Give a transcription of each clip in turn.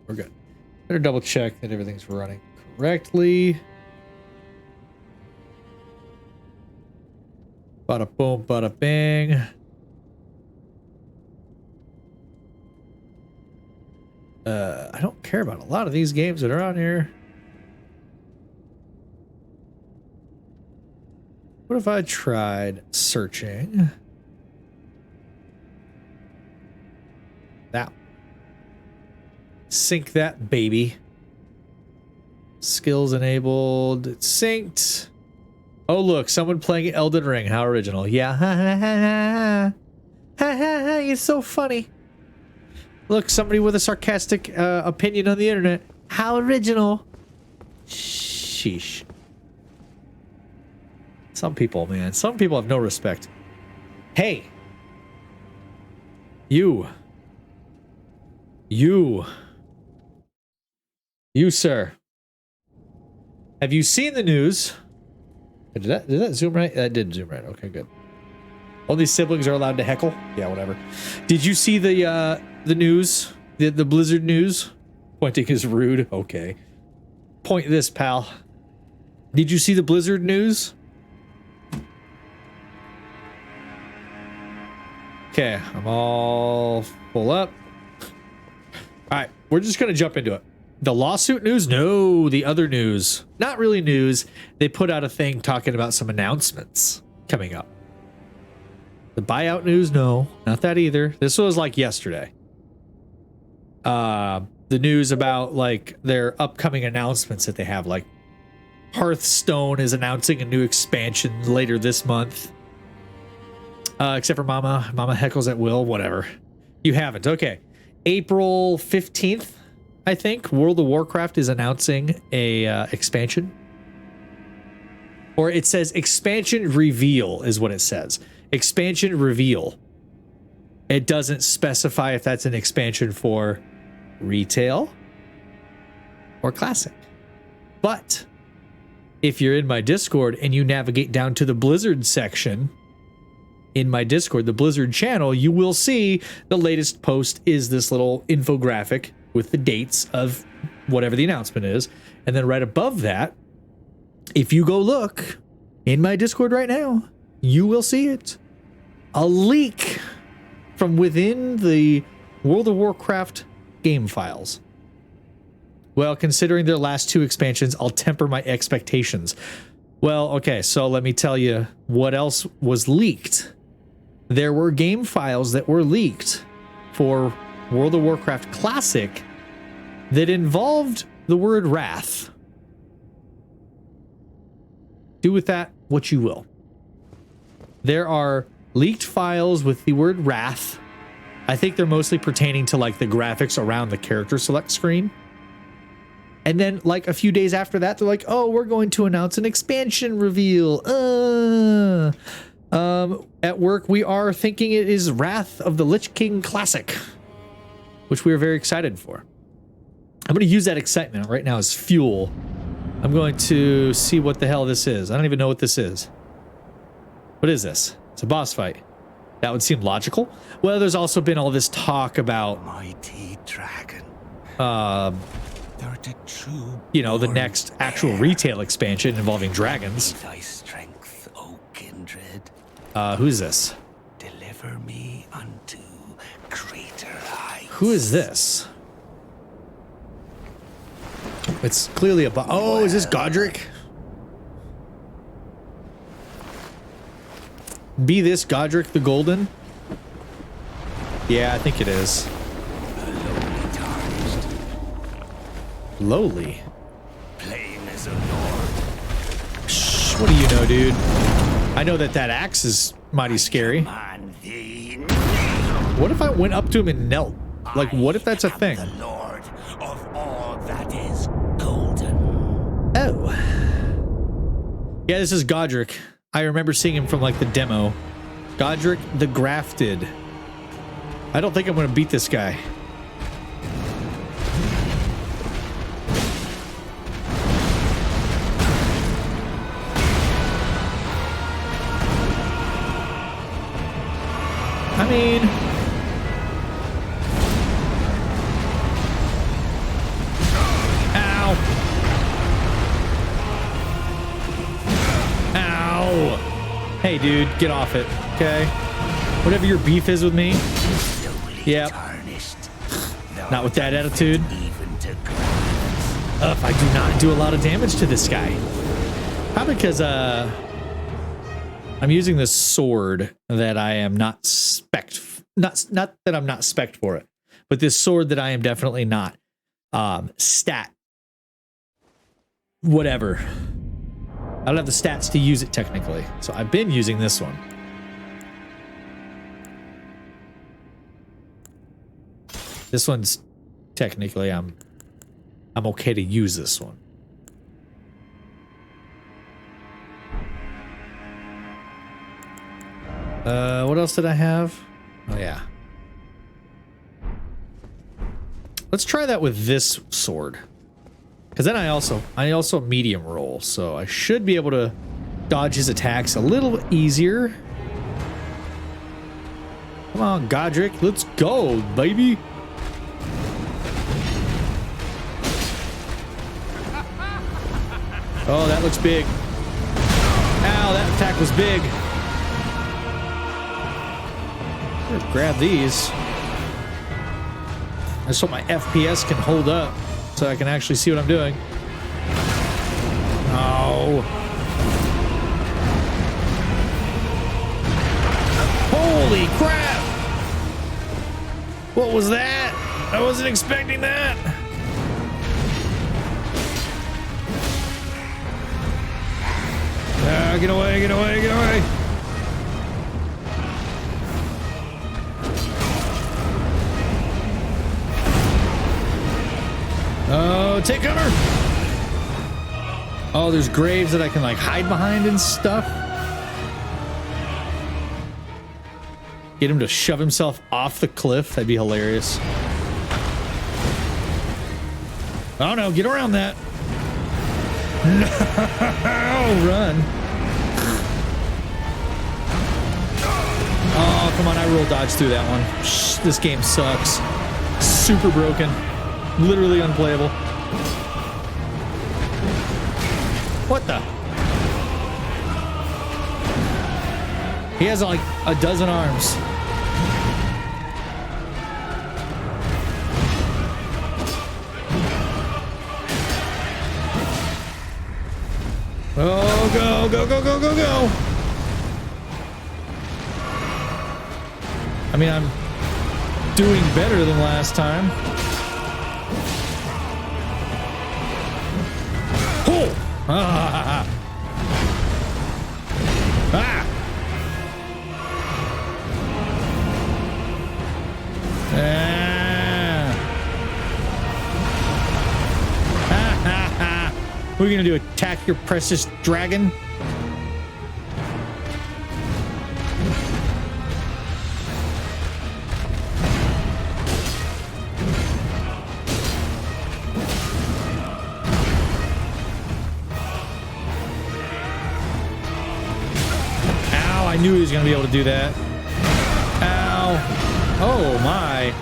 we're good. Better double check that everything's running correctly. Bada boom, bada bang. I don't care about a lot of these games that are on here. What if I tried searching that? Sync that baby. Skills enabled. It's synced. Oh look, someone playing Elden Ring. How original. Yeah. Ha ha ha ha. Ha ha ha. It's so funny. Look, somebody with a sarcastic opinion on the internet. How original. Sheesh. Some people, man. Some people have no respect. Hey. You, sir. Have you seen the news? Did that zoom right? That did zoom right. Okay, good. Only siblings are allowed to heckle? Yeah, whatever. Did you see the news? The Blizzard news? Pointing is rude. Okay. Point this, pal. Did you see the Blizzard news? Okay, I'm all full up. All right, we're just going to jump into it. The lawsuit news? No, the other news. Not really news. They put out a thing talking about some announcements coming up. The buyout news? No, not that either. This was like yesterday. The news about like their upcoming announcements that they have, like Hearthstone is announcing a new expansion later this month. Except for Mama heckles at will, whatever. You haven't. Okay. April 15th, I think, World of Warcraft is announcing a expansion. Or it says expansion reveal is what it says. Expansion reveal. It doesn't specify if that's an expansion for retail or classic. But if you're in my Discord and you navigate down to the Blizzard section in my Discord, the Blizzard channel, you will see the latest post is this little infographic with the dates of whatever the announcement is. And then right above that, if you go look in my Discord right now, you will see it. A leak from within the World of Warcraft game files. Well, considering their last two expansions, I'll temper my expectations. Well, okay, so let me tell you what else was leaked. There were game files that were leaked for World of Warcraft Classic that involved the word wrath. Do with that what you will. There are leaked files with the word wrath. I think they're mostly pertaining to like the graphics around the character select screen. And then like a few days after that, they're like, oh, we're going to announce an expansion reveal. At work, we are thinking it is Wrath of the Lich King Classic, which we are very excited for. I'm going to use that excitement right now as fuel. I'm going to see what the hell this is. I don't even know what this is. What is this? It's a boss fight. That would seem logical. Well, there's also been all this talk about mighty dragon. You know, the next actual retail expansion involving dragons. Thy strength, O kindred. Who's this? Deliver me unto greater heights. Who is this? It's clearly a oh, is this Godric? Be this Godric the Golden? Yeah, I think it is. Tarnished. Lowly. Plain as a lord. Shh, what do you know, dude? I know that axe is mighty scary. What if I went up to him and knelt? Like, what if that's a thing? The lord of all that is golden. Oh. Yeah, this is Godric. I remember seeing him from like the demo. Godric the Grafted. I don't think I'm going to beat this guy. I mean, Hey, dude, get off it, okay? Whatever your beef is with me. Yep. Not with that attitude. If I do not do a lot of damage to this guy. Probably because, I'm using this sword that I am not not that I'm not spec'd for it, but this sword that I am definitely not stat whatever. I don't have the stats to use it technically, so I've been using this one. This one's technically I'm okay to use this one. What else did I have? Oh yeah. Let's try that with this sword. Because then I also medium roll, so I should be able to dodge his attacks a little easier. Come on, Godric, let's go, baby. Oh, that looks big. Ow, that attack was big. Let's grab these. I just hope my FPS can hold up so I can actually see what I'm doing. Oh. Holy crap! What was that? I wasn't expecting that. Get away, get away, get away. Oh, take cover! Oh, there's graves that I can like hide behind and stuff. Get him to shove himself off the cliff. That'd be hilarious. Oh no, get around that. No, run. Oh, come on, I roll dodge through that one. Shh, this game sucks. Super broken. Literally unplayable. What the? He has like a dozen arms. Oh, go, go, go, go, go, go. I mean, I'm doing better than last time. Oh! Ah! Ah! What are you gonna do? Attack your precious dragon? Ow, I knew he was gonna be able to do that. Ow. Oh my.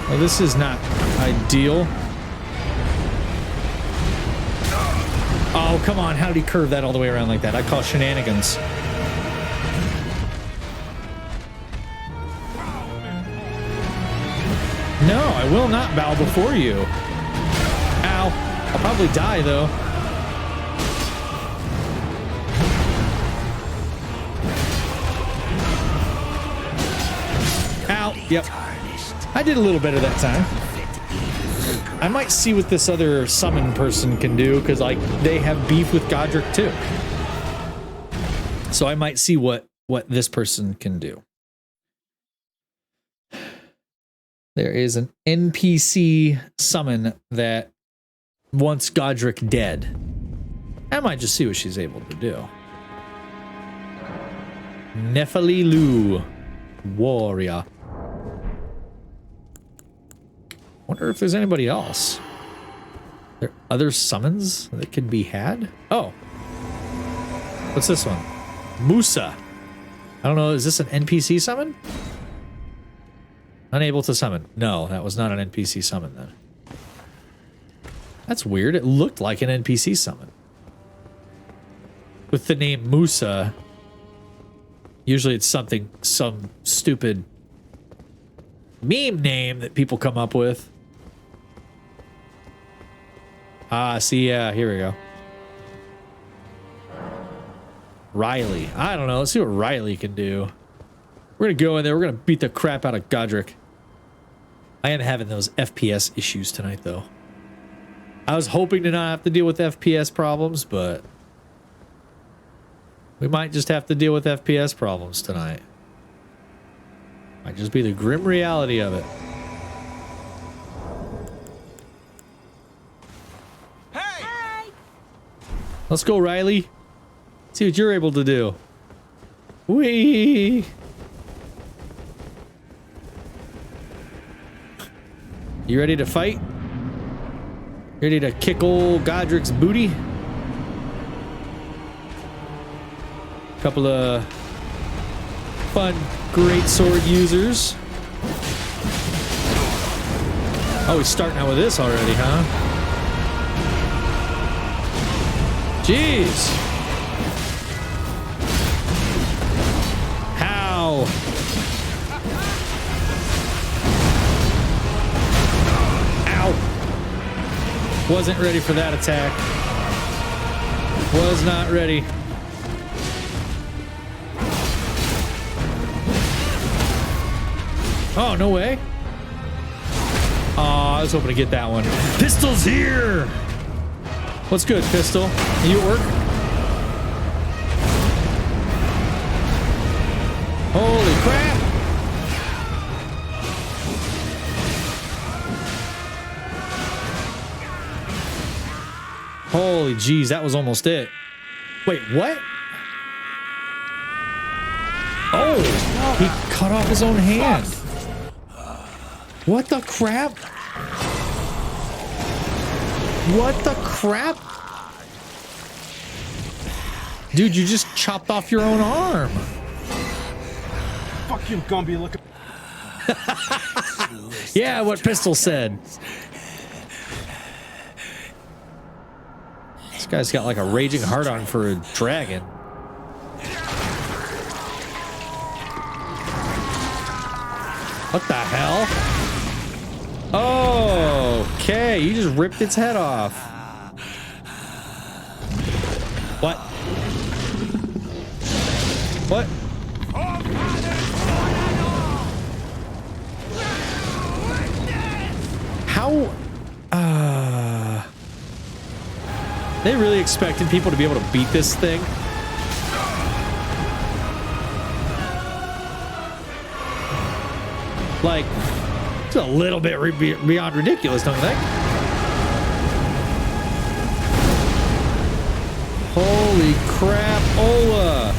Well, this is not ideal. Oh, come on. How did he curve that all the way around like that? I call shenanigans. No, I will not bow before you. Ow. I'll probably die, though. Ow. Yep. I did a little better that time. I might see what this other summon person can do, because like they have beef with Godric too. So I might see what this person can do. There is an NPC summon that wants Godric dead. I might just see what she's able to do. Nephililu, warrior. Wonder if there's anybody else. Are there other summons that could be had? Oh. What's this one? Musa. I don't know. Is this an NPC summon? Unable to summon. No, that was not an NPC summon then. That's weird. It looked like an NPC summon. with the name Musa. Usually it's some stupid meme name that people come up with. Ah, see, yeah, here we go. Riley. I don't know. Let's see what Riley can do. We're gonna go in there. We're gonna beat the crap out of Godric. I am having those FPS issues tonight, though. I was hoping to not have to deal with FPS problems, but we might just have to deal with FPS problems tonight. Might just be the grim reality of it. Hey! Let's go, Riley. See what you're able to do. Whee! You ready to fight? Ready to kick old Godric's booty? Couple of fun great sword users. Oh, he's starting out with this already, huh? Jeez. How? Ow. Wasn't ready for that attack. Was not ready. Oh, no way. Oh, I was hoping to get that one. Pistol's here. What's good, Pistol? Are you at work? Holy crap. Holy jeez, that was almost it. Wait, what? Oh, he cut off his own hand. What the crap? What the crap? Dude, you just chopped off your own arm. Fuck you, Gumby, look at... Yeah, what Pistol said. This guy's got like a raging hard-on for a dragon. What the hell? Oh, okay, you just ripped its head off. What? What? How? They really expected people to be able to beat this thing? Like, it's a little bit beyond ridiculous, don't you think? Holy crap, Ola!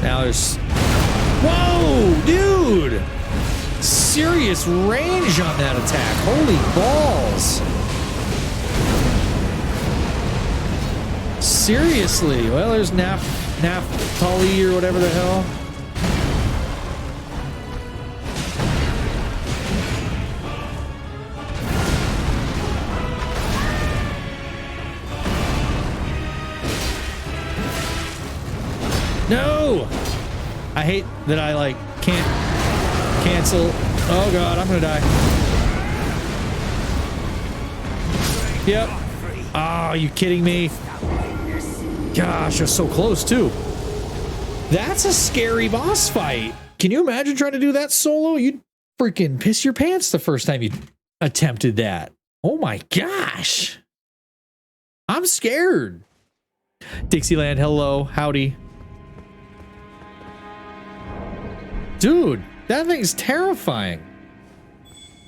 Now there's... Whoa, dude! Serious range on that attack. Holy balls. Seriously. Well, there's Naphtali or whatever the hell. No! I hate that I, like, can't cancel. Oh, God, I'm gonna die. Yep. Oh, are you kidding me? Gosh, you're so close, too. That's a scary boss fight. Can you imagine trying to do that solo? You'd freaking piss your pants the first time you attempted that. Oh, my gosh. I'm scared. Dixieland, hello. Howdy. Dude, that thing's terrifying.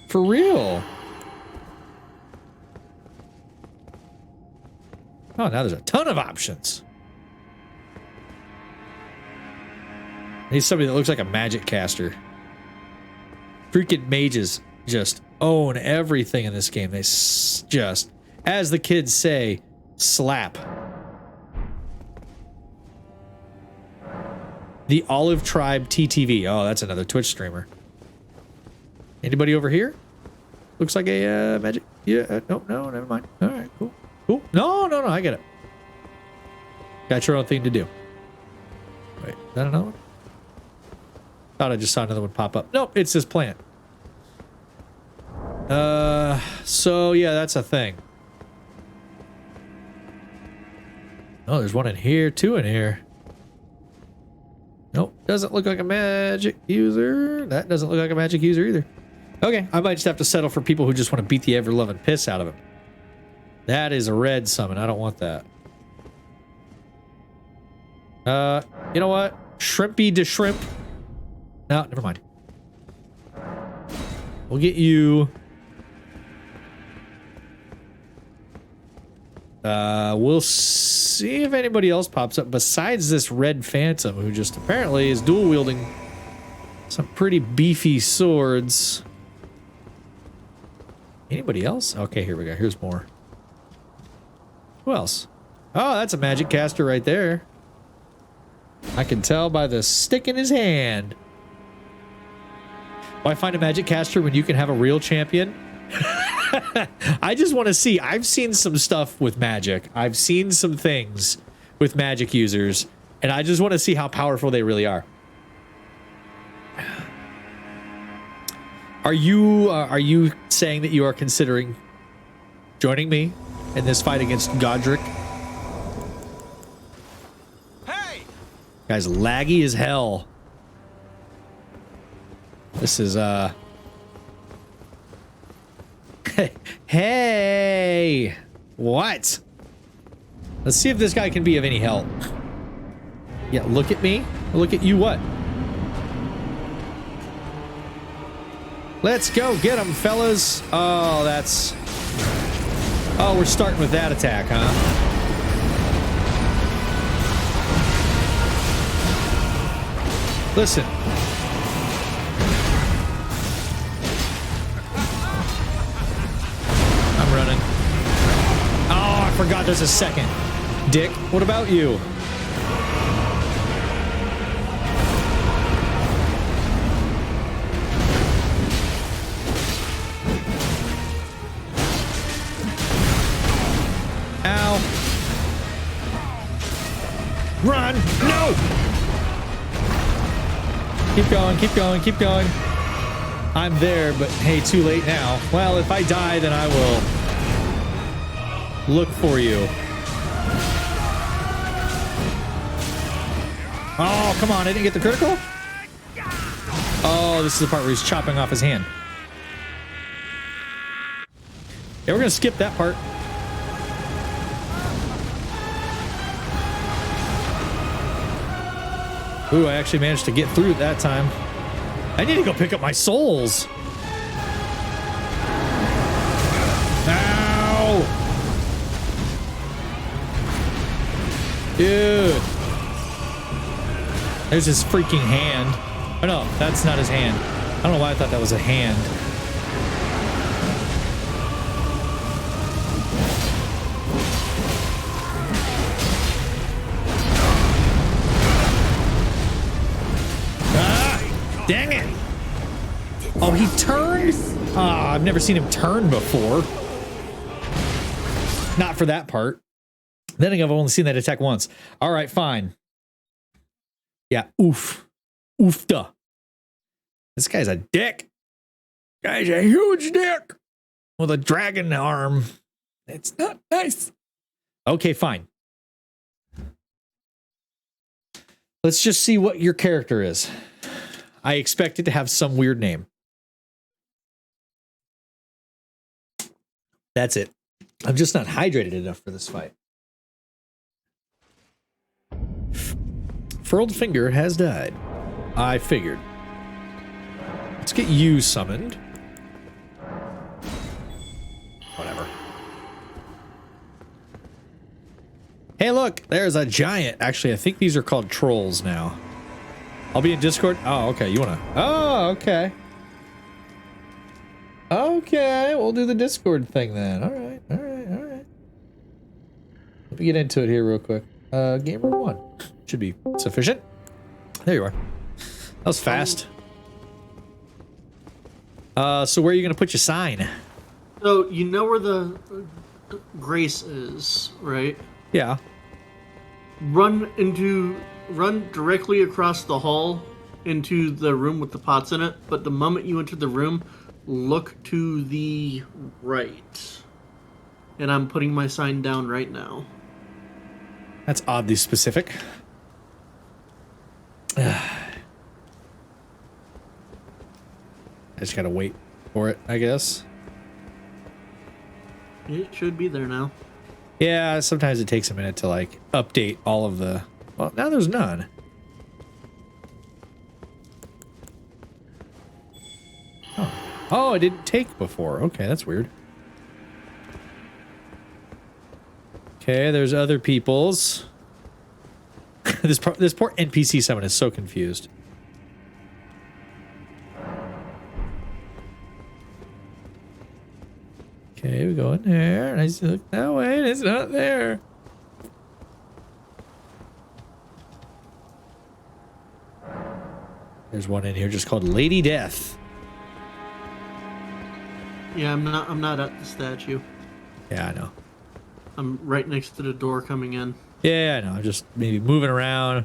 For real. Oh, now there's a ton of options. I need somebody that looks like a magic caster. Freaking mages just own everything in this game. They just, as the kids say, slap. The Olive Tribe TTV. Oh, that's another Twitch streamer. Anybody over here? Looks like a magic. Yeah. No, no, never mind. All right, cool. Cool. No, no, no, I get it. Got your own thing to do. Wait, is that another one? Thought I just saw another one pop up. Nope, it's this plant. So yeah, that's a thing. Oh, there's one in here, two in here. Nope, doesn't look like a magic user. That doesn't look like a magic user either. Okay, I might just have to settle for people who just want to beat the ever-loving piss out of him. That is a red summon. I don't want that. You know what? Shrimpy to shrimp. No, never mind. We'll get you. We'll see if anybody else pops up besides this red phantom who just apparently is dual wielding some pretty beefy swords. Anybody else? Okay, here we go. Here's more. Who else? Oh, that's a magic caster right there. I can tell by the stick in his hand. Why find a magic caster when you can have a real champion? I just want to see. I've seen some stuff with magic. I've seen some things with magic users, and I just want to see how powerful they really are. Are you saying that you are considering joining me in this fight against Godric? Hey! Guy's laggy as hell. This is Hey! What? Let's see if this guy can be of any help. Yeah, look at me. Look at you what? Let's go get him, fellas. Oh, that's... Oh, we're starting with that attack, huh? Listen. I'm running. Oh, I forgot there's a second. Dick, what about you? Ow. Run! No! Keep going, keep going, keep going. I'm there, but hey, too late now. Well, if I die, then I will look for you. Oh, come on, I didn't get the critical? Oh, this is the part where he's chopping off his hand. Yeah, we're gonna skip that part. Ooh, I actually managed to get through that time. I need to go pick up my souls. Ow! Dude. There's his freaking hand. Oh no, that's not his hand. I don't know why I thought that was a hand. Dang it! Oh, he turned? Ah, I've never seen him turn before. Not for that part. Then I've only seen that attack once. All right, fine. Yeah, oof. Oofta. This guy's a dick. Guy's a huge dick with a dragon arm. It's not nice. Okay, fine. Let's just see what your character is. I expect it to have some weird name. That's it. I'm just not hydrated enough for this fight. Furled Finger has died. I figured. Let's get you summoned. Whatever. Hey, look, there's a giant. Actually, I think these are called trolls now. I'll be in Discord. Oh, okay. You wanna? Oh, okay. Okay, we'll do the Discord thing then. All right, all right, all right. Let me get into it here real quick. Gamer 1 should be sufficient. There you are. That was fast. So where are you gonna put your sign? So you know where the Grace is, right? Yeah. Run directly across the hall into the room with the pots in it, but the moment you enter the room, look to the right. And I'm putting my sign down right now. That's oddly specific. I just gotta wait for it, I guess. It should be there now. Yeah, sometimes it takes a minute to like update all of the... Well, now there's none. Oh, it didn't take before. Okay, that's weird. Okay, there's other people's. This poor NPC summon is so confused. Okay, we go in there, and I just look that way, and it's not there. There's one in here just called Lady Death. Yeah, I'm not at the statue. Yeah, I know. I'm right next to the door coming in. Yeah, I know. I'm just maybe moving around.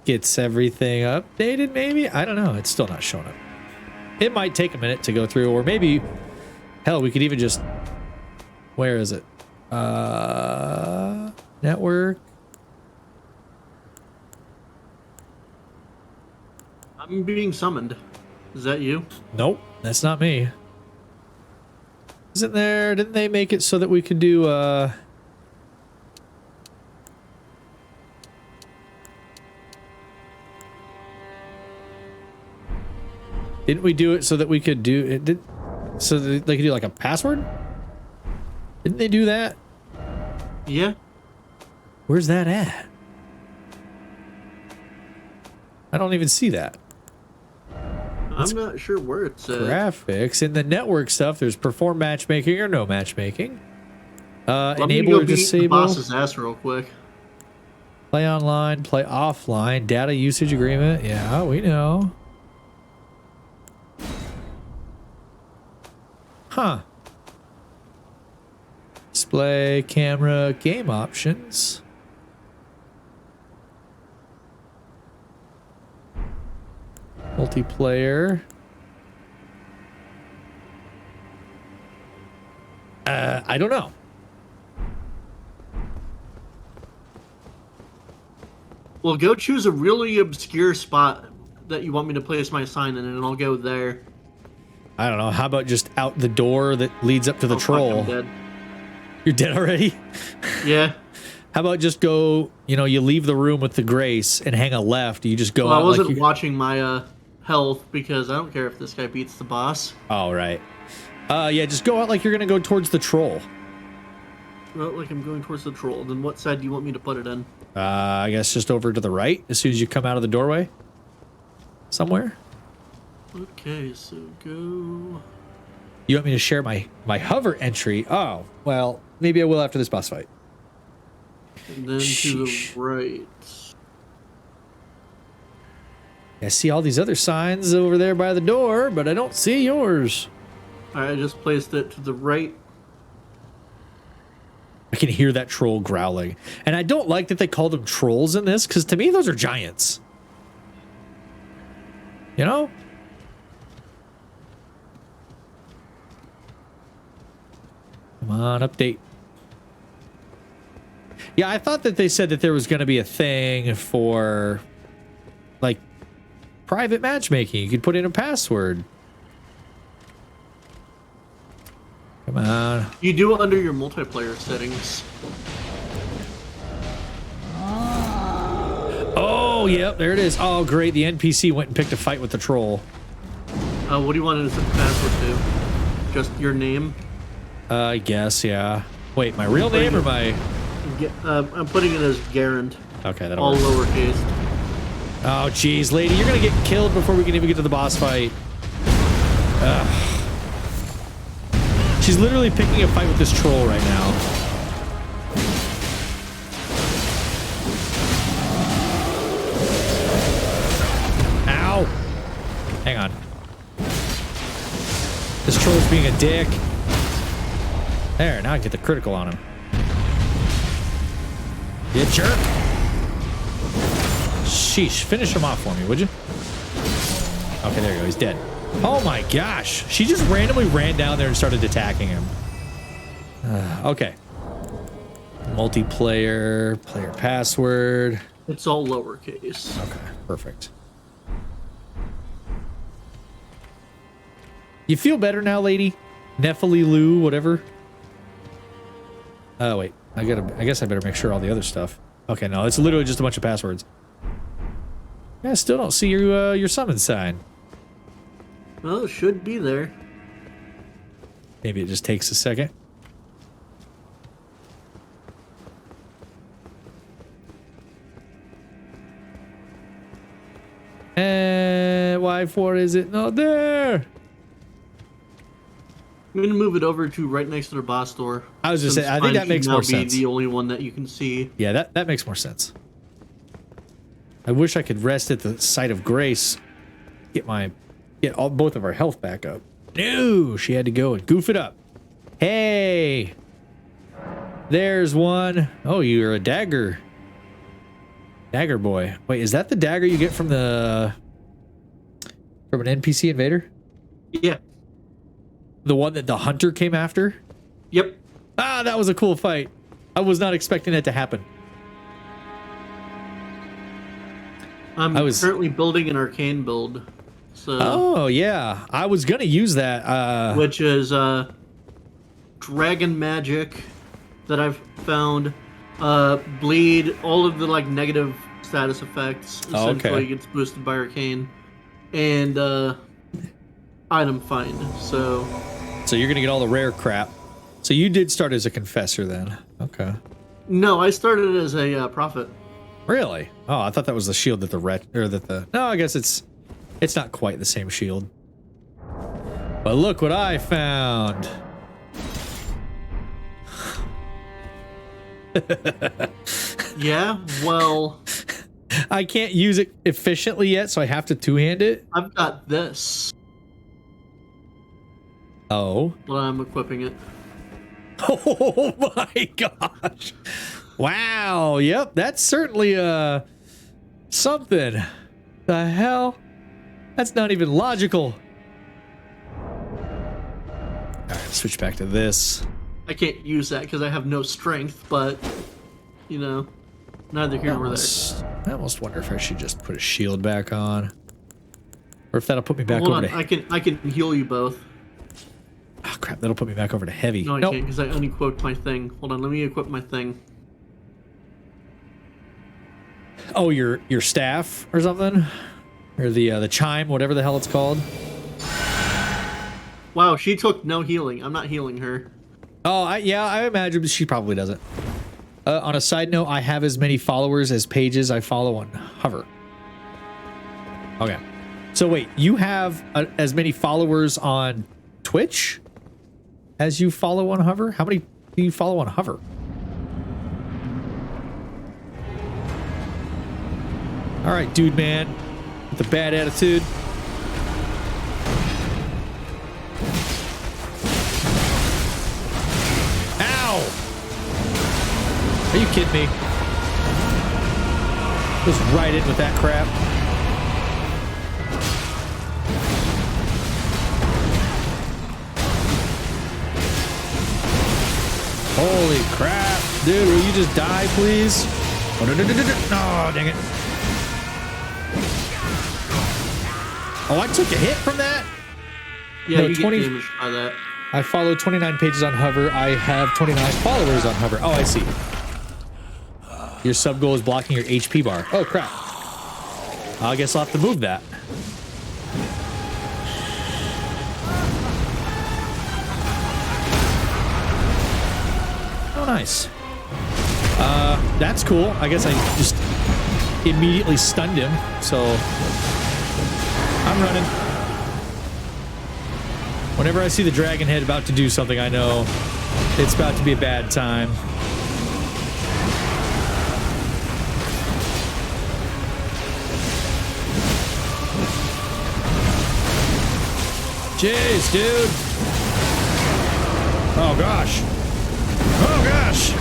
Gets everything updated, maybe? I don't know. It's still not showing up. It might take a minute to go through, or maybe... Hell, we could even just... Where is it? Network. I'm being summoned. Is that you? Nope, that's not me. Isn't there... Didn't they make it so that we could do, Didn't we do it so that we could do... It did... So that they could do like a password? Didn't they do that? Yeah. Where's that at? I don't even see that. I'm not sure where it's at. Graphics. In the network stuff, there's perform matchmaking or no matchmaking. Let me Enable go or beat the disable. boss's ass real quick. Play online, play offline, data usage agreement. Yeah, we know. Huh. Display, camera, game options. Multiplayer. I don't know. Well, go choose a really obscure spot that you want me to place my sign in, and I'll go there. I don't know. How about just out the door that leads up to the Oh, fuck, troll? I'm dead. You're dead already? Yeah. How about just go, you know, you leave the room with the Grace and hang a left. You just go Well, out I wasn't like you... watching my health because I don't care if this guy beats the boss. Oh, right. Yeah, just go out like you're going to go towards the troll. Well, like I'm going towards the troll. Then what side do you want me to put it in? I guess just over to the right as soon as you come out of the doorway. Somewhere. Okay, so go... You want me to share my hover entry? Oh, well, maybe I will after this boss fight. And then to the right. I see all these other signs over there by the door, but I don't see yours. Alright, I just placed it to the right. I can hear that troll growling. And I don't like that they call them trolls in this, because to me, those are giants. You know? Come on, update. Yeah, I thought that they said that there was going to be a thing for, like, private matchmaking. You could put in a password. Come on. You do it under your multiplayer settings. Oh, yep, there it is. Oh, great. The NPC went and picked a fight with the troll. What do you want to set the password to? Just your name? I guess, yeah. Wait, my real name or my... I'm putting it as Garand. Okay, that'll all work. lowercase. Oh, jeez, lady, you're gonna get killed before we can even get to the boss fight. Ugh. She's literally picking a fight with this troll right now. Ow! Hang on. This troll's being a dick. There, now I get the critical on him. You jerk. Sheesh, finish him off for me, would you? Okay, there you go. He's dead. Oh my gosh. She just randomly ran down there and started attacking him. Okay. Multiplayer, player password. It's all lowercase. Okay, perfect. You feel better now, lady? Nephili Lou, whatever. Oh, wait. I guess I better make sure all the other stuff. Okay, no, it's literally just a bunch of passwords. Yeah, I still don't see your summon sign. Well, it should be there. Maybe it just takes a second. Why for is it not there? I'm gonna move it over to right next to the boss door. I was just saying, I think that makes more sense. The only one that you can see. Yeah, that makes more sense. I wish I could rest at the site of grace, get both of our health back up. No, she had to go and goof it up. Hey, there's one. Oh, you're a dagger boy. Wait, is that the dagger you get from an NPC invader? Yeah. The one that the hunter came after? Yep. Ah, that was a cool fight. I was not expecting that to happen. I'm currently building an arcane build. So. Oh, yeah. I was going to use that. Which is dragon magic that I've found. Bleed, all of the like negative status effects essentially gets boosted by arcane. And item find. So you're going to get all the rare crap. So you did start as a confessor then. Okay. No, I started as a prophet. Really? Oh, I thought that was the shield that no, I guess it's not quite the same shield. But look what I found. Yeah, well, I can't use it efficiently yet, so I have to two-hand it. I've got this. Oh. Well, I'm equipping it. Oh my gosh. Wow. Yep, that's certainly something. The hell? That's not even logical. All right, switch back to this. I can't use that because I have no strength, but you know, neither here nor there. I almost wonder if I should just put a shield back on, or if that'll put me back Hold over on, to. I can heal you both. Oh crap! That'll put me back over to heavy. No, I can't because I unequipped my thing. Hold on, let me equip my thing. Oh, your staff or something, or the chime, whatever the hell it's called. Wow, she took no healing. I'm not healing her. Oh, I imagine she probably doesn't. On a side note, I have as many followers as pages I follow on Hover. Okay. So wait, you have as many followers on Twitch as you follow on Hover? How many do you follow on Hover? All right, dude, man, with the bad attitude. Are you kidding me? Goes right in with that crap. Holy crap. Dude, will you just die, please? Oh, dang it. Oh, I took a hit from that? Yeah, no, you get damaged by that. I follow 29 pages on Hover. I have 29 followers on Hover. Oh, I see. Your sub goal is blocking your HP bar. Oh, crap. I guess I'll have to move that. Oh, nice. That's cool. I guess I just immediately stunned him, so I'm running. Whenever I see the dragon head about to do something, I know it's about to be a bad time. Jeez, dude. Oh, gosh. Oh gosh!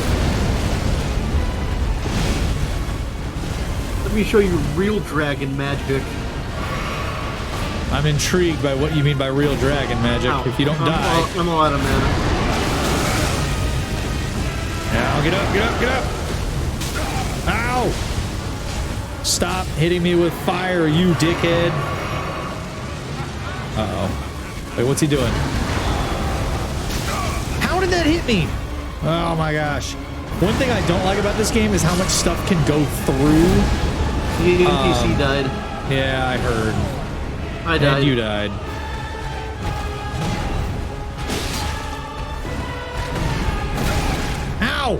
Let me show you real dragon magic. I'm intrigued by what you mean by real dragon magic. Ow. If you don't die. I'm a lot of mana. Now get up, get up, get up! Ow! Stop hitting me with fire, you dickhead. Uh-oh. Wait, what's he doing? How did that hit me? Oh my gosh. One thing I don't like about this game is how much stuff can go through. The NPC died. Yeah, I heard. I died. And you died. Ow!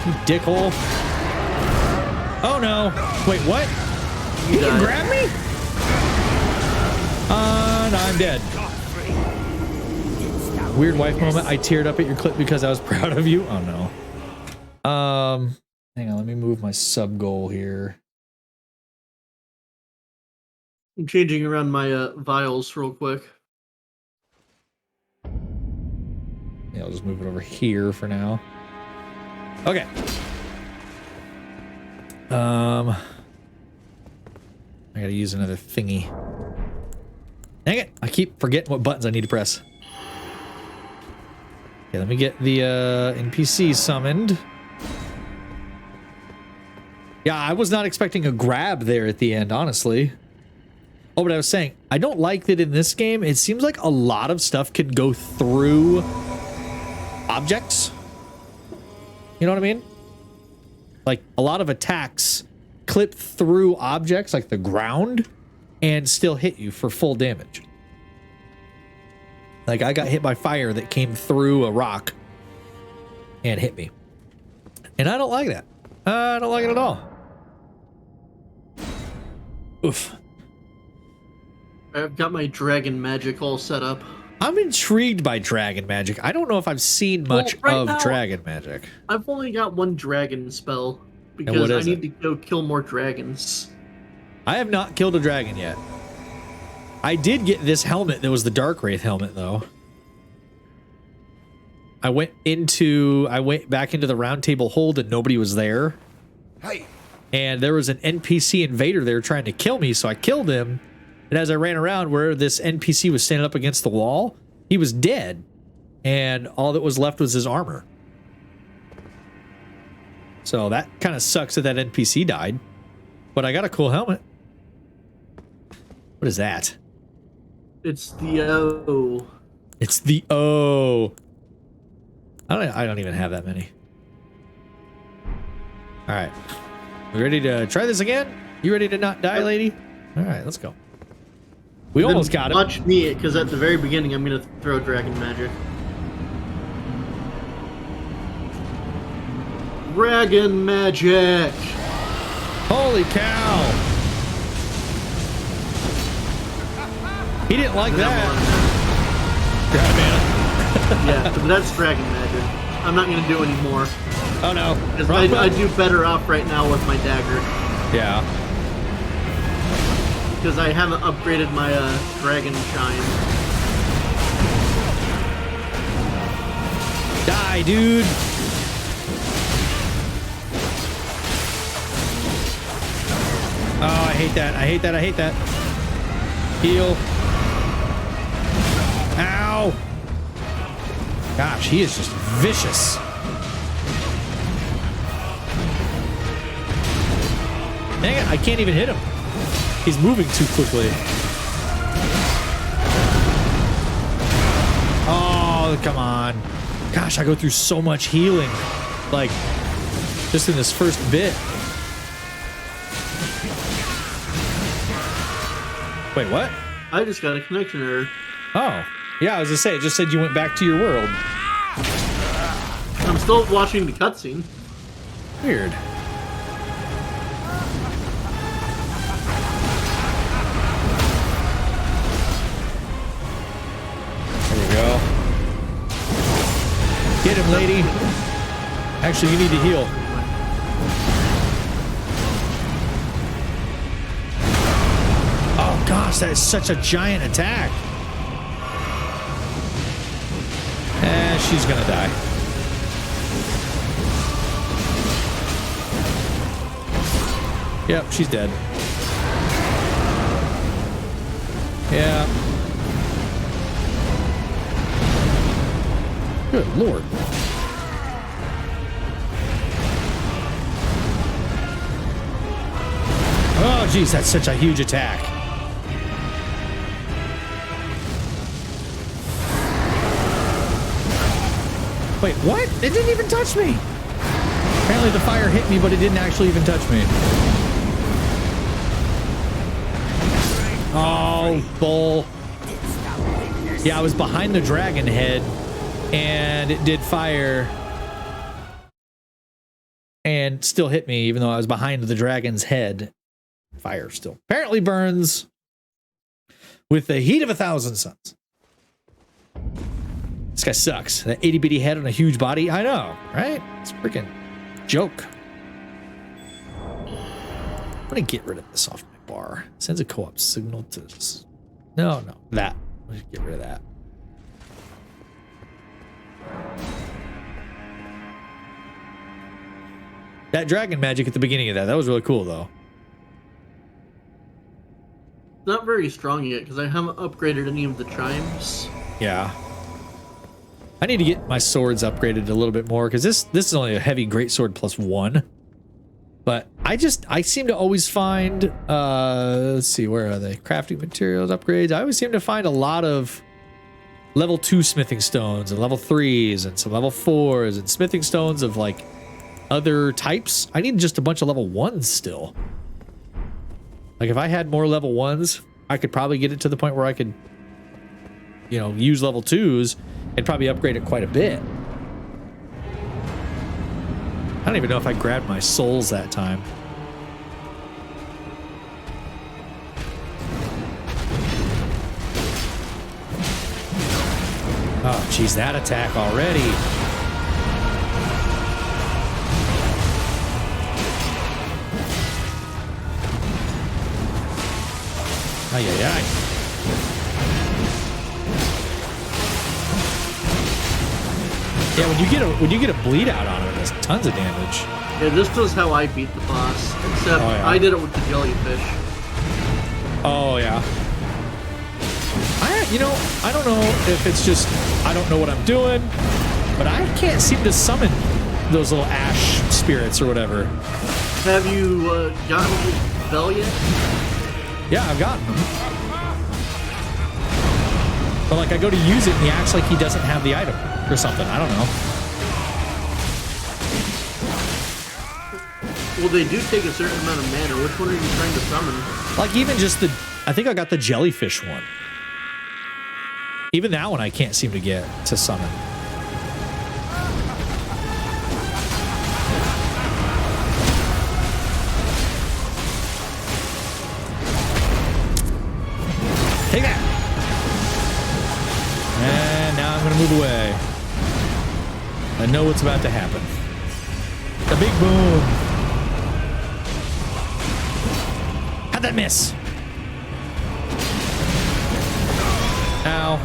You dickhole. Oh no. Wait, what? You can grab me? No, I'm dead. Weird wife moment. I teared up at your clip because I was proud of you. Oh no. Hang on, let me move my sub goal here. I'm changing around my vials real quick. Yeah, I'll just move it over here for now. Okay. I gotta use another thingy. Dang it! I keep forgetting what buttons I need to press. Okay, let me get the NPC summoned. Yeah, I was not expecting a grab there at the end, honestly. Oh, but I was saying, I don't like that in this game, it seems like a lot of stuff can go through objects. You know what I mean? Like, a lot of attacks clip through objects, like the ground, and still hit you for full damage. Like, I got hit by fire that came through a rock and hit me. And I don't like that. I don't like it at all. Oof. I've got my dragon magic all set up. I'm intrigued by dragon magic. I don't know if I've seen much of dragon magic. I've only got one dragon spell what because I is need to go kill more dragons. I have not killed a dragon yet. I did get this helmet that was the Dark Wraith helmet, though. I went back into the round table hold and nobody was there. Hey. And there was an NPC invader there trying to kill me, so I killed him. And as I ran around where this NPC was standing up against the wall, he was dead. And all that was left was his armor. So that kind of sucks that that NPC died. But I got a cool helmet. What is that? It's the O. It's the O. I don't even have that many. All right. We ready to try this again? You ready to not die, lady? All right, let's go. We almost got him. Watch me, because at the very beginning, I'm going to throw dragon magic. Dragon magic! Holy cow! He didn't like that. Yeah, but that's dragon magic. I'm not going to do any more. Oh no. Because I do better off right now with my dagger. Yeah. Because I haven't upgraded my dragon shine. Die, dude! Oh, I hate that. I hate that. I hate that. Heal. Ow! Gosh, he is just vicious. Dang it, I can't even hit him. He's moving too quickly. Oh, come on. Gosh, I go through so much healing. Like, just in this first bit. Wait, what? I just got a connection error. Oh. Yeah, I was gonna say, it just said you went back to your world. I'm still watching the cutscene. Weird. There we go. Get him, lady. Actually, you need to heal. Oh gosh, that is such a giant attack. she's gonna die. Yep, she's dead. Yeah. Good lord. Oh, geez, that's such a huge attack. Wait, what? It didn't even touch me. Apparently the fire hit me, but it didn't actually even touch me. Oh, bull. Yeah, I was behind the dragon head, and it did fire. And still hit me, even though I was behind the dragon's head. Fire still apparently burns with the heat of 1,000 suns. This guy sucks. That itty bitty head on a huge body. I know, right? It's a freaking joke. I'm gonna get rid of this off my bar. Sends a co-op signal to this. No, that. Let's get rid of that. That dragon magic at the beginning of that was really cool, though. Not very strong yet because I haven't upgraded any of the chimes. Yeah. I need to get my swords upgraded a little bit more because this is only a heavy greatsword +1. But I seem to always find let's see, where are they? Crafting materials, upgrades. I always seem to find a lot of level 2 smithing stones and level 3s and some level 4s and smithing stones of like other types. I need just a bunch of level 1s still. Like if I had more level 1s, I could probably get it to the point where I could, you know, use level 2s and probably upgrade it quite a bit. I don't even know if I grabbed my souls that time. Oh, geez, that attack already. Ay, ay, ay. Yeah, when you get a bleed out on it, it does tons of damage. Yeah, this was how I beat the boss, except I did it with the jellyfish. Oh yeah. I don't know if it's just I don't know what I'm doing, but I can't seem to summon those little ash spirits or whatever. Have you gotten the bell yet? Yeah, I've gotten them. But like I go to use it and he acts like he doesn't have the item or something. I don't know. Well, they do take a certain amount of mana. Which one are you trying to summon? Like even just I think I got the jellyfish one. Even that one I can't seem to get to summon. Take that! And now I'm gonna move away. I know what's about to happen. The big boom. How'd that miss? Ow.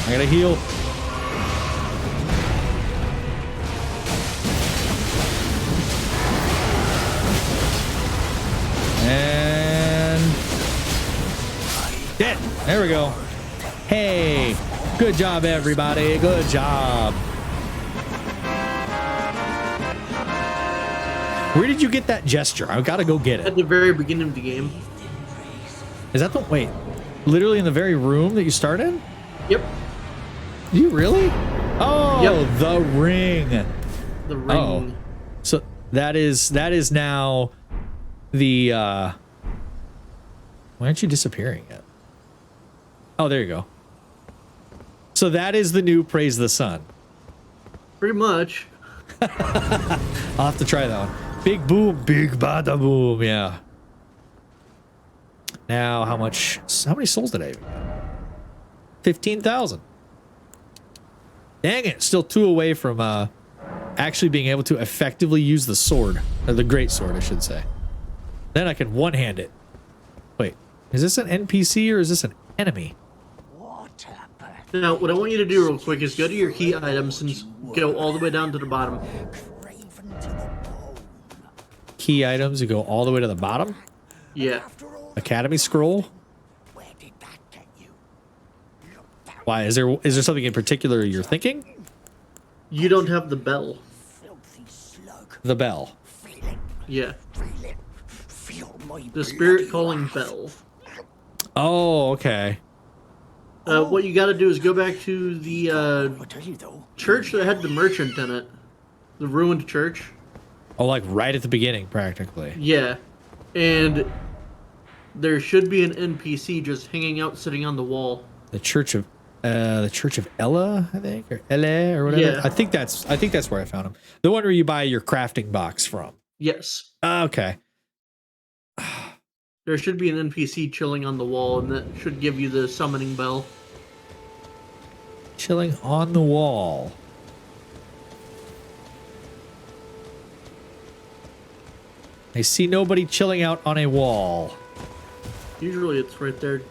I gotta heal. And dead. There we go. Hey, good job, everybody. Good job. Where did you get that gesture? I've got to go get it. At the very beginning of the game. Is that the wait? Literally in the very room that you start in? Yep. You really? Oh, yep. The ring. The ring. Oh. So that is now the why aren't you disappearing yet? Oh, there you go. So that is the new Praise the Sun. Pretty much. I'll have to try that one. Big boom, big bada boom, yeah. Now how many souls did I even get? 15,000. Dang it, still 2 away from actually being able to effectively use the sword. Or the great sword, I should say. Then I can one-hand it. Wait, is this an NPC or is this an enemy? What a Now, what I want you to do real quick is go to your key items and go all the way down to the bottom. Craven to the bone. Key items, you go all the way to the bottom. Yeah. After all, Academy scroll. where did that get you? Look down, Why is there something in particular you're thinking? You don't have the bell. filthy slug. The bell. Feel it, Yeah. feel it. Feel my The spirit bloody calling wrath. bell. Oh, okay. What you gotta do is go back to the I'll tell you though. church that had the merchant in it. The ruined church. Oh, like right at the beginning, practically. Yeah. And there should be an NPC just hanging out, sitting on the wall. The Church of Ella, I think, or Ele, or whatever. Yeah. I think that's where I found him. The one where you buy your crafting box from. Yes. Okay. There should be an NPC chilling on the wall, and that should give you the summoning bell. Chilling on the wall. I see nobody chilling out on a wall. Usually it's right there.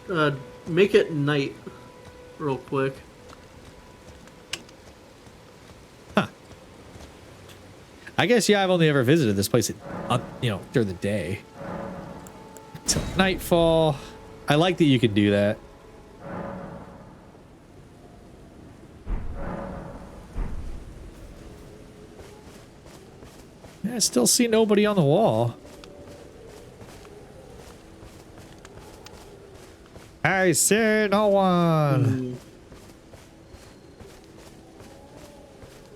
Make it night real quick. I guess, yeah, I've only ever visited this place, during the day. Till nightfall. I like that you can do that. Yeah, I still see nobody on the wall. I see no one.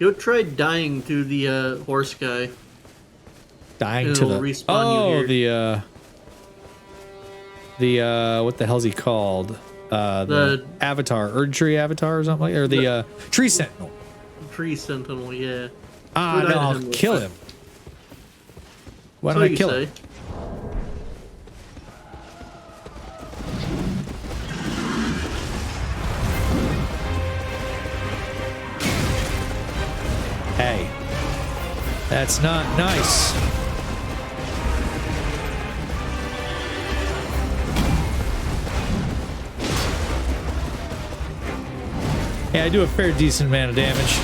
Go try dying to the horse guy. Dying to It'll the... respawn you here. the what the hell's he called? The Avatar, Erd Tree Avatar or something like, or the Tree Sentinel. Tree Sentinel, yeah. Ah, Go no, die to I'll him real kill quick. him. Why So don't I you kill say. him? Hey, that's not nice. Yeah, I do a fair decent amount of damage.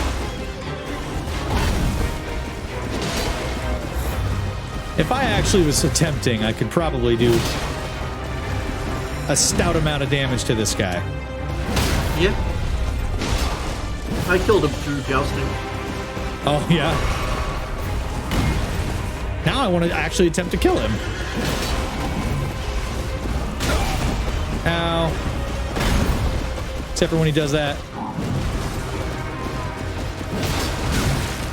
If I actually was attempting, I could probably do a stout amount of damage to this guy. Yeah. I killed him through jousting. Oh, yeah. Now I want to actually attempt to kill him. Ow. Except for when he does that.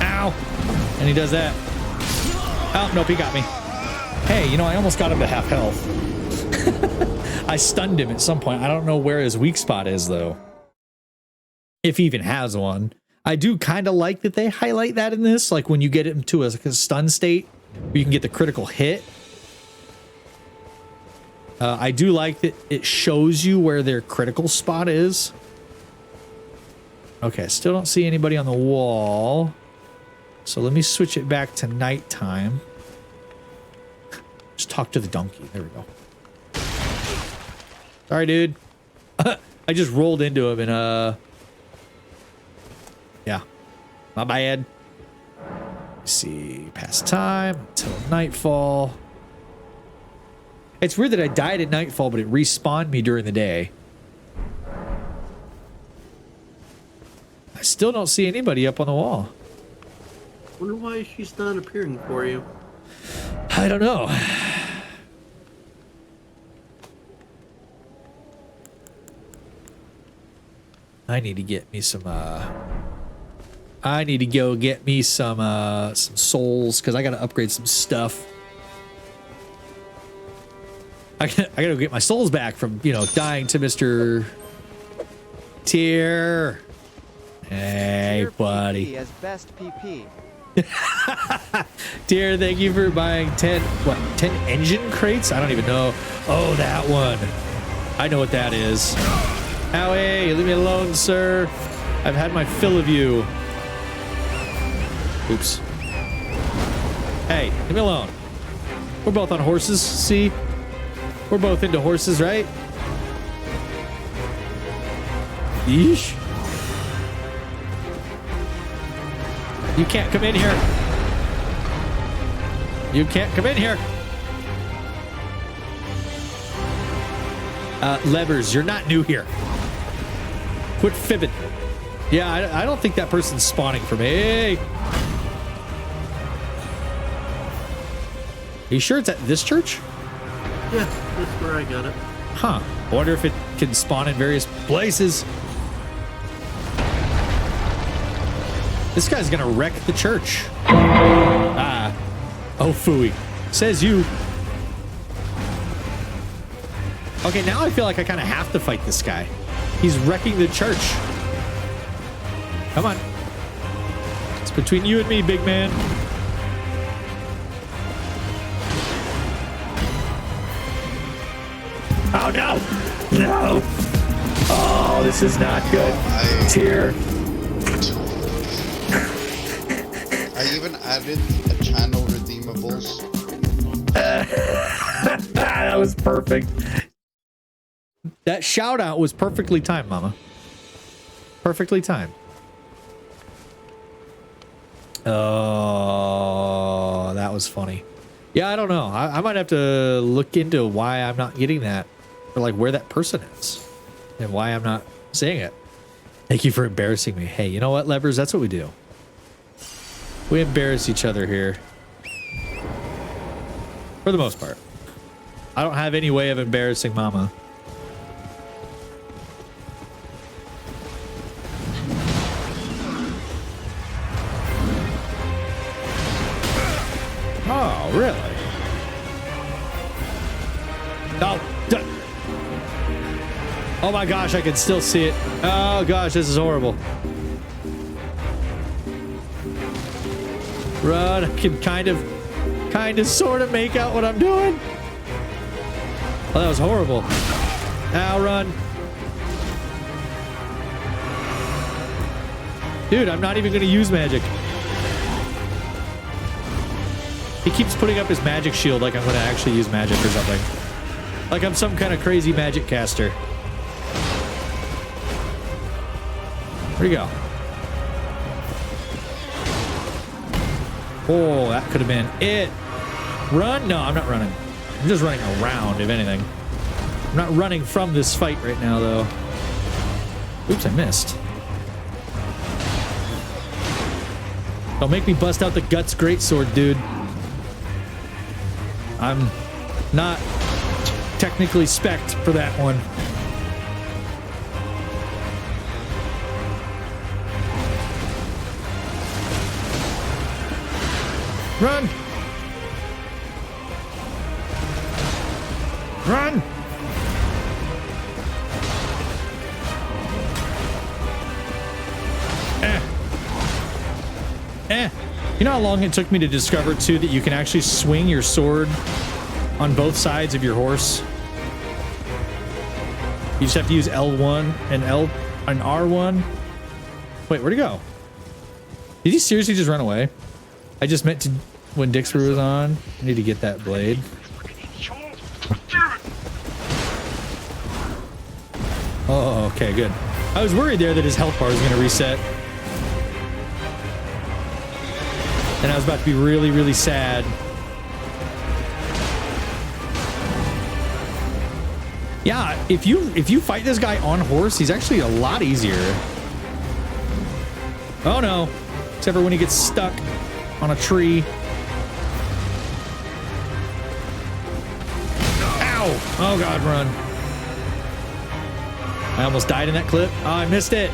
Ow. And he does that. Oh, nope, he got me. Hey, I almost got him to half health. I stunned him at some point. I don't know where his weak spot is, though. If he even has one. I do kind of like that they highlight that in this. Like when you get him to a stun state, you can get the critical hit. I do like that it shows you where their critical spot is. Okay, still don't see anybody on the wall. So let me switch it back to nighttime. Just talk to the donkey. There we go. Sorry, dude. I just rolled into him and, yeah. My bad. Let's see. Past time until nightfall. It's weird that I died at nightfall, but it respawned me during the day. I still don't see anybody up on the wall. Wonder why she's not appearing for you. I don't know. I need to get me some I need to go get me some souls because I gotta upgrade some stuff. I gotta go get my souls back from, dying to Mr. Tier. Hey, buddy. As best PP. Dear, thank you for buying 10 engine crates? I don't even know. Oh, that one. I know what that is. Owie, leave me alone, sir. I've had my fill of you. Oops. Hey, leave me alone. We're both on horses, see? We're both into horses, right? Yeesh. You can't come in here. You can't come in here. Levers, you're not new here. Quit fibbing. Yeah, I don't think that person's spawning for me. Hey. Are you sure it's at this church? Yeah, that's where I got it. Huh. I wonder if it can spawn in various places. This guy's gonna wreck the church. Ah. Oh, phooey. Says you. Okay, now I feel like I kind of have to fight this guy. He's wrecking the church. Come on. It's between you and me, big man. Oh, no. No. Oh, this is not good. Tear. I even added a channel redeemables. That was perfect. That shout out was perfectly timed, Mama. Perfectly timed. Oh, that was funny. Yeah, I don't know. I might have to look into why I'm not getting that, or like where that person is, and why I'm not seeing it. Thank you for embarrassing me. Hey, you know what, Levers? That's what we do. We embarrass each other here. For the most part. I don't have any way of embarrassing Mama. Oh, really? Oh, oh my gosh, I can still see it. Oh gosh, this is horrible. Run, I can kind of, sort of make out what I'm doing. Oh, that was horrible. Now run. Dude, I'm not even going to use magic. He keeps putting up his magic shield like I'm going to actually use magic or something. Like I'm some kind of crazy magic caster. Where'd he go? Oh, that could have been it. Run? No, I'm not running. I'm just running around, if anything. I'm not running from this fight right now, though. Oops, I missed. Don't make me bust out the Guts Greatsword, dude. I'm not technically spec'd for that one. Run! Run! You know how long it took me to discover, too, that you can actually swing your sword on both sides of your horse? You just have to use L1 and R1. Wait, where'd he go? Did he seriously just run away? I just meant to, when Dixper was on, I need to get that blade. Oh, okay, good. I was worried there that his health bar was going to reset. And I was about to be really, really sad. Yeah, if you fight this guy on horse, he's actually a lot easier. Oh no. Except for when he gets stuck on a tree. Ow! Oh god, run. I almost died in that clip. Oh, I missed it.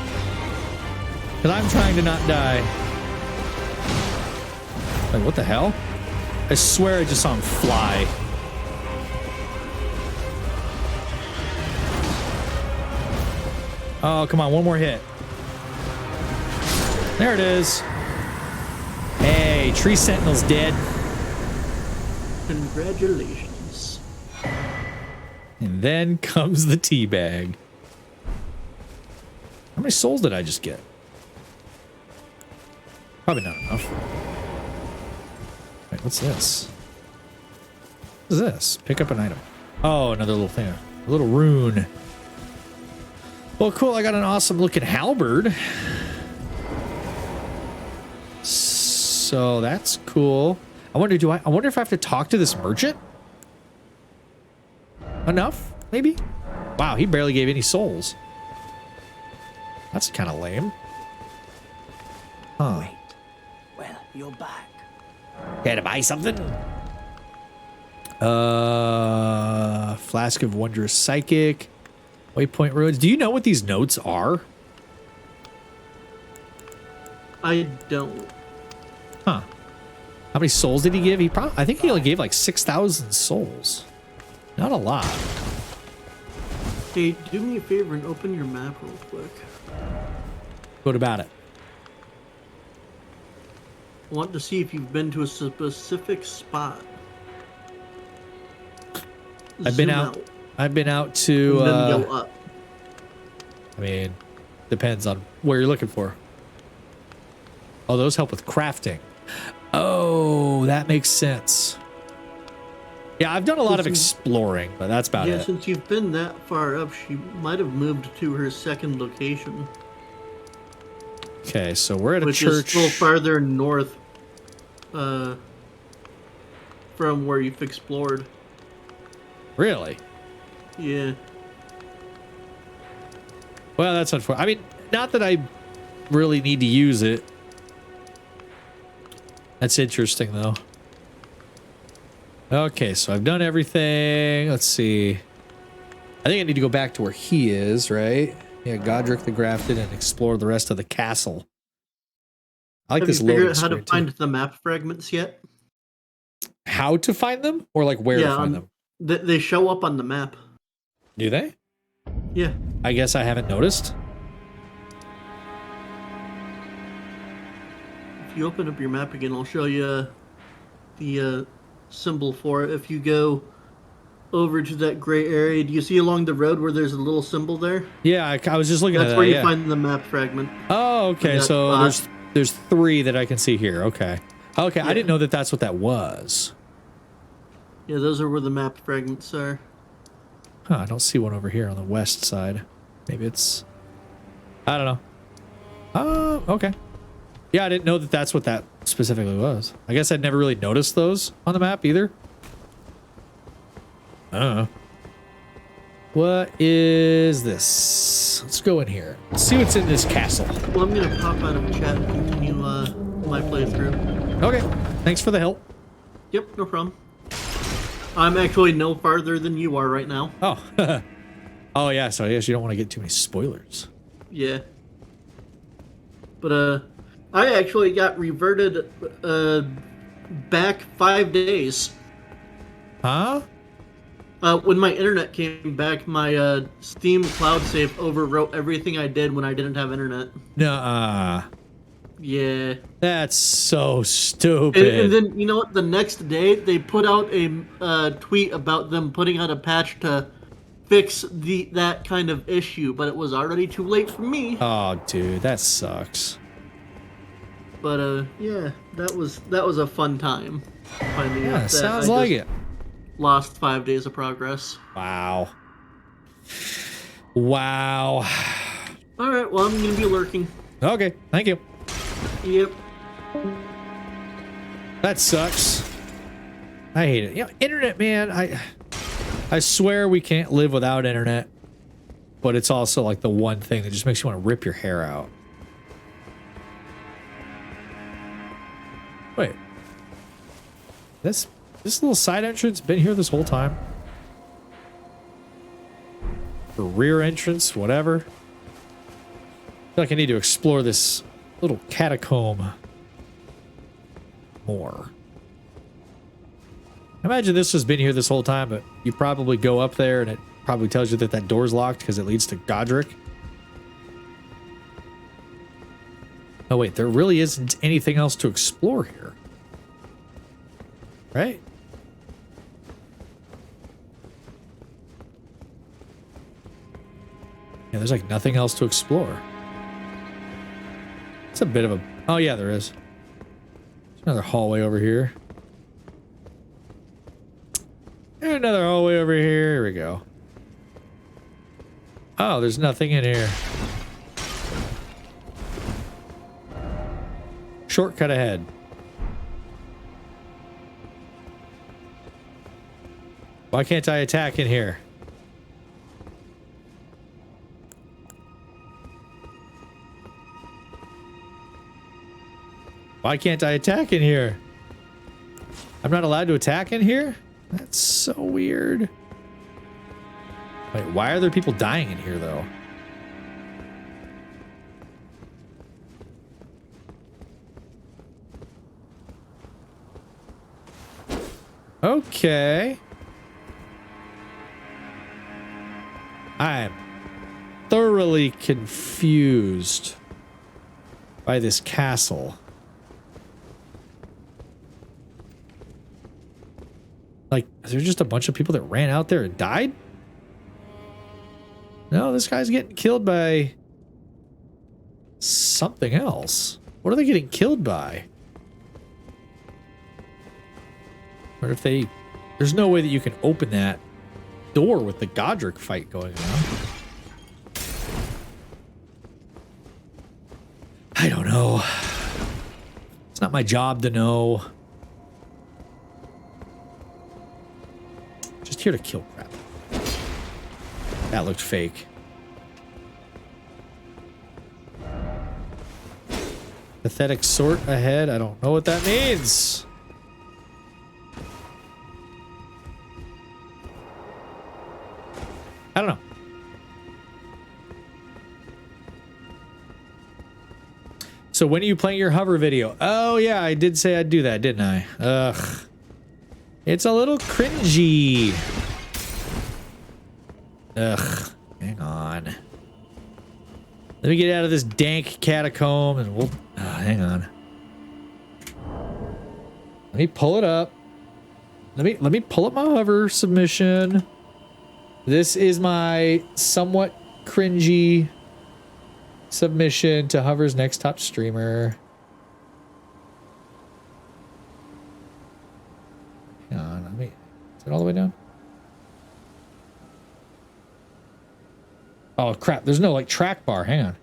Because I'm trying to not die. Wait, what the hell? I swear I just saw him fly. Oh, come on, one more hit. There it is. Hey, Tree Sentinel's dead. Congratulations. And then comes the tea bag. How many souls did I just get? Probably not enough. Wait, what's this? What is this? Pick up an item. Oh, another little thing. A little rune. Well, cool. I got an awesome looking halberd. So that's cool. I wonder if I have to talk to this merchant? Enough, maybe? Wow, he barely gave any souls. That's kind of lame. Huh. Well, you're back. Care to buy something? Flask of Wondrous Psychic. Waypoint Ruins. Do you know what these notes are? I don't. Huh. How many souls did he give? I think he only gave like 6,000 souls. Not a lot. Hey, do me a favor and open your map real quick. What about it? I want to see if you've been to a specific spot. I've been out. I've been out to. And then go up. I mean, depends on where you're looking for. Oh, those help with crafting. Oh, that makes sense. Yeah, I've done a lot of exploring, but that's about it. Yeah, since you've been that far up, she might have moved to her second location. Okay, so we're at a which church. is still farther north from where you've explored. Really? Yeah. Well, that's unfortunate. I mean, not that I really need to use it. That's interesting, though. Okay, so I've done everything. Let's see. I think I need to go back to where he is, right? Yeah, Godric the Grafted, and explore the rest of the castle. I like this loading Have you figured out how to screen, find the map fragments yet? How to find them? Or like where to find them? They show up on the map. Do they? Yeah. I guess I haven't noticed. If you open up your map again, I'll show you the symbol for it. If you go over to that gray area, do you see along the road where there's a little symbol there? Yeah, I was just looking at that. That's where you yeah. find the map fragment. Oh, okay. So there's 3 that I can see here. Okay. Okay, yeah. I didn't know that that's what that was. Yeah, those are where the map fragments are. Huh, I don't see one over here on the west side. Maybe it's... I don't know. Oh, okay. Yeah, I didn't know that that's what that specifically was. I guess I'd never really noticed those on the map either. I don't know. What is this? Let's go in here. Let's see what's in this castle. Well, I'm going to pop out of chat and continue my playthrough. Okay. Thanks for the help. Yep, no problem. I'm actually no farther than you are right now. Oh. Oh, yeah. So I guess you don't want to get too many spoilers. Yeah. But, I actually got reverted, back 5 days. Huh? When my internet came back, my, Steam cloud save overwrote everything I did when I didn't have internet. Nuh-uh. Yeah. That's so stupid. And then, you know what, the next day, they put out a, tweet about them putting out a patch to fix that kind of issue, but it was already too late for me. Oh, dude, that sucks. But yeah, that was a fun time. Finding out that sounds like it. Lost 5 days of progress. Wow. Wow. All right, well, I'm gonna be lurking. Okay, thank you. Yep. That sucks. I hate it. You know, internet, man. I swear we can't live without internet, but it's also like the one thing that just makes you want to rip your hair out. Wait, this little side entrance been here this whole time? Or rear entrance, whatever. I feel like I need to explore this little catacomb more. Imagine this has been here this whole time, but you probably go up there and it probably tells you that that door's locked because it leads to Godric. Oh wait, there really isn't anything else to explore here. Right? Yeah, there's like nothing else to explore. It's a bit of a... Oh yeah, there is. There's another hallway over here. And another hallway over here. Here we go. Oh, there's nothing in here. Shortcut ahead. Why can't I attack in here? Why can't I attack in here? I'm not allowed to attack in here? That's so weird. Wait, why are there people dying in here, though? Okay. I'm thoroughly confused by this castle. Like, is there just a bunch of people that ran out there and died? No, this guy's getting killed by something else. What are they getting killed by? What if they... There's no way that you can open that door with the Godric fight going on. I don't know. It's not my job to know. Just here to kill crap. That looked fake. Pathetic sort ahead. I don't know what that means. I don't know. So when are you playing your hover video? Oh yeah, I did say I'd do that, didn't I? Ugh. It's a little cringy. Ugh. Hang on. Let me get out of this dank catacomb and we'll... hang on. Let me pull it up. Let me pull up my hover submission. This is my somewhat cringy submission to Hover's Next Top Streamer. Hang on, let me... Is it all the way down? Oh crap, there's no like track bar, hang on.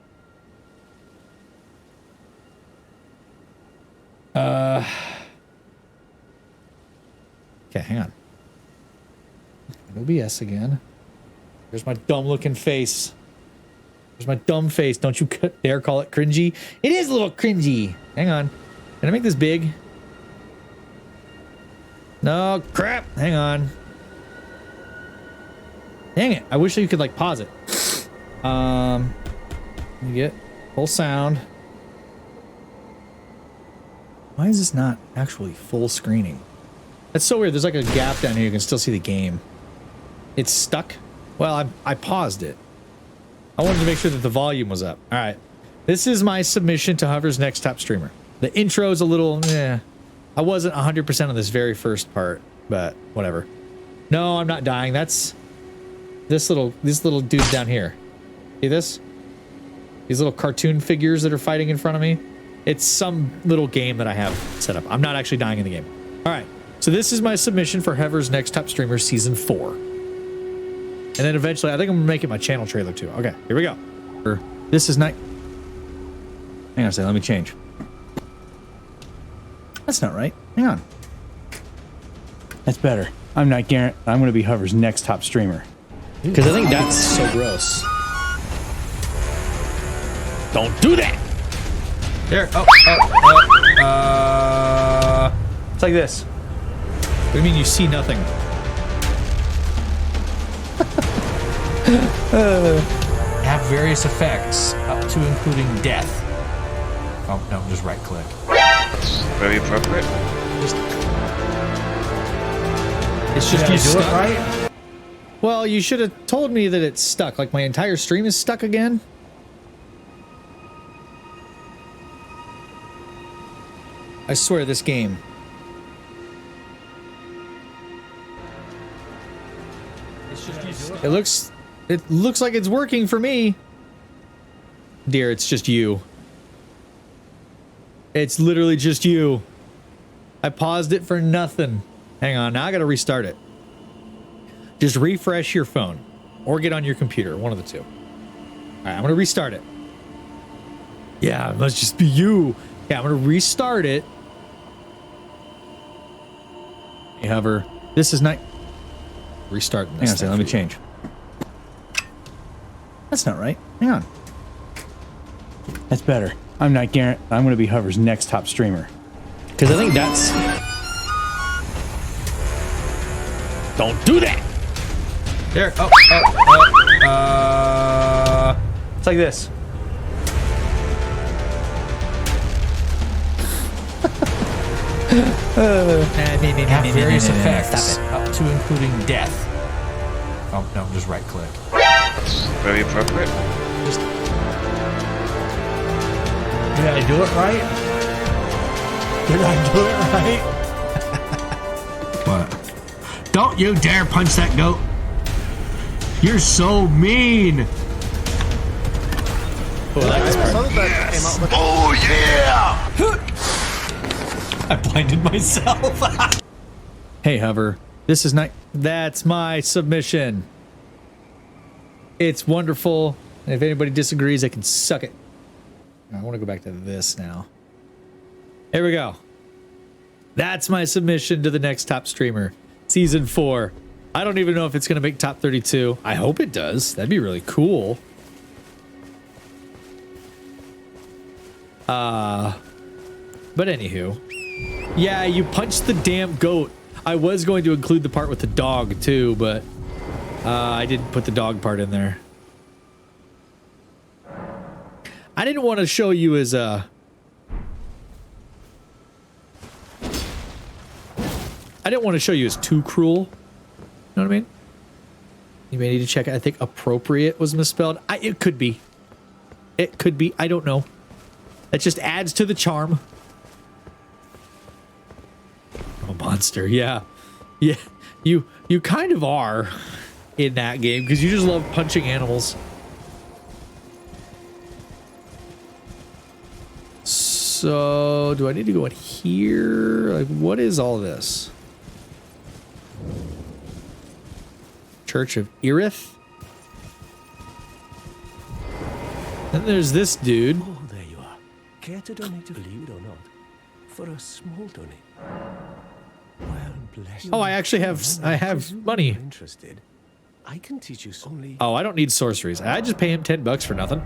Okay, hang on. OBS again. There's my dumb looking face. There's my dumb face. Don't you dare call it cringy. It is a little cringy. Hang on. Can I make this big? No, crap. Hang on. Dang it. I wish you could like pause it. You get full sound. Why is this not actually full screening? That's so weird. There's like a gap down here. You can still see the game. It's stuck. Well, I paused it. I wanted to make sure that the volume was up. All right. This is my submission to Hover's Next Top Streamer. The intro's a little, I wasn't 100% on this very first part, but whatever. No, I'm not dying. That's this little dude down here. See this? These little cartoon figures that are fighting in front of me. It's some little game that I have set up. I'm not actually dying in the game. All right. So this is my submission for Hover's Next Top Streamer Season 4. And then eventually, I think I'm gonna make it my channel trailer too. Okay, here we go. This is not... Hang on a second, let me change. That's not right. Hang on. That's better. I'm not guaranteed. I'm going to be Hover's next top streamer. Because I think that's so gross. Don't do that! There. It's like this. What do you mean you see nothing? Have various effects, up to including death. Oh, no, just right click. Very appropriate. It's just you do stuck. it right? Well, you should have told me that it's stuck. Like my entire stream is stuck again. I swear this game. It looks like it's working for me. Dear, it's just you. It's literally just you. I paused it for nothing. Hang on, now I gotta restart it. Just refresh your phone or get on your computer, one of the two. All right, I'm gonna restart it. Yeah, it must just be you. Yeah, I'm gonna restart it. Hey, Hover. This is not. Restarting this. Hang on a second, let me change. That's not right. Hang on. That's better. I'm not guaranteed. I'm going to be Hover's next top streamer. Because I think that's. Don't do that. There. It's like this. Have various effects, up to including death. Oh, no, just right click. Very appropriate. Did I do it right? Did I do it right? What? Don't you dare punch that goat. You're so mean. Oh yeah! I blinded myself. Hey, Hover. This is not. That's my submission. It's wonderful. And if anybody disagrees, they can suck it. I want to go back to this now. Here we go. That's my submission to the next top streamer. Season 4. I don't even know if it's going to make top 32. I hope it does. That'd be really cool. But anywho. Yeah, you punched the damn goat. I was going to include the part with the dog too, but I didn't put the dog part in there. I didn't want to show you as a... I didn't want to show you as too cruel. You know what I mean? You may need to check it. I think appropriate was misspelled. It could be. It could be. I don't know. That just adds to the charm. Oh, monster. Yeah. Yeah. You kind of are in that game because you just love punching animals. So, do I need to go in here? Like, what is all this? Church of Erith? Then there's this dude. Oh, there you are. Care to donate, believe it or not, for a small donate? Well, bless you. Oh, I have money. Interested? I can teach you only. Oh, I don't need sorceries. I just pay him $10 for nothing.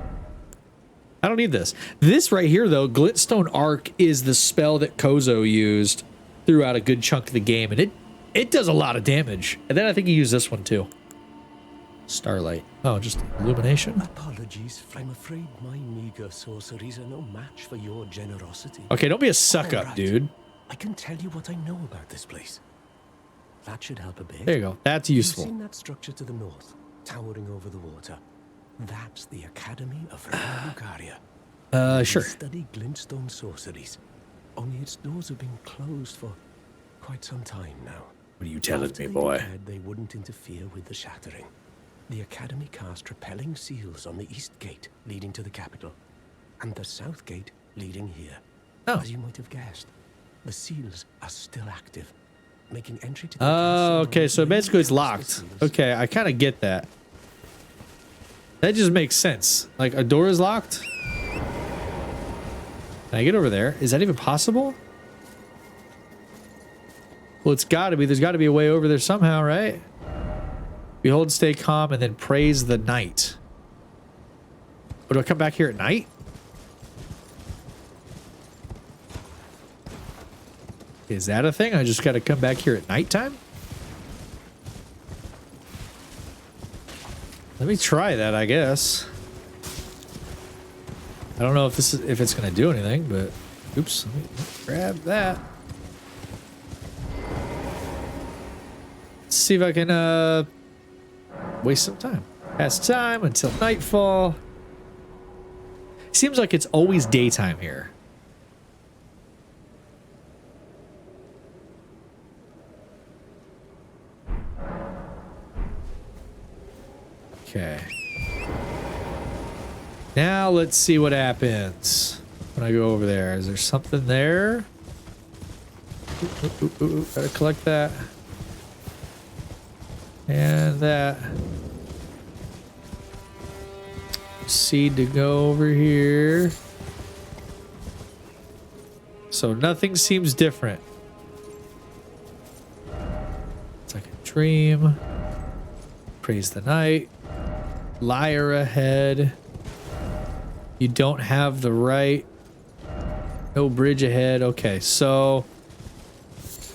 I don't need this. This right here, though, Glintstone Arc is the spell that Kozo used throughout a good chunk of the game, and it does a lot of damage. And then I think he used this one too. Starlight. Oh, just illumination. Apologies. I'm afraid my meager sorceries are no match for your generosity. Okay, don't be a suck up, Alright. dude. I can tell you what I know about this place. That should help a bit. There you go. That's You've useful. seen that structure to the north, towering over the water. That's the Academy of Bulgaria. Sure. We study glintstone sorceries. Only its doors have been closed for quite some time now. What are you telling After me, they boy? declared they wouldn't interfere with the shattering, the Academy cast repelling seals on the east gate leading to the capital, and the south gate leading here. Oh. As you might have guessed, the seals are still active, making entry to the Oh, castle okay. So only basically it's against the locked. seals. Okay, I kind of get that. That just makes sense. Like, a door is locked. Can I get over there? Is that even possible? Well, it's got to be. There's got to be a way over there somehow, right? Behold, stay calm, and then praise the night. Oh, do I come back here at night? Is that a thing? I just got to come back here at nighttime? Let me try that, I guess. I don't know if it's gonna do anything, but oops, let me grab that. Let's see if I can waste some time. Pass time until nightfall. Seems like it's always daytime here. Okay. Now let's see what happens when I go over there. Is there something there? Ooh, gotta collect that. And that. Proceed to go over here. So nothing seems different. It's like a dream. Praise the night. Liar ahead. You don't have the right. No bridge ahead. Okay, so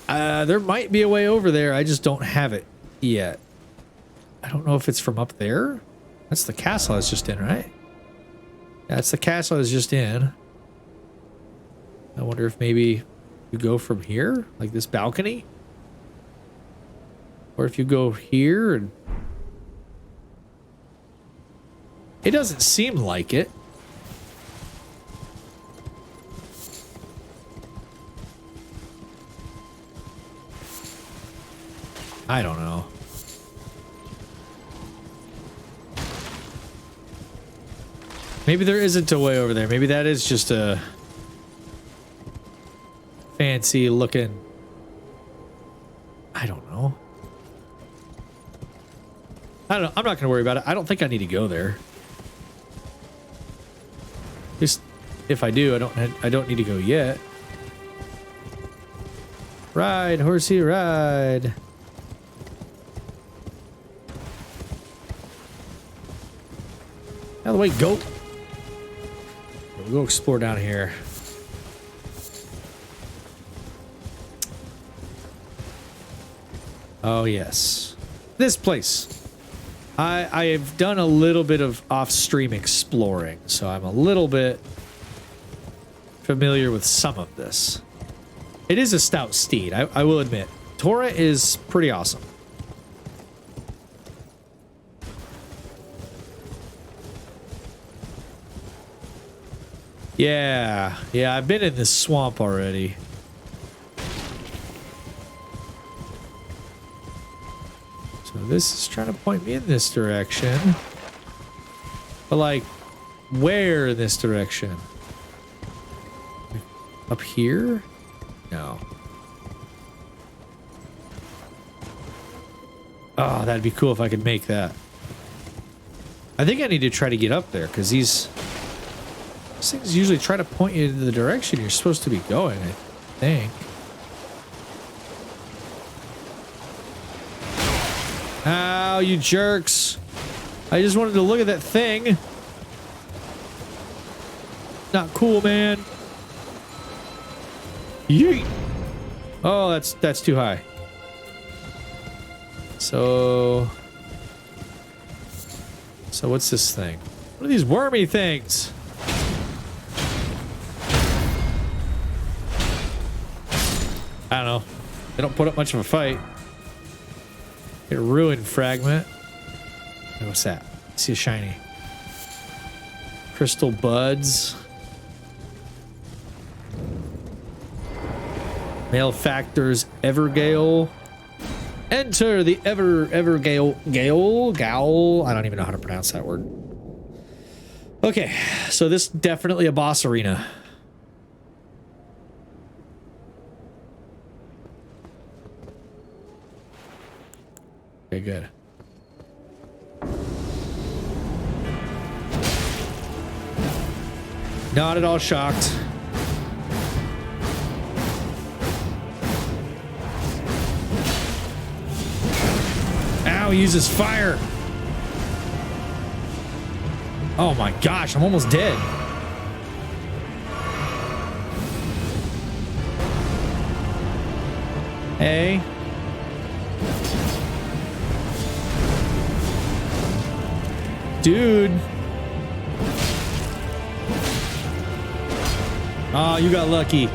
there might be a way over there. I just don't have it yet. I don't know if it's from up there. That's the castle I was just in, right? That's the castle I was just in. I wonder if maybe you go from here, like this balcony, or if you go here and it doesn't seem like it. I don't know. Maybe there isn't a way over there. Maybe that is just a fancy looking. I don't know. I don't know. I'm not going to worry about it. I don't think I need to go there. At least if I do, I don't need to go yet. Ride, horsey, ride. Out of the way, goat. We'll go explore down here. Oh, yes. This place. I have done a little bit of off-stream exploring, so I'm a little bit familiar with some of this. It is a stout steed, I will admit. Tora is pretty awesome. Yeah, I've been in this swamp already. So this is trying to point me in this direction. But like, where in this direction? Up here? No. Oh, that'd be cool if I could make that. I think I need to try to get up there because these things usually try to point you in the direction you're supposed to be going, I think. Ow, you jerks. I just wanted to look at that thing. Not cool, man. Yeet. Oh, that's too high. So what's this thing? What are these wormy things? I don't know. They don't put up much of a fight. Get a ruined fragment. Hey, what's that? I see a shiny. Crystal buds. Malefactor's Evergale. Enter the Evergale. Gale. I don't even know how to pronounce that word. Okay, so this is definitely a boss arena. Okay, good. Not at all shocked. Ow, he uses fire. Oh my gosh, I'm almost dead. Hey. Dude. Oh, you got lucky.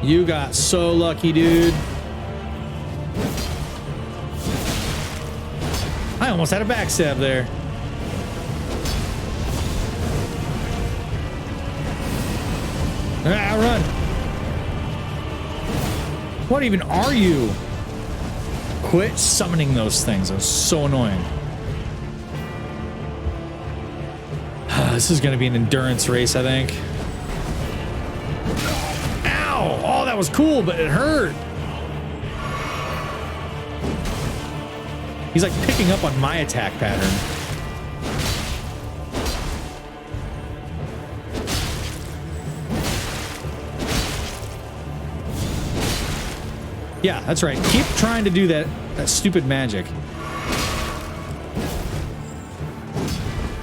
You got so lucky, dude. I almost had a backstab there. Ah, run. What even are you? Quit summoning those things. It was so annoying. This is going to be an endurance race, I think. that was cool, but it hurt. He's like picking up on my attack pattern. Yeah, that's right. Keep trying to do that stupid magic.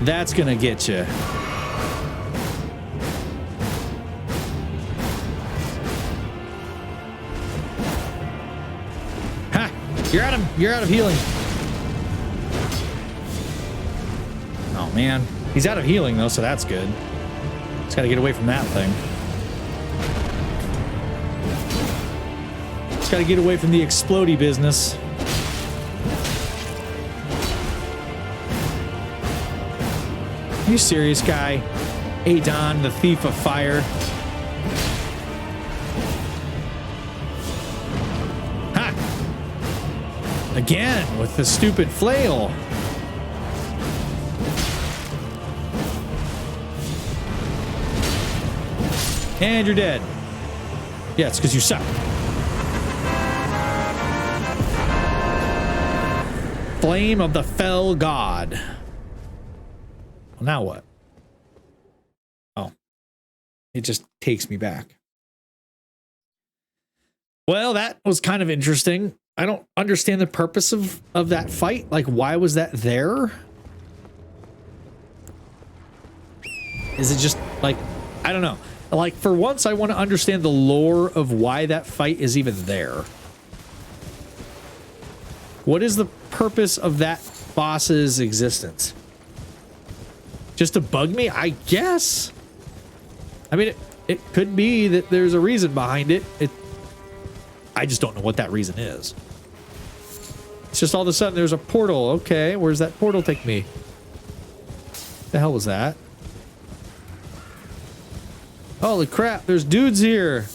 That's gonna get you. Ha! You're out of healing. Oh man, he's out of healing though, so that's good. Just gotta get away from that thing. Just gotta get away from the explodey business. Are you serious, guy? Adon, the thief of fire. Ha! Again with the stupid flail. And you're dead. Yeah, it's because you suck. Flame of the Fell God. Well, now what? Oh. It just takes me back. Well, that was kind of interesting. I don't understand the purpose of that fight. Like, why was that there? Is it just, like, I don't know. Like, for once, I want to understand the lore of why that fight is even there. What is the purpose of that boss's existence? Just to bug me? I guess. I mean, it could be that there's a reason behind it. I just don't know what that reason is. It's just all of a sudden there's a portal. Okay, where's that portal take me? The hell was that? Holy crap, there's dudes here.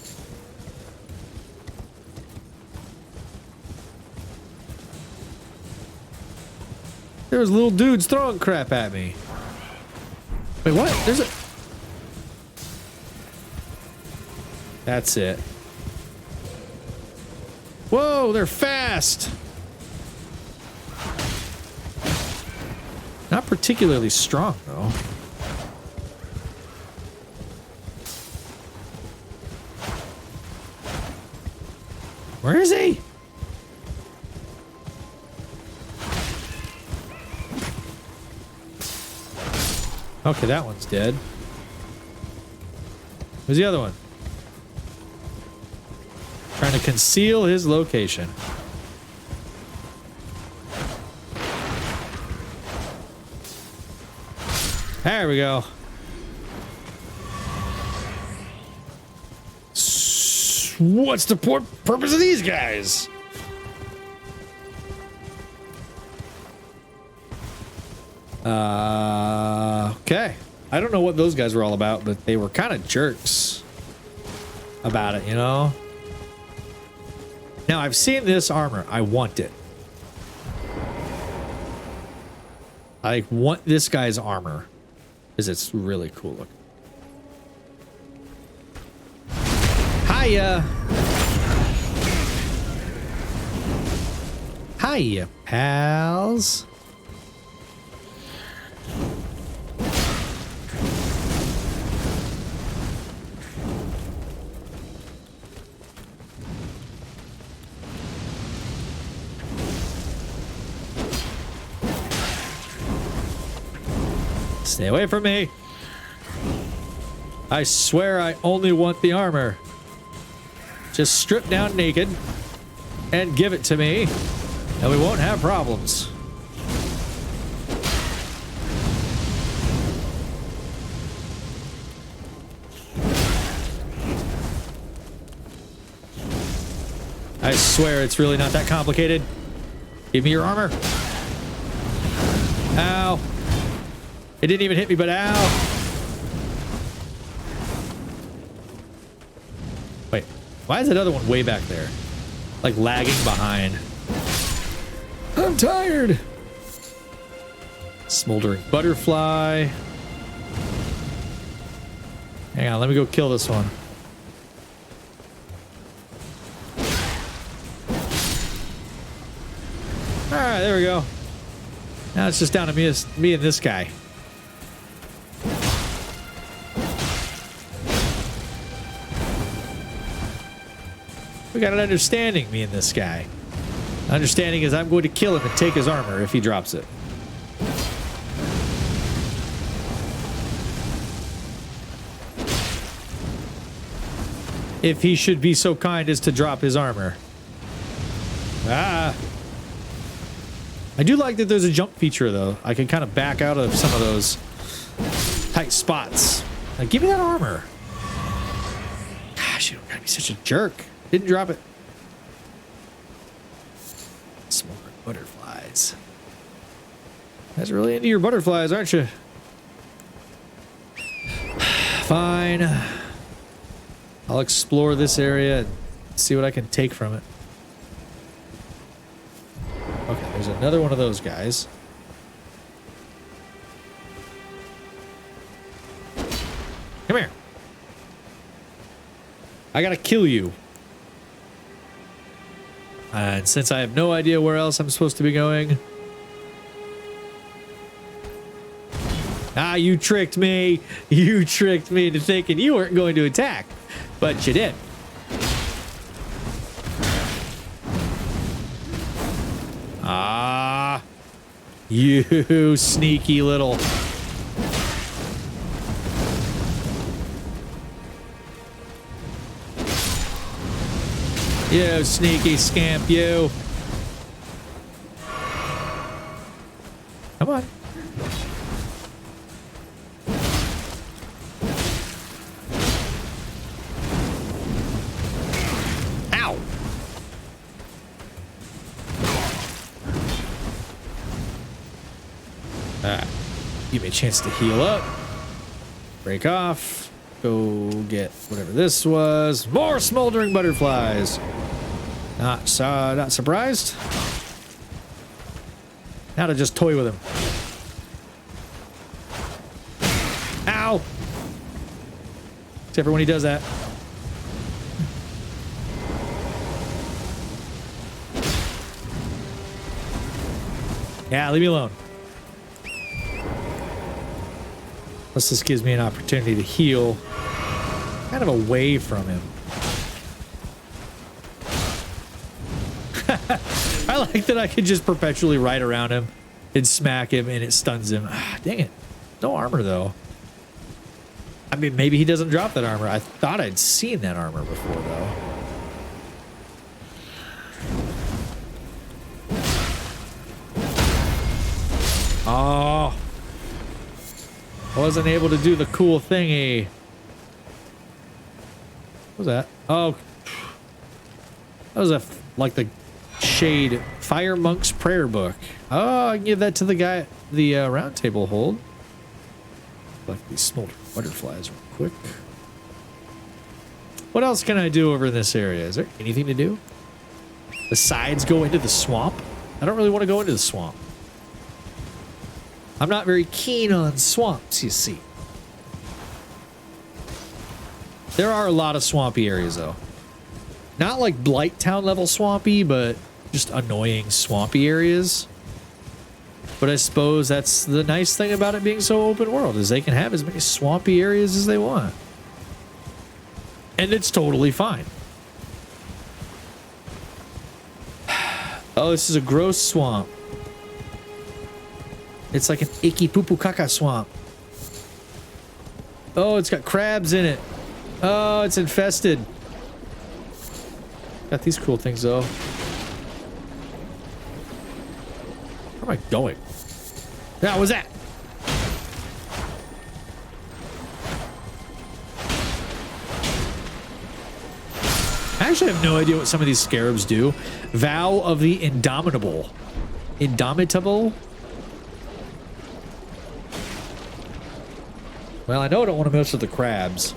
There's little dudes throwing crap at me. Wait, what? There's a... That's it. Whoa, they're fast. Not particularly strong, though. Where is he? Okay, that one's dead. Who's the other one? Trying to conceal his location. There we go. What's the purpose of these guys? Okay. I don't know what those guys were all about, but they were kind of jerks about it, you know? Now, I've seen this armor. I want it. I want this guy's armor because it's really cool looking. Hiya! Hiya, pals. Stay away from me. I swear I only want the armor. Just strip down naked and give it to me, and we won't have problems. I swear it's really not that complicated. Give me your armor. Ow. It didn't even hit me, but ow. Wait, why is that other one way back there? Like lagging behind. I'm tired. Smoldering butterfly. Hang on, let me go kill this one. right, there we go. Now it's just down to me and this guy. We got an understanding, me and this guy. Understanding is I'm going to kill him and take his armor if he drops it. If he should be so kind as to drop his armor. Ah. I do like that there's a jump feature, though. I can kind of back out of some of those tight spots. Like, give me that armor. Gosh, you don't gotta be such a jerk. Didn't drop it. Smoldering butterflies. You guys are really into your butterflies, aren't you? Fine. I'll explore this area and see what I can take from it. Okay, there's another one of those guys. Come here. I gotta kill you. And since I have no idea where else I'm supposed to be going... Ah, you tricked me. You tricked me into thinking you weren't going to attack. But you did. Ah, you sneaky little... You sneaky scamp, you. Come on. Ow. Give me a chance to heal up. Break off. Go get whatever this was. More smoldering butterflies. Not surprised. Now to just toy with him. Ow! Except for when he does that. Yeah, leave me alone. Plus this gives me an opportunity to heal kind of away from him. I like that I can just perpetually ride around him and smack him and it stuns him. Ah, dang it. No armor though. I mean, maybe he doesn't drop that armor. I thought I'd seen that armor before though. Oh. I wasn't able to do the cool thingy. What was that? Oh. That was like the Shade Fire Monk's Prayer Book. Oh, I can give that to the guy at the round table hold. Like these smoldering butterflies real quick. What else can I do over in this area? Is there anything to do? Besides go into the swamp? I don't really want to go into the swamp. I'm not very keen on swamps, you see. There are a lot of swampy areas, though. Not like Blighttown level swampy, but just annoying swampy areas. But I suppose that's the nice thing about it being so open world, is they can have as many swampy areas as they want. And it's totally fine. Oh, this is a gross swamp. It's like an icky poo poo caca swamp. Oh, it's got crabs in it. Oh, it's infested. Got these cool things though. Where am I going? Yeah, what was that? I actually have no idea what some of these scarabs do. Vow of the Indomitable. Indomitable? Well, I know I don't want to mess with the crabs.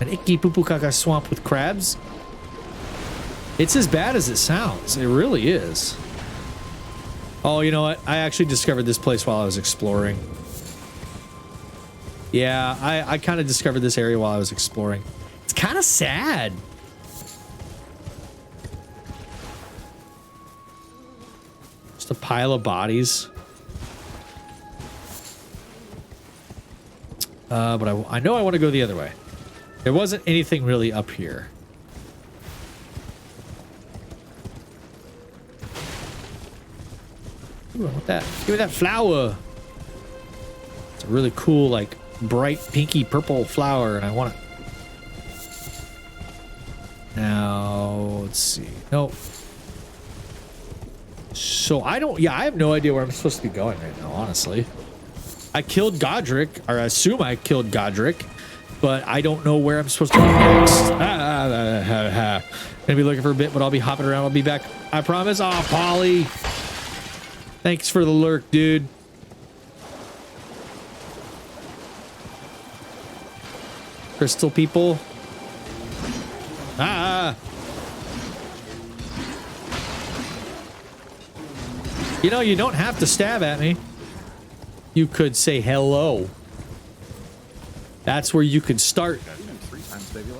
An icky poo poo caca swamp with crabs? It's as bad as it sounds. It really is. Oh, you know what? I actually discovered this place while I was exploring. Yeah, I kind of discovered this area while I was exploring. It's kind of sad. Just a pile of bodies. But I know I want to go the other way. There wasn't anything really up here. Ooh, I want that. Give me that flower. It's a really cool, like, bright pinky purple flower, and I want it. Now, let's see. Nope. So I don't, yeah, I have no idea where I'm supposed to be going right now, honestly. I killed Godric, or I assume I killed Godric, but I don't know where I'm supposed to go next. Gonna be looking for a bit, but I'll be hopping around. I'll be back. I promise. Oh, Polly. Thanks for the lurk, dude. Crystal people. You know, you don't have to stab at me. You could say hello. That's where you could start.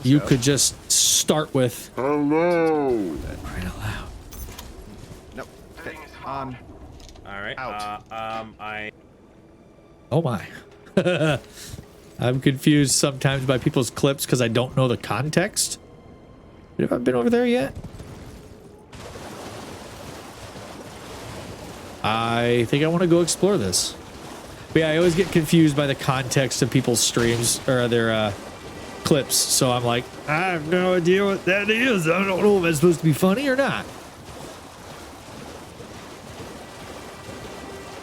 You could just start with hello. Right out loud. Nope. Okay. On. All right. Out. Oh my. I'm confused sometimes by people's clips because I don't know the context. Have I been over there yet? I think I want to go explore this. But yeah, I always get confused by the context of people's streams or their clips. So I'm like, I have no idea what that is. I don't know if it's supposed to be funny or not.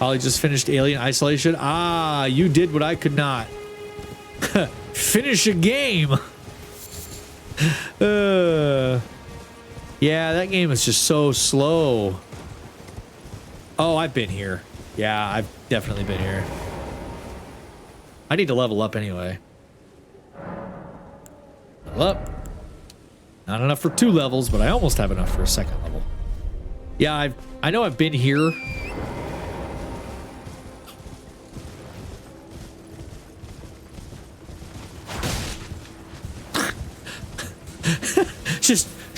Ollie just finished Alien Isolation. Ah, you did what I could not. Finish a game. Yeah, that game is just so slow. Oh, I've been here. Yeah, I've definitely been here. I need to level up anyway. Level up. Not enough for 2 levels, but I almost have enough for a 2nd level. Yeah, I know I've been here.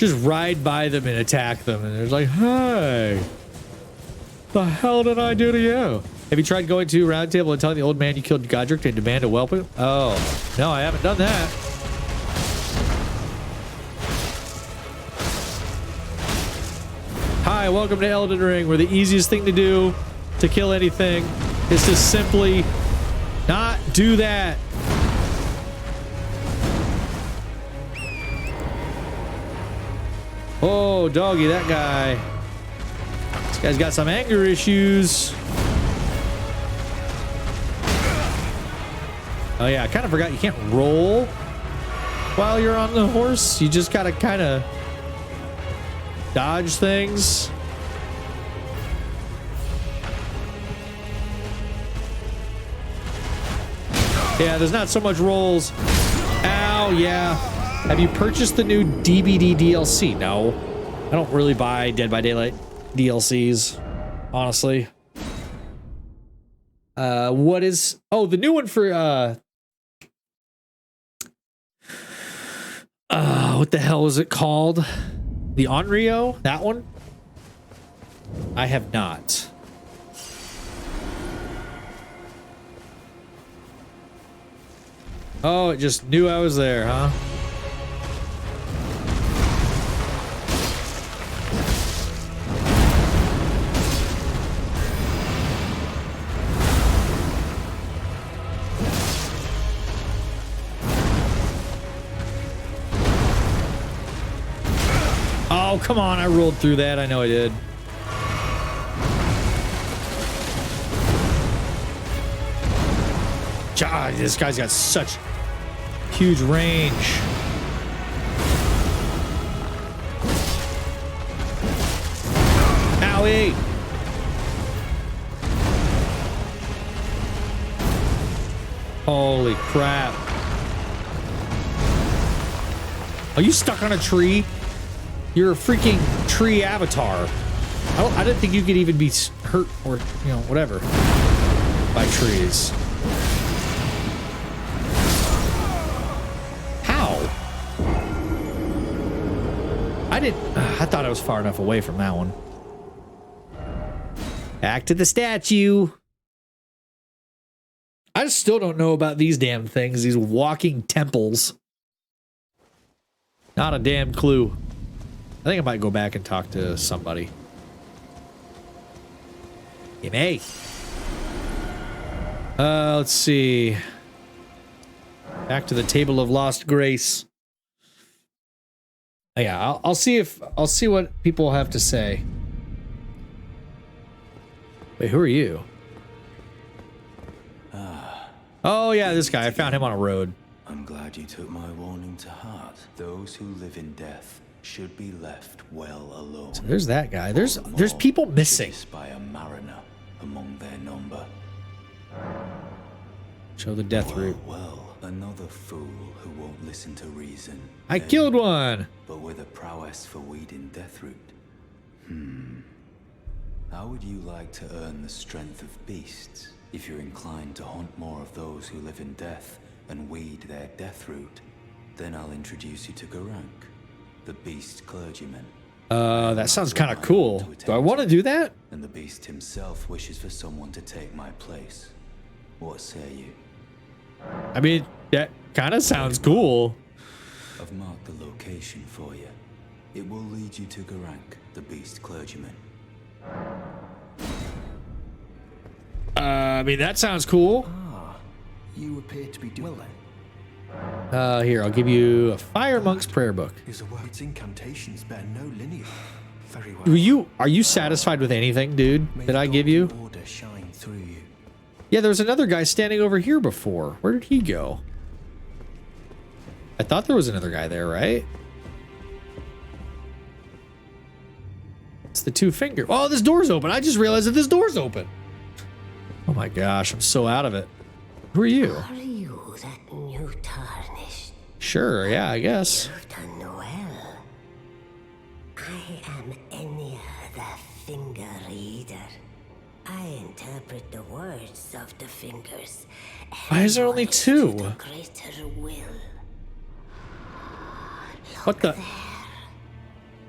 just ride by them and attack them, and they're like, hey, the hell did I do to you? Have you tried going to Round Table and telling the old man you killed Godric and demand a welcome? Oh, no, I haven't done that. Hi, welcome to Elden Ring, where the easiest thing to do to kill anything is to simply not do that. Oh, doggy, that guy. This guy's got some anger issues. Oh yeah, I kind of forgot you can't roll while you're on the horse. You just gotta kind of dodge things. Yeah, there's not so much rolls. Ow, yeah. Have you purchased the new DBD DLC? No. I don't really buy Dead by Daylight DLCs, honestly. What is... Oh, the new one for... what the hell is it called? The Onryo? That one? I have not. Oh, it just knew I was there, huh? Oh, come on, I rolled through that. I know I did. God, this guy's got such huge range. Owie! Holy crap. Are you stuck on a tree? You're a freaking tree avatar. I didn't think you could even be hurt or, you know, whatever by trees. How? I thought I was far enough away from that one. Back to the statue. I just still don't know about these damn things, these walking temples. Not a damn clue. I think I might go back and talk to somebody. Hey. Let's see. Back to the Table of Lost Grace. Yeah, I'll see what people have to say. Wait, who are you? Oh yeah, this guy. I found him on a road. I'm glad you took my warning to heart. Those who live in death should be left well alone. So there's that guy. There's people missing. By a mariner among their number. Show the death route. Well, another fool who won't listen to reason. I killed one. But with a prowess for weeding death root. How would you like to earn the strength of beasts? If you're inclined to hunt more of those who live in death and weed their death root, then I'll introduce you to Garank, the beast clergyman. That sounds kind of cool. Do I want to do that? And the beast himself wishes for someone to take my place. What say you? I mean, that kind of sounds cool. I've marked the location for you. It will lead you to Garank, the beast clergyman. I mean, that sounds cool. You appear to be doing well then. Here, I'll give you a Fire Monk's prayer book. Is a word. Its incantations bear no lineage. Very well. Are you satisfied with anything, dude, that I give you? Order shine through you. Yeah, there was another guy standing over here before. Where did he go? I thought there was another guy there, right? It's the two finger. Oh, this door's open. I just realized that this door's open. Oh my gosh, I'm so out of it. Who are you? Are you that new Tarnished? Sure, yeah, I guess. You've done well. I am Enya, the Finger Reader. I interpret the words of the fingers. Why is there only two? The greater will. What the? There.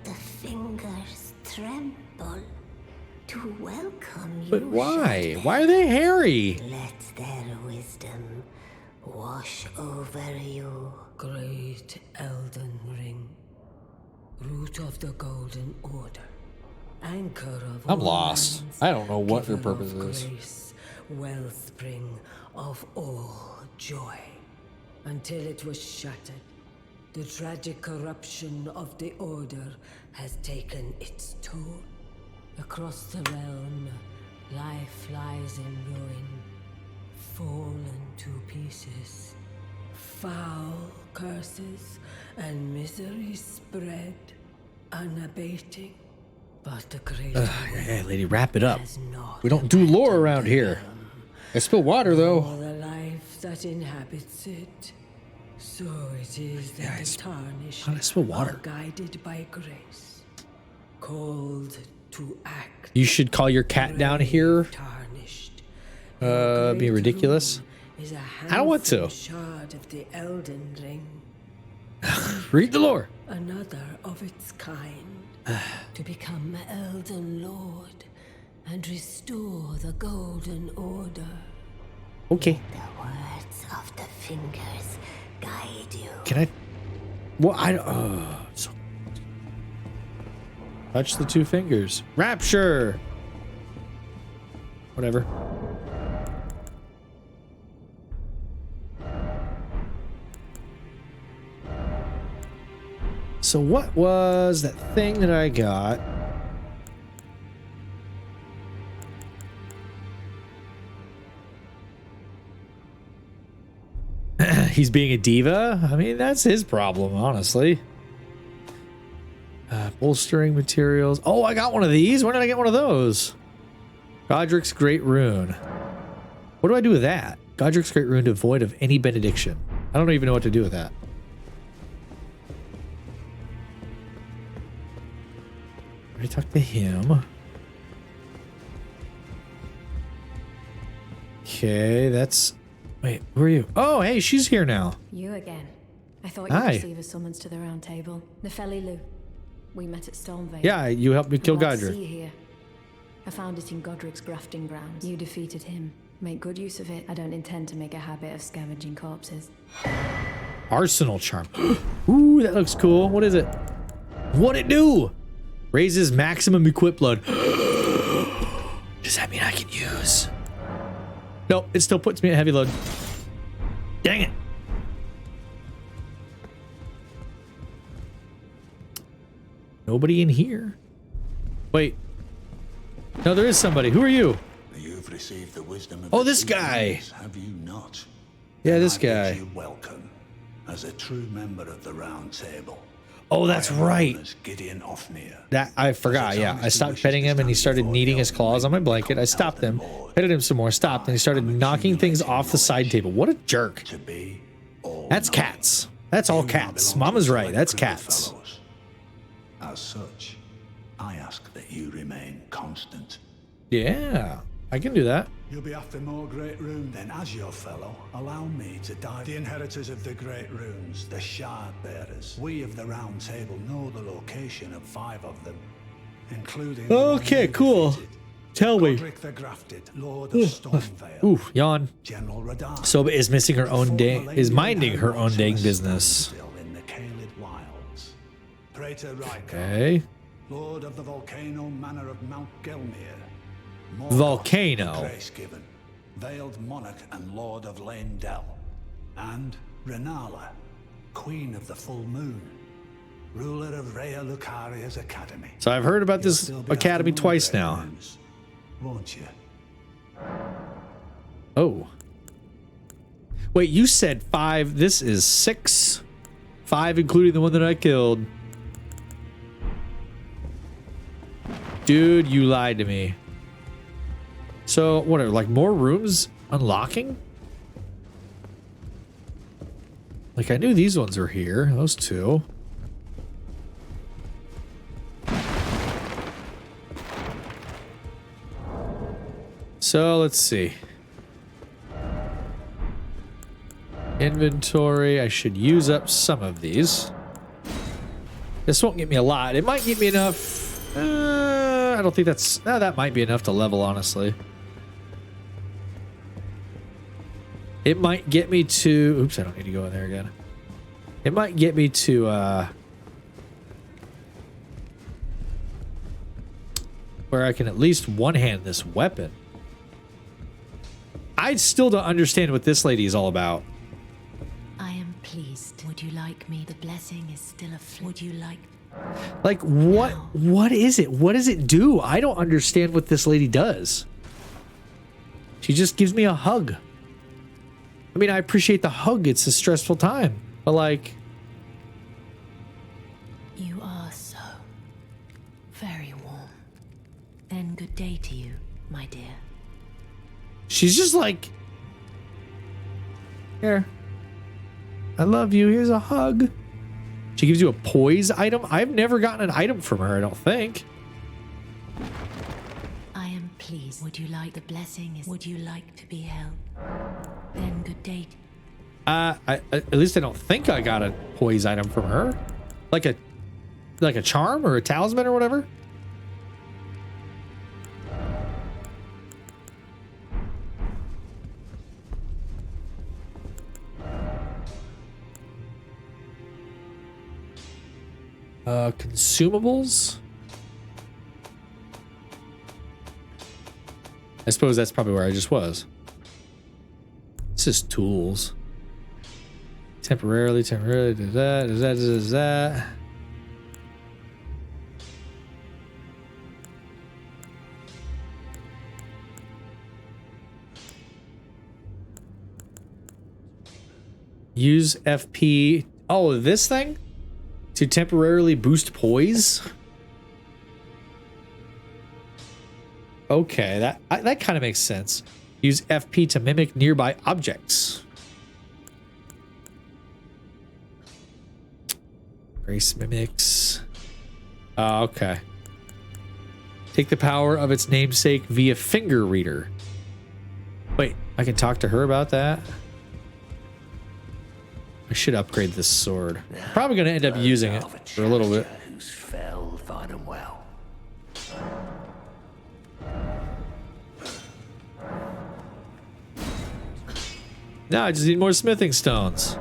The fingers tremble to welcome you. But why? Why are they hairy? Let their wisdom wash over you. Great Elden Ring, root of the Golden Order, anchor of I'm all lost. lands, I don't know what their giver purpose of is. grace, wellspring of all joy. Until it was shattered, the tragic corruption of the Order has taken its toll. Across the realm, life lies in ruin, fallen to pieces. Foul curses and misery spread, unabating. But the great Hey, lady, wrap it up. has not We don't do lore abandoned around the here. realm. I spill water, though. For the life that inhabits it, so it is that the Tarnished How did I spill water? are guided by grace, called to act. You should call your cat down here. Tarnished. Be ridiculous. Is a I don't want to. handsome shard of the Elden Ring, Read the lore. another of its kind, to become Elden Lord and restore the Golden Order. Okay. The words of the fingers guide you. Can I? Well, touch the two fingers. Rapture. Whatever. So what was that thing that I got? He's being a diva? I mean, that's his problem, honestly. Bolstering materials. Oh, I got one of these. When did I get one of those? Godric's Great Rune. What do I do with that? Godric's Great Rune devoid of any benediction. I don't even know what to do with that. I talked to him. Okay, that's... Wait, who are you? Oh, hey, she's here now. You again. I thought Hi. you'd receive a summons to the round table. Nefeli Lu. We met at Stormvale. Yeah, you helped me kill I'm glad to see Godric. you here. I found it in Godric's grafting grounds. You defeated him. Make good use of it. I don't intend to make a habit of scavenging corpses. Arsenal charm. Ooh, that looks cool. What is it? What'd it do? Raises maximum equip load. Does that mean I can use? Nope, it still puts me at heavy load. Dang it. Nobody in here. Wait. No, there is somebody. Who are you? You've received the wisdom of oh, this guy. Have you not? Yeah, this I bid guy. you welcome as a true member of the Round Table. Oh, that's right. That I forgot. Yeah, I stopped petting him and he started kneading his claws on my blanket. I stopped him, petted him some more, stopped, and he started knocking things off the side table. What a jerk. That's cats. That's all cats. Mama's right. That's cats. As such, I ask that you remain constant. Yeah, I can do that. You'll be after more great runes. Then as your fellow, allow me to dive. The inheritors of the great runes, the shard bearers. We of the Round Table know the location of 5 of them, including okay, cool. Tell me. Godric the Grafted, Lord of Stormvale. Ooh, yawn. General Radar. Soba is missing her own day, is minding her own dang business. In the Caelid Wilds. Praetor Rykar, Okay. Lord of the Volcano Manor of Mount Gelmir. Volcano. Grace given, Veiled Monarch and Lord of Leyndell, and Renala, Queen of the Full Moon, ruler of Rhea Lucaria's Academy. So I've heard about this academy twice now. Won't you? Oh. Wait, you said 5. This is 6. 5 including the one that I killed. Dude, you lied to me. So, what are like more rooms unlocking? Like I knew these ones were here, those 2. So, let's see. Inventory, I should use up some of these. This won't get me a lot. It might give me enough. I don't think that's... that might be enough to level, honestly. It might get me to... Oops, I don't need to go in there again. It might get me to... where I can at least one-hand this weapon. I still don't understand what this lady is all about. I am pleased. Would you like me? The blessing is still a... Would you like... Like, what? What is it? What does it do? I don't understand what this lady does. She just gives me a hug. I mean, I appreciate the hug. It's a stressful time. But, like... You are so... very warm. Then good day to you, my dear. She's just like... Here. I love you. Here's a hug. She gives you a poise item? I've never gotten an item from her, I don't think. I am pleased. Would you like the blessing? Would you like to be held? Then good day. At least I don't think I got a poise item from her. Like a charm or a talisman or whatever. Consumables. I suppose that's probably where I just was. This is tools. Temporarily, does that. Use FP. Oh, this thing? To temporarily boost poise? Okay, that kind of makes sense. Use FP to mimic nearby objects. Grace mimics. Oh, okay. Take the power of its namesake via finger reader. Wait, I can talk to her about that? I should upgrade this sword. Probably going to end up using it for a little bit. Whose fell fought him well. No, I just need more smithing stones.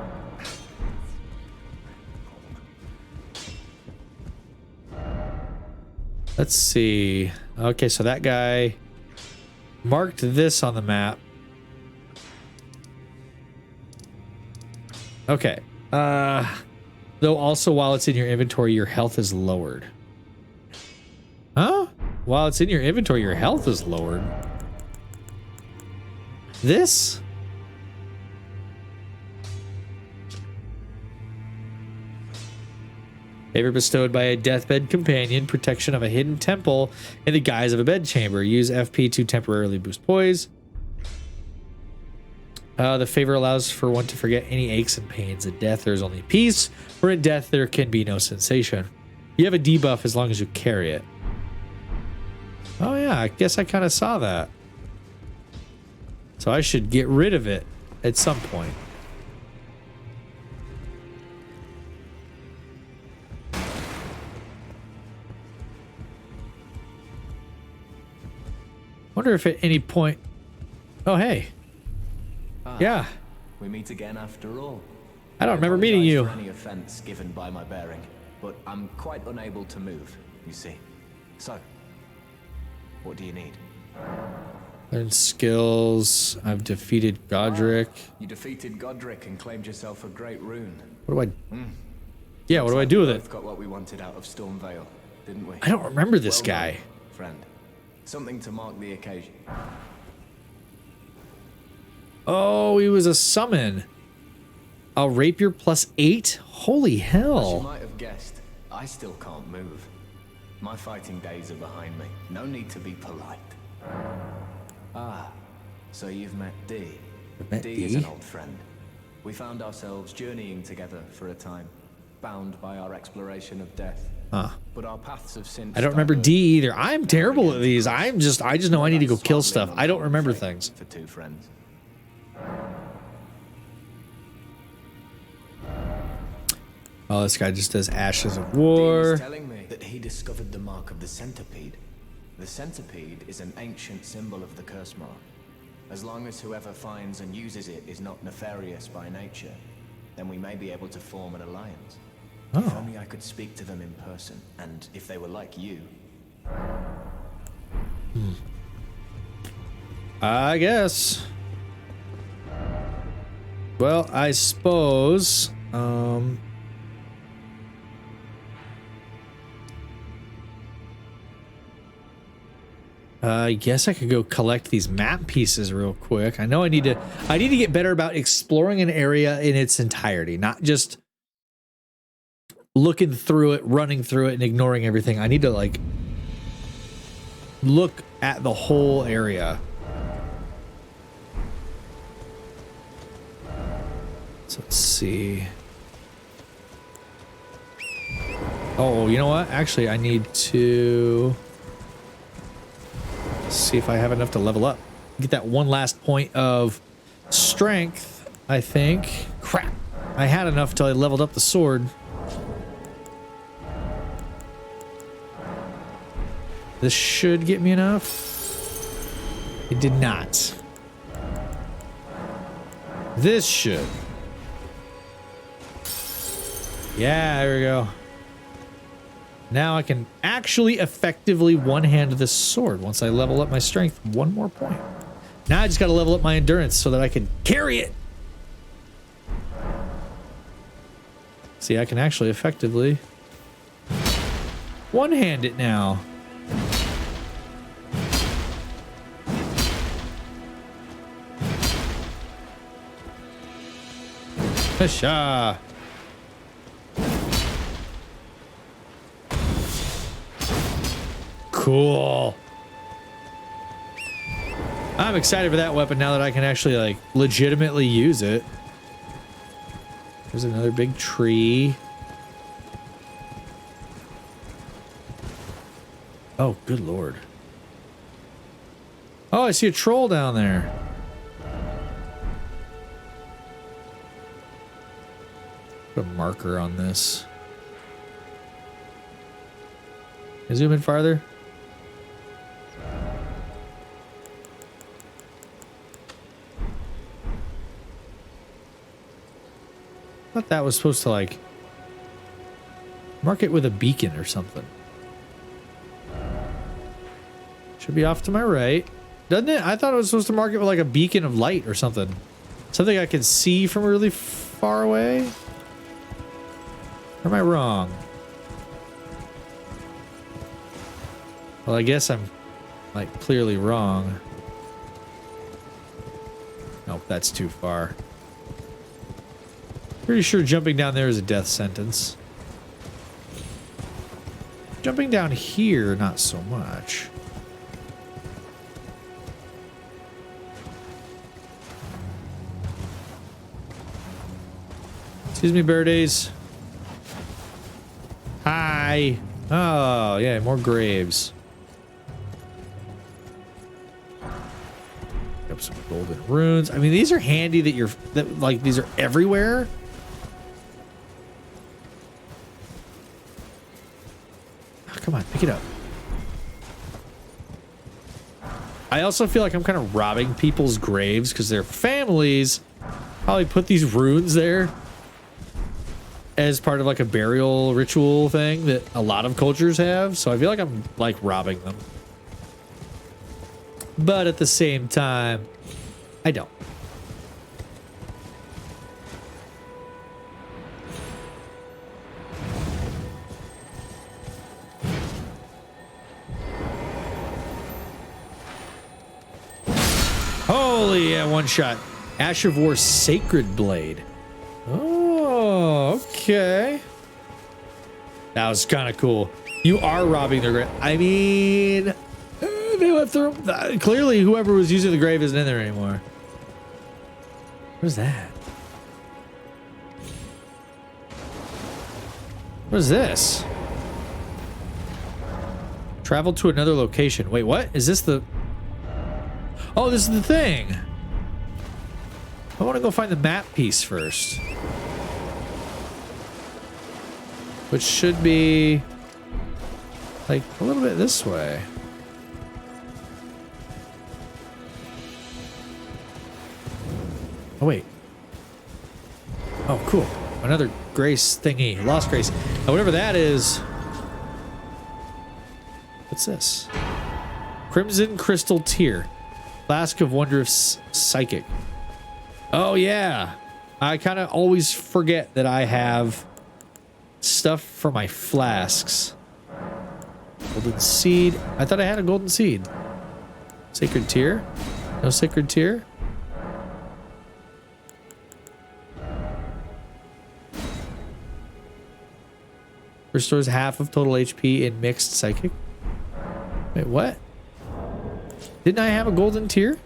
Let's see. Okay, so that guy marked this on the map. Okay. Though also while it's in your inventory, your health is lowered. Huh? While it's in your inventory, your health is lowered. This? Favor bestowed by a deathbed companion, protection of a hidden temple in the guise of a bedchamber. Use FP to temporarily boost poise. The favor allows for one to forget any aches and pains. At death, there is only peace, for in death, there can be no sensation. You have a debuff as long as you carry it. Oh yeah, I guess I kind of saw that. So I should get rid of it at some point. Wonder if at any point... Oh, hey. Yeah. We meet again after all. I don't remember meeting you. For any offense given by my bearing, but I'm quite unable to move, you see. So, what do you need? Learn skills. I've defeated Godric. You defeated Godric and claimed yourself a great rune. What do I... Yeah, what do I do with it? Both got what we wanted out of Stormvale, didn't we? I don't remember this guy. Friend. Something to mark the occasion. Oh, he was a summon. A rapier +8? Holy hell. As you might have guessed, I still can't move. My fighting days are behind me. No need to be polite. Ah, so you've met D. D is an old friend. We found ourselves journeying together for a time, bound by our exploration of death. Huh. But our paths have since I don't remember D either. I'm terrible at these. I just know I need to go kill stuff. I don't remember things. For two friends. Oh, this guy just does Ashes of War. Dean is telling me that he discovered the mark of the centipede. The centipede is an ancient symbol of the curse mark. As long as whoever finds and uses it is not nefarious by nature, then we may be able to form an alliance. Oh. If only I could speak to them in person, and if they were like you. I guess. Well, I suppose. I guess I could go collect these map pieces real quick. I know I need to get better about exploring an area in its entirety, not just looking through it, running through it, and ignoring everything. I need to like look at the whole area. So let's see. Oh, you know what? Actually, I need to see if I have enough to level up. Get that one last point of strength, I think. Crap. I had enough till I leveled up the sword. This should get me enough. It did not. This should. Yeah, there we go. Now I can actually effectively one-hand this sword once I level up my strength one more point. Now I just got to level up my endurance so that I can carry it. See, I can actually effectively one-hand it now. Hasha. Cool. I'm excited for that weapon now that I can actually like legitimately use it. There's another big tree. Oh, good lord. Oh, I see a troll down there. Put a marker on this. Can I zoom in farther? thought that was supposed to like mark it with a beacon or something. Should be off to my right. Doesn't it? I thought it was supposed to mark it with like a beacon of light or something. Something I could see from really far away. Or am I wrong? Well, I guess I'm like clearly wrong. Nope, that's too far. Pretty sure jumping down there is a death sentence. Jumping down here, not so much. Excuse me, birdies. Hi. Oh, yeah, more graves. Pick up some golden runes. I mean, these are handy that like these are everywhere. Oh, come on, pick it up. I also feel like I'm kind of robbing people's graves because their families probably put these runes there as part of like a burial ritual thing that a lot of cultures have. So I feel like I'm like robbing them. But at the same time, I don't. Holy, yeah, one shot. Ash of War Sacred Blade. Oh, okay. That was kind of cool. You are robbing their grave. I mean, they left the room. Clearly, whoever was using the grave isn't in there anymore. What is that? What is this? Travel to another location. Wait, what? Is this the... Oh, this is the thing. I want to go find the map piece first. Which should be like a little bit this way. Oh, wait. Oh, cool. Another grace thingy. Lost grace. Now, whatever that is. What's this? Crimson Crystal Tear. Flask of Wondrous Psychic. Oh, yeah. I kind of always forget that I have stuff for my flasks. Golden Seed. I thought I had a Golden Seed. Sacred Tear. No Sacred Tear. Restores half of total HP in Mixed Psychic. Wait, what? Didn't I have a Golden Tear?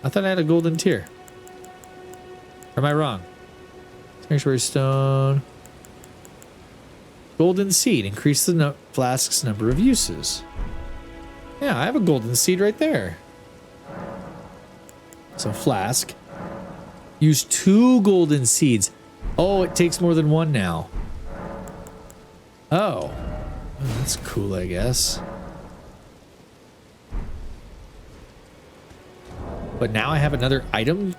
I thought I had a Golden Tear. Or am I wrong? Sanctuary Stone. Golden Seed. Increase the flask's number of uses. Yeah, I have a Golden Seed right there. So flask. Use 2 Golden Seeds. Oh, it takes more than 1 now. Oh. That's cool, I guess. But now I have another item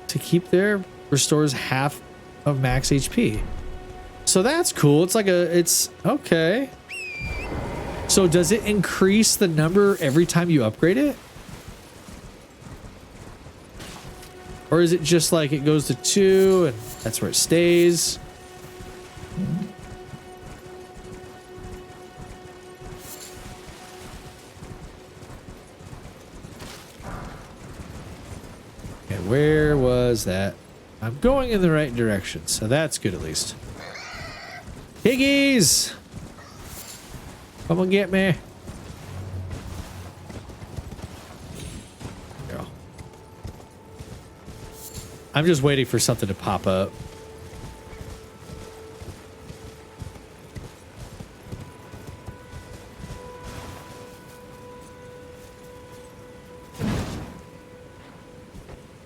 to keep there. Restores half of max HP. So that's cool. It's like it's okay. So does it increase the number every time you upgrade it? Or is it just like it goes to 2 and that's where it stays? Okay, where was that? I'm going in the right direction, so that's good at least. Piggies! Come and get me. Go. I'm just waiting for something to pop up.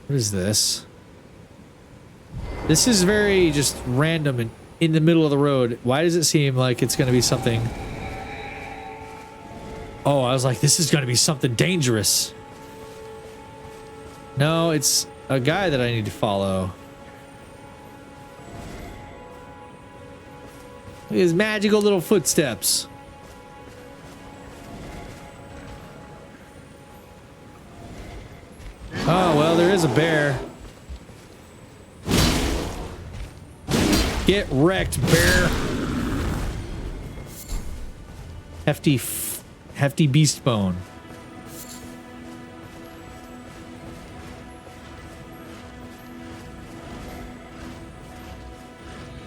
What is this? This is very just random and in the middle of the road. Why does it seem like it's going to be something? Oh, I was like, this is going to be something dangerous. No, it's a guy that I need to follow. His magical little footsteps. Oh, well, there is a bear. Get wrecked, bear. Hefty beast bone.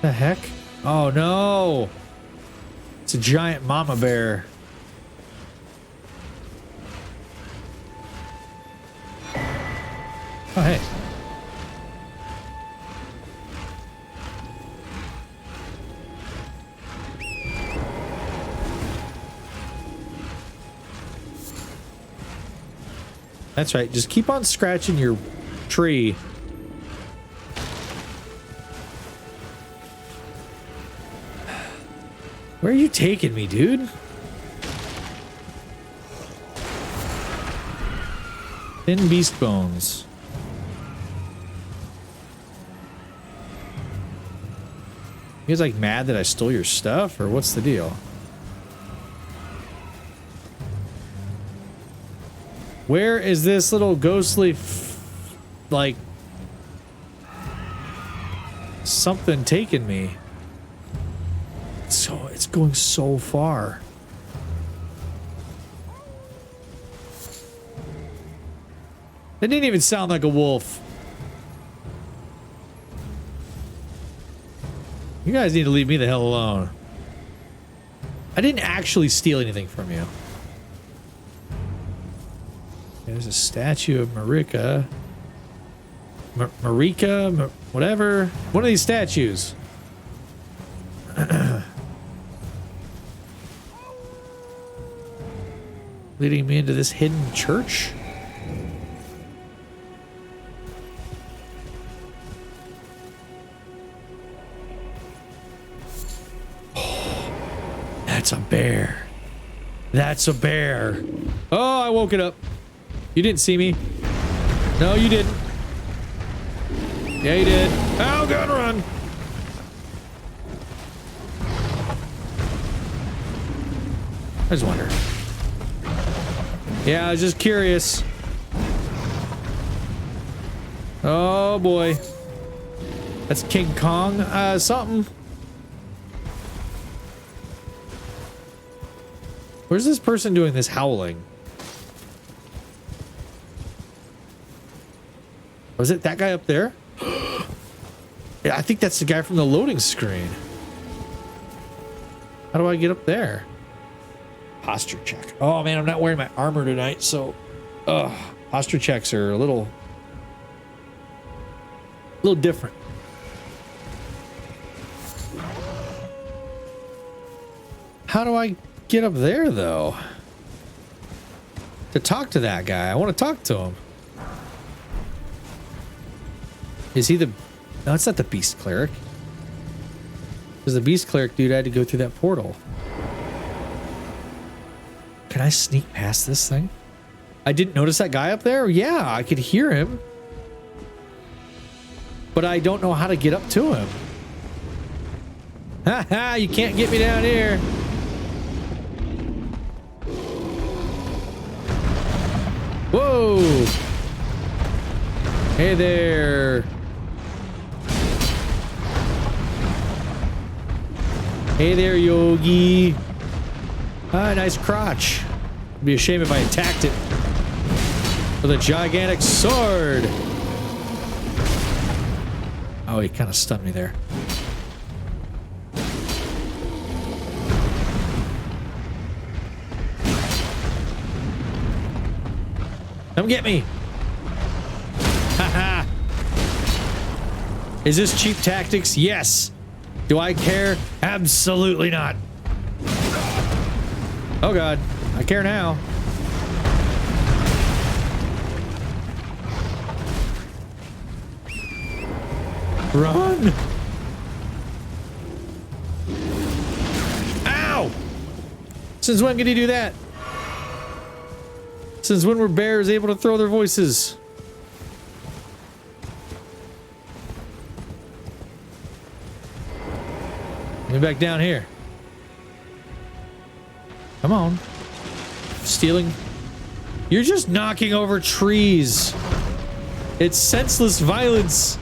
The heck? Oh no! It's a giant mama bear. Oh hey. That's right. Just keep on scratching your tree. Where are you taking me, dude? Thin beast bones. You guys like mad that I stole your stuff, or what's the deal? Where is this little ghostly, like, something taking me? So it's going so far. It didn't even sound like a wolf. You guys need to leave me the hell alone. I didn't actually steal anything from you. There's a statue of Marika. Marika? Whatever. One of these statues. Leading me into this hidden church? Oh, that's a bear. That's a bear. Oh, I woke it up. You didn't see me. No, you didn't. Yeah, you did. Oh, God, run. I just wonder. Yeah, I was just curious. Oh, boy. That's King Kong, something. Where's this person doing this howling? Was it that guy up there? Yeah, I think that's the guy from the loading screen. How do I get up there? Posture check. Oh man, I'm not wearing my armor tonight, so posture checks are a little different. How do I get up there though? To talk to that guy. I want to talk to him. Is he the... No, it's not the beast cleric. Because the beast cleric dude had to go through that portal. Can I sneak past this thing? I didn't notice that guy up there? Yeah, I could hear him. But I don't know how to get up to him. Ha ha, you can't get me down here. Whoa. Hey there. Hey there, Yogi. Ah, nice crotch. It'd be a shame if I attacked it with a gigantic sword. Oh, he kind of stunned me there. Come get me. Haha. Is this cheap tactics? Yes. Do I care? Absolutely not. Oh god, I care now. Run! Ow! Since when can he do that? Since when were bears able to throw their voices? me back down here. Come on. Stealing. You're just knocking over trees. It's senseless violence.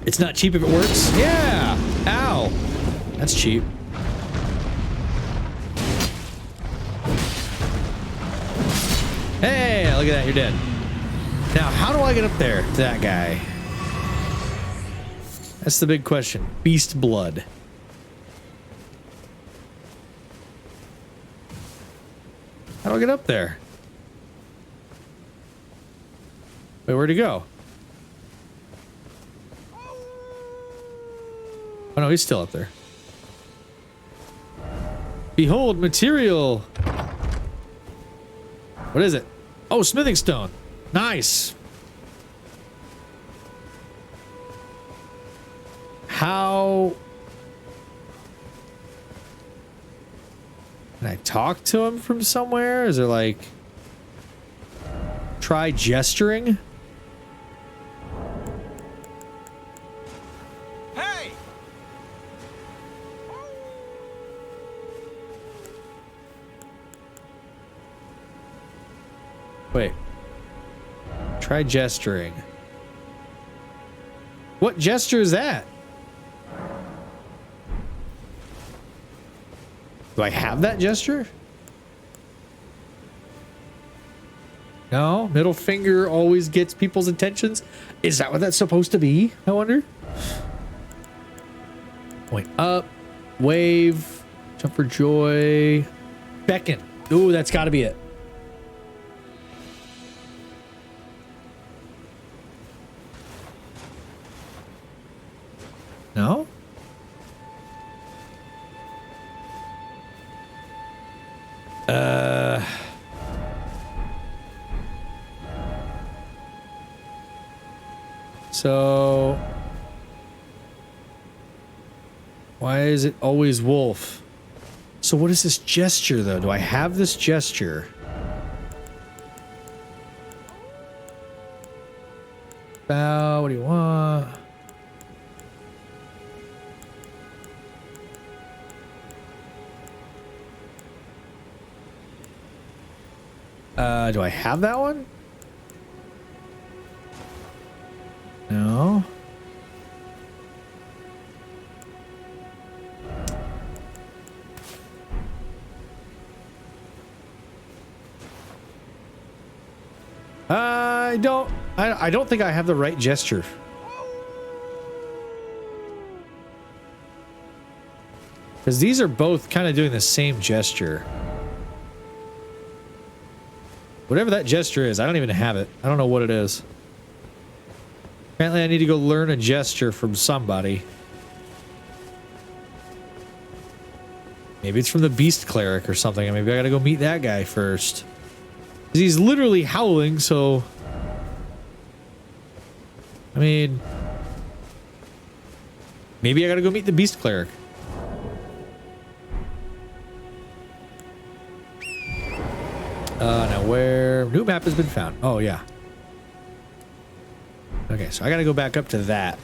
It's not cheap if it works. Yeah. Ow. That's cheap. Hey, look at that. You're dead. Now, how do I get up there to that guy? That's the big question. Beast blood. How do I get up there? Wait, where'd he go? Oh no, he's still up there. Behold, material. What is it? Oh, smithing stone. Nice. How... Can I talk to him from somewhere? Is there like... Try gesturing? Hey! Wait. Try gesturing. What gesture is that? Do I have that gesture? No, middle finger always gets people's attentions. Is that what that's supposed to be? I wonder. Point up, wave, jump for joy, beckon. Ooh, that's got to be it. No? So why is it always wolf? So what is this gesture though? Do I have this gesture? Bow, what do you want? Do I have that one? No. I don't think I have the right gesture. Because these are both kind of doing the same gesture. Whatever that gesture is, I don't even have it. I don't know what it is. Apparently I need to go learn a gesture from somebody. Maybe it's from the Beast Cleric or something. Maybe I gotta go meet that guy first. He's literally howling, so... I mean... Maybe I gotta go meet the Beast Cleric. Now where... New map has been found. Oh, yeah. Okay, so I gotta go back up to that.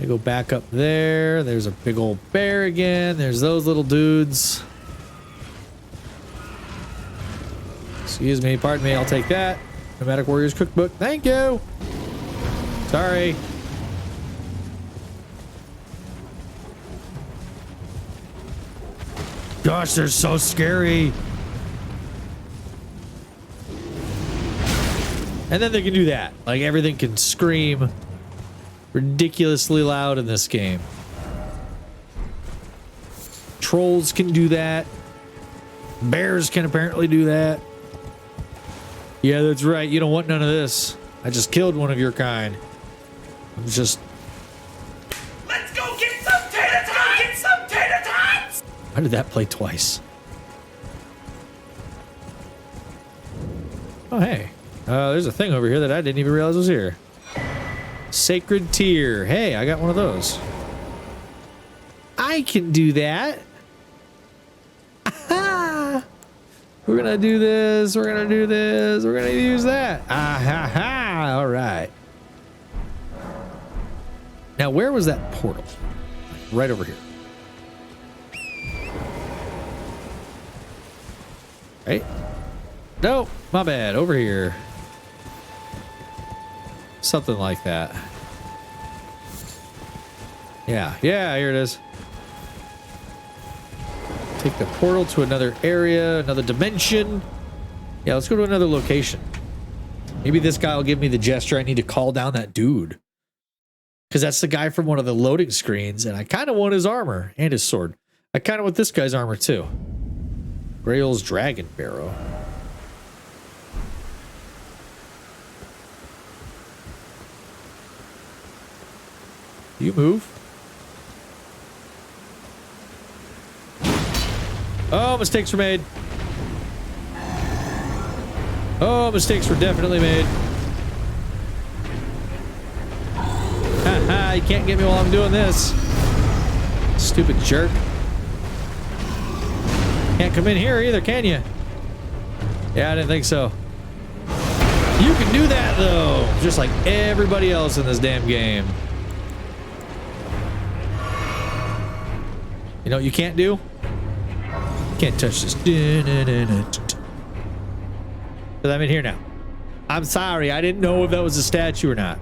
I go back up there. There's a big old bear again. There's those little dudes. Excuse me, pardon me, I'll take that. Nomadic Warriors Cookbook. Thank you. Sorry. Gosh, they're so scary. And then they can do that. Like, everything can scream ridiculously loud in this game. Trolls can do that. Bears can apparently do that. Yeah, that's right. You don't want none of this. I just killed one of your kind. I'm just... Let's go get some tater tots! Let's go get some tater tots! Why did that play twice? Oh, hey. There's a thing over here that I didn't even realize was here. Sacred Tear. Hey, I got one of those. I can do that. Aha! We're gonna do this. We're gonna do this. We're gonna use that. Ah ha ha! All right. Now, where was that portal? Right over here. Right? No, my bad. Over here. Something like that. Yeah, here it is. Take the portal to another area, another dimension. Yeah, let's go to another location. Maybe this guy will give me the gesture I need to call down that dude. Because that's the guy from one of the loading screens, and I kind of want his armor and his sword. I kind of want this guy's armor too. Grail's Dragon Barrow. You move. Oh, mistakes were made. Oh, mistakes were definitely made. Haha, you can't get me while I'm doing this. Stupid jerk. Can't come in here either, can you? Yeah, I didn't think so. You can do that, though. Just like everybody else in this damn game. You know what you can't do? Can't touch this. But I'm in here now. I'm sorry. I didn't know if that was a statue or not.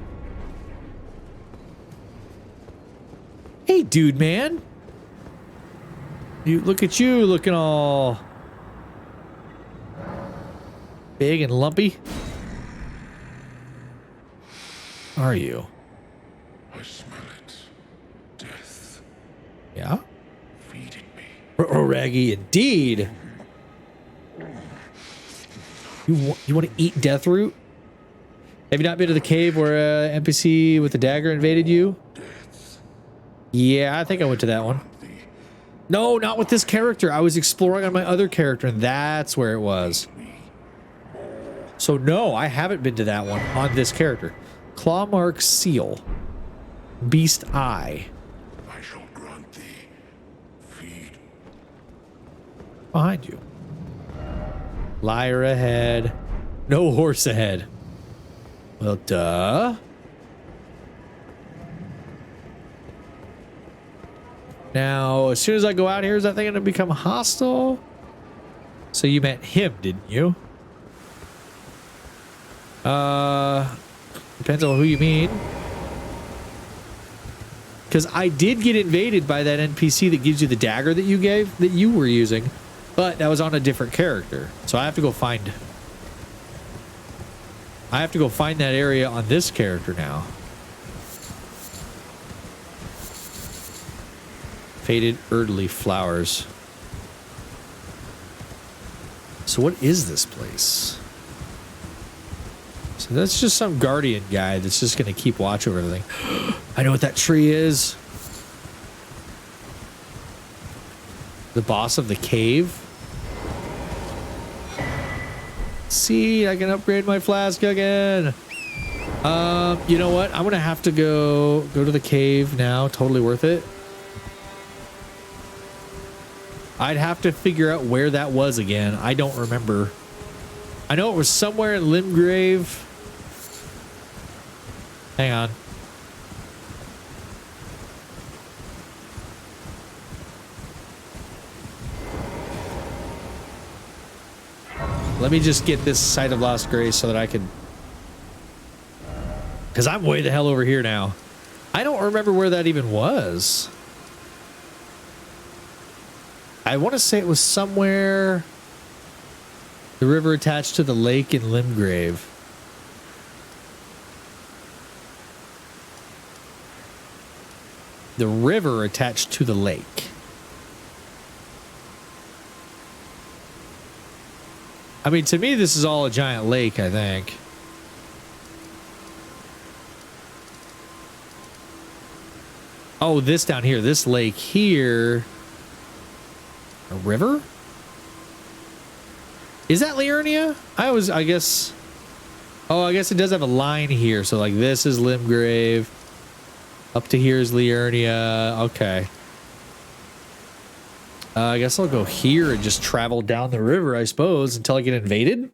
Hey, dude, man. You look at you looking all big and lumpy. Are you? I smell it. Death. Yeah? Feeding me. Oh, Raggy, indeed. You want to eat Deathroot? Have you not been to the cave where NPC with the dagger invaded you? Yeah, I think I went to that one. No, not with this character. I was exploring on my other character, and that's where it was. So no, I haven't been to that one on this character. Clawmark Seal. Beast Eye. I shall grant thee. Feed. Behind you. Liar ahead. No horse ahead. Well, duh. Now, as soon as I go out here, is that thing going to become hostile? So you meant him, didn't you? Depends on who you mean. Because I did get invaded by that NPC that gives you the dagger that you were using. But that was on a different character. So I have to go find that area on this character now. Faded Erdly Flowers. So what is this place? So that's just some guardian guy that's just going to keep watch over everything. I know what that tree is. The boss of the cave. See, I can upgrade my flask again. You know what? I'm gonna have to go to the cave now. Totally worth it. I'd have to figure out where that was again. I don't remember. I know it was somewhere in Limgrave. Hang on. Let me just get this Site of Lost Grace so that I can... Because I'm way the hell over here now. I don't remember where that even was. I want to say it was somewhere... The river attached to the lake in Limgrave. The river attached to the lake. I mean, to me, this is all a giant lake, I think. Oh, this down here, this lake here. A river? Is that Liurnia? I guess. Oh, I guess it does have a line here. So, like, this is Limgrave. Up to here is Liurnia. Okay. I guess I'll go here and just travel down the river, I suppose, until I get invaded.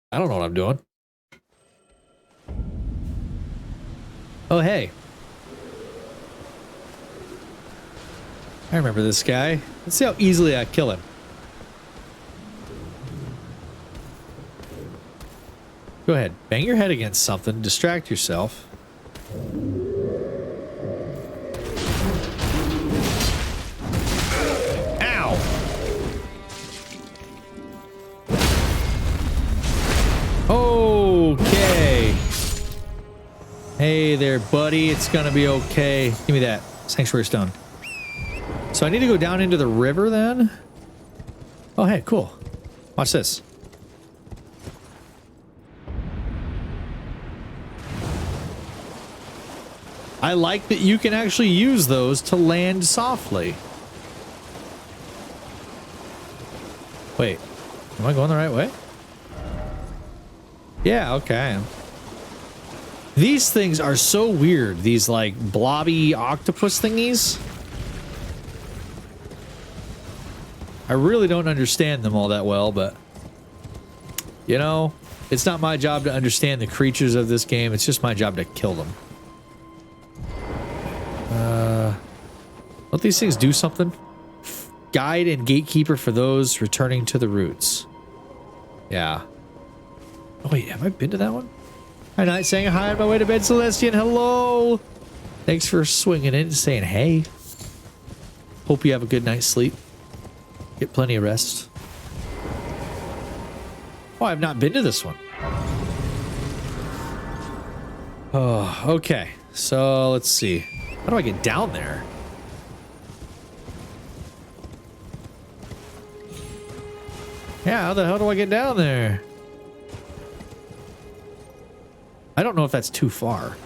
I don't know what I'm doing. Oh, hey. I remember this guy. Let's see how easily I kill him. Go ahead. Bang your head against something. Distract yourself. Ow! Okay. Hey there, buddy. It's gonna be okay. Give me that sanctuary stone. So I need to go down into the river then? Oh, hey, cool. Watch this. I like that you can actually use those to land softly. Wait, am I going the right way? Yeah, okay, I am. These things are so weird. These, like, blobby octopus thingies. I really don't understand them all that well, but... You know, it's not my job to understand the creatures of this game. It's just my job to kill them. Don't these things do something? Guide and gatekeeper for those returning to the roots. Yeah. Oh, wait, have I been to that one? Hi, Night, saying hi on my way to bed, Celestian. Hello. Thanks for swinging in and saying hey. Hope you have a good night's sleep. Get plenty of rest. Oh, I've not been to this one. Oh, okay. So let's see. How do I get down there? Yeah, how the hell do I get down there? I don't know if that's too far.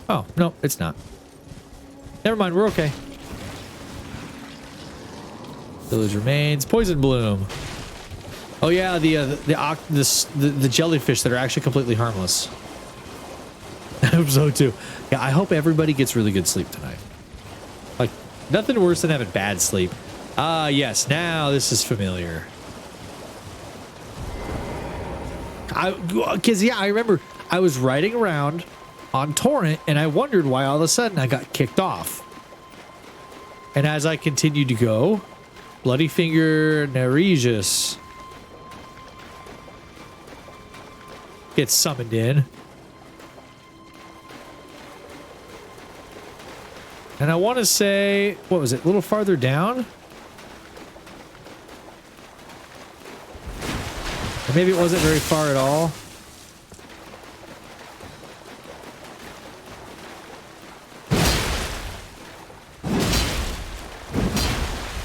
Oh, no, it's not. Never mind, we're okay. Village remains. Poison bloom. Oh yeah, the jellyfish that are actually completely harmless. I hope so too. Yeah, I hope everybody gets really good sleep tonight. Like, nothing worse than having bad sleep. Ah, yes, now this is familiar. Because, yeah, I remember I was riding around on Torrent and I wondered why all of a sudden I got kicked off. And as I continued to go, Bloody Finger Neregius gets summoned in. And I want to say, what was it, a little farther down? Or maybe it wasn't very far at all.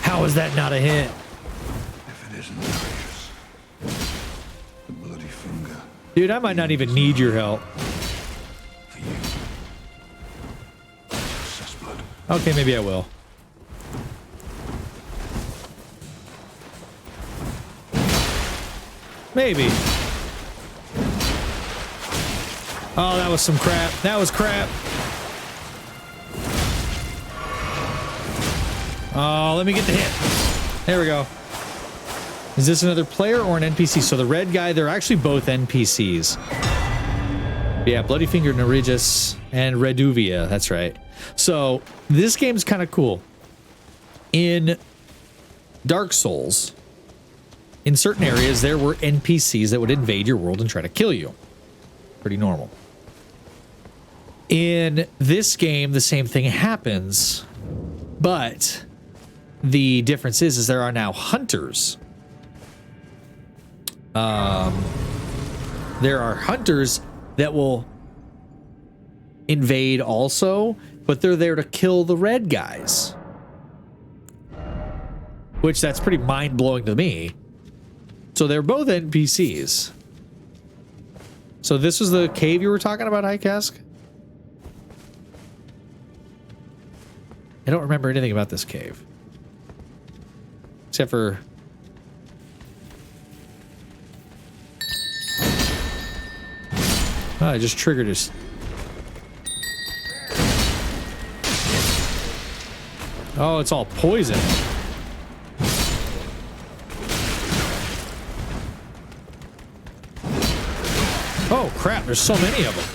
How is that not a hit? If it isn't Darius, the Bloody Finger. Dude, I might not even need your help. Okay, maybe I will. Maybe. Oh, that was some crap. That was crap. Oh, let me get the hit. There we go. Is this another player or an NPC? So the red guy, they're actually both NPCs. Yeah, Bloody Finger Neregius and Reduvia. That's right. So this game's kind of cool. In Dark Souls, in certain areas, there were NPCs that would invade your world and try to kill you. Pretty normal. In this game, the same thing happens, but the difference is there are now hunters. There are hunters that will invade also, but they're there to kill the red guys. Which, that's pretty mind-blowing to me. So they're both NPCs. So this was the cave you were talking about, High Cask? I don't remember anything about this cave. Except for... Oh, I just triggered his... Oh, it's all poison. Oh crap, there's so many of them.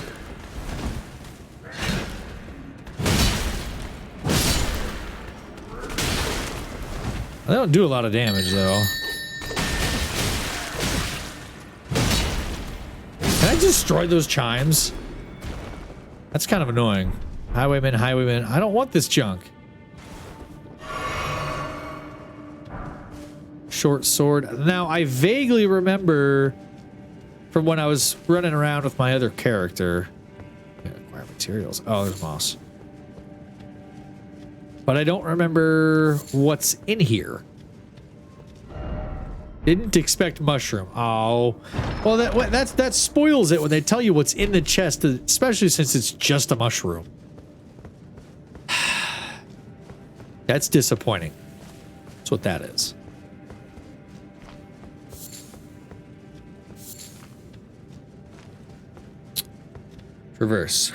They don't do a lot of damage though. Can I destroy those chimes? That's kind of annoying. Highwayman, highwayman. I don't want this junk. Short sword. Now, I vaguely remember from when I was running around with my other character. Acquire materials. Oh, there's moss. But I don't remember what's in here. Didn't expect mushroom. Oh, well, that spoils it when they tell you what's in the chest, especially since it's just a mushroom. That's disappointing. That's what that is. Traverse.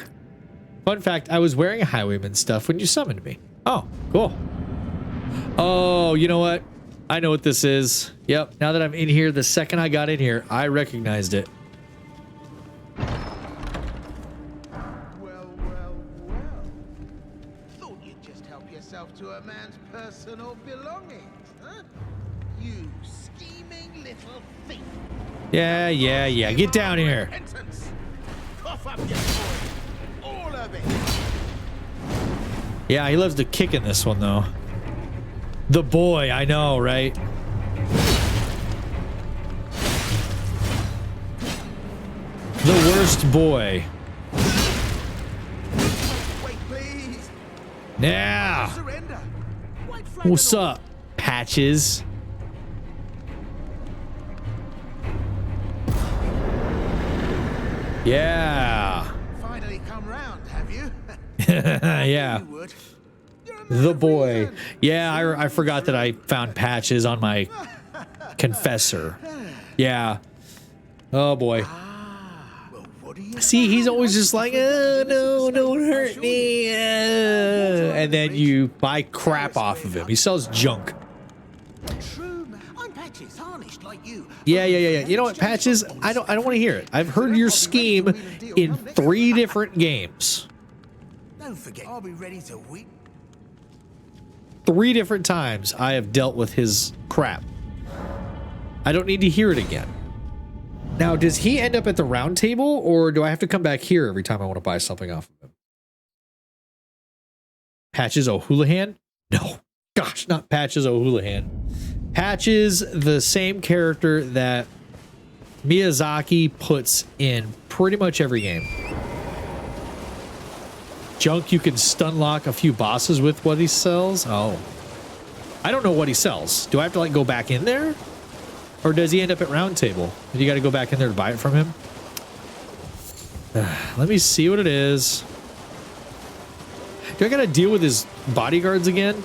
Fun fact: I was wearing a highwayman stuff when you summoned me. Oh, cool. Oh, you know what? I know what this is. Yep, now that I'm in here, the second I got in here, I recognized it. Well. Thought you'd just help yourself to a man's personal belongings, huh? You scheming little thief. Yeah. Get down here. Cough up your boy. All of it. Yeah, he loves to kick in this one, though. The boy, I know, right? The worst boy. Wait, please. Yeah. Surrender. What's up, Patches? Yeah. Finally come round, have you? Yeah. The boy. Yeah, I forgot that I found Patches on my confessor. Yeah. Oh boy. See, he's always just like, oh, no, don't hurt me. And then you buy crap off of him. He sells junk. I'm Patches, tarnished like you. Yeah. You know what, Patches? I don't want to hear it. I've heard your scheme in 3 different games. Don't forget, I'll be ready to weep. 3 different times I have dealt with his crap. I don't need to hear it again. Now, does he end up at the round table, or do I have to come back here every time I want to buy something off of him? Patches O'Houlihan? No. Gosh, not Patches O'Houlihan. Patches, the same character that Miyazaki puts in pretty much every game. Junk you can stun lock a few bosses with what he sells? Oh. I don't know what he sells. Do I have to, like, go back in there? Or does he end up at round table? You got to go back in there to buy it from him? Let me see what it is. Do I got to deal with his bodyguards again?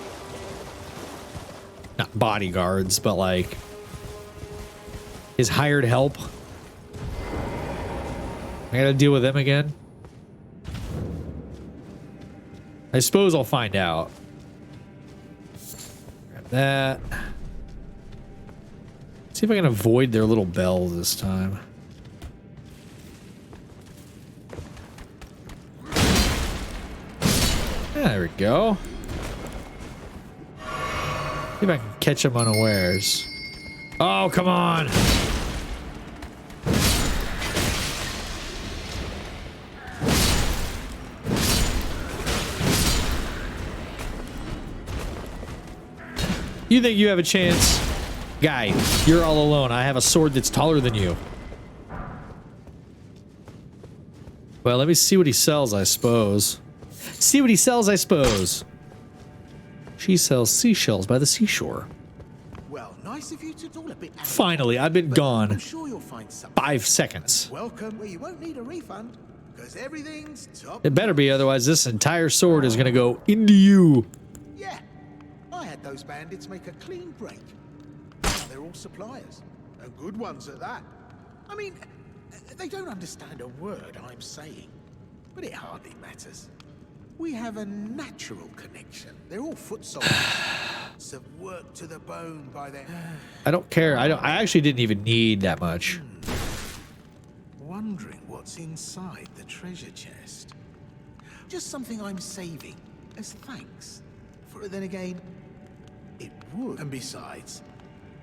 Not bodyguards, but like his hired help. I got to deal with them again. I suppose I'll find out. Grab that. See if I can avoid their little bells this time. There we go. See if I can catch them unawares. Oh, come on. You think you have a chance? Guy, you're all alone. I have a sword that's taller than you. Well, let me see what he sells, I suppose. See what he sells, I suppose. She sells seashells by the seashore. Well, nice of you to talk a bit. Finally, I've been gone. I'm sure you'll find something. 5 seconds. Welcome. Well, you won't need a refund because everything's top. It better be, otherwise this entire sword is gonna go into you. Yeah, I had those bandits make a clean break. Now they're all suppliers, and good ones at that. I mean, they don't understand a word I'm saying, but it hardly matters. We have a natural connection. They're all foot soldiers, some work to the bone by their. I don't care. I actually didn't even need that much. wondering what's inside the treasure chest. Just something I'm saving as thanks. For then again, it would. And besides,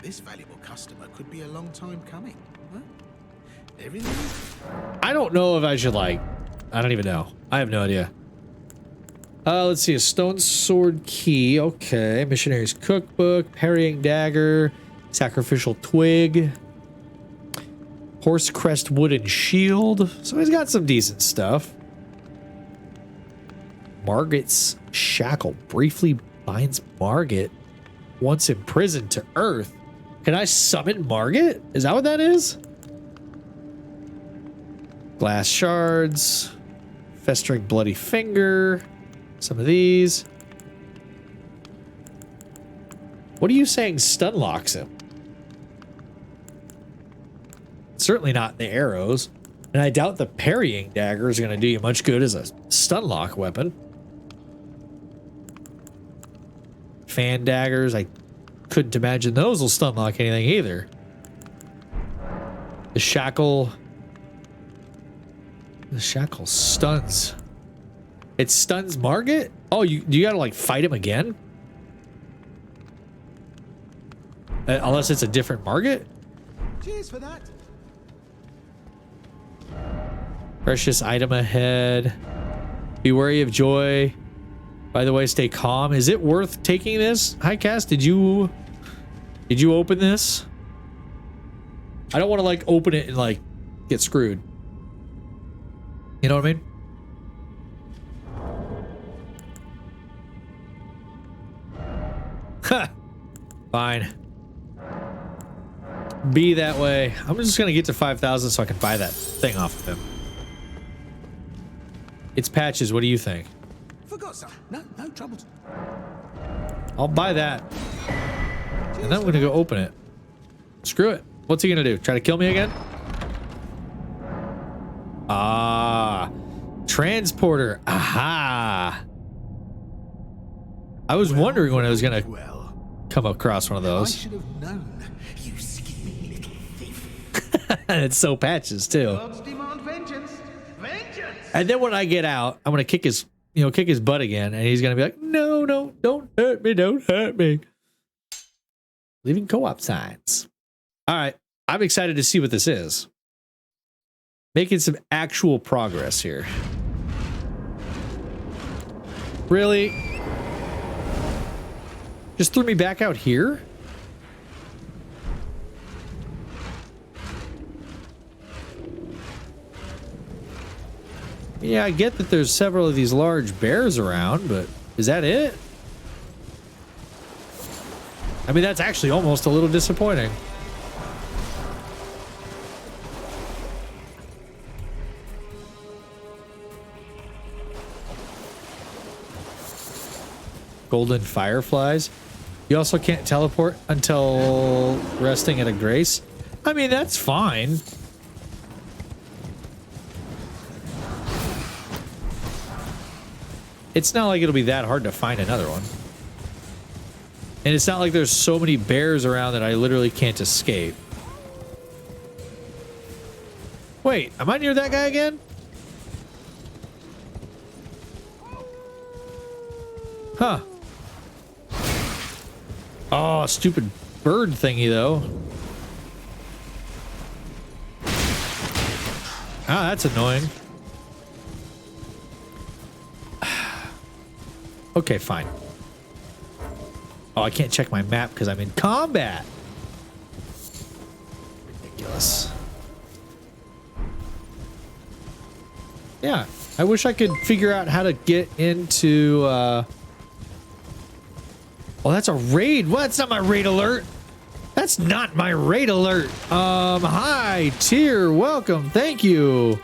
this valuable customer could be a long time coming. Huh? Everything? I don't know if I should like. I don't even know. I have no idea. Let's see. A stone sword key. Okay. Missionary's cookbook. Parrying dagger. Sacrificial twig. Horse crest wooden shield. So he's got some decent stuff. Margit's shackle briefly binds Margit once imprisoned to earth. Can I summon Margit? Is that what that is? Glass shards. Festering bloody finger. Some of these. What are you saying stun locks him? Certainly not the arrows. And I doubt the parrying dagger is going to do you much good as a stun lock weapon. Fan daggers, I couldn't imagine those will stun lock anything either. The shackle stuns. It stuns Margit? Oh, you gotta like fight him again? Unless it's a different Margit? Cheers for that. Precious item ahead. Be wary of joy. By the way, stay calm. Is it worth taking this? Hi, Cass. Did you open this? I don't want to like open it and like get screwed. You know what I mean? Ha! Fine. Be that way. I'm just gonna get to 5,000 so I can buy that thing off of him. It's patches. What do you think? Forgot some. No troubles. I'll buy that. And then I'm gonna go open it. Screw it. What's he gonna do? Try to kill me again? Ah. Transporter. Aha. I was wondering when I was gonna come across one of those. I should have known, you scheming little thief. It's so patches too. Gods demand vengeance. Vengeance. And then when I get out, I'm gonna kick his butt again, and he's gonna be like, no, don't hurt me, don't hurt me. Leaving co-op signs. All right, I'm excited to see what this is. Making some actual progress here. Really? Just threw me back out here? Yeah, I get that there's several of these large bears around, but is that it? I mean, that's actually almost a little disappointing. Golden fireflies. You also can't teleport until resting at a grace. I mean, that's fine. It's not like it'll be that hard to find another one. And it's not like there's so many bears around that I literally can't escape. Wait, am I near that guy again? Huh. Oh, stupid bird thingy, though. Ah, that's annoying. Okay, fine. Oh, I can't check my map because I'm in combat. Ridiculous. Yeah, I wish I could figure out how to get into, Oh, that's a raid. What? That's not my raid alert. That's not my raid alert. Hi, Tier. Welcome. Thank you.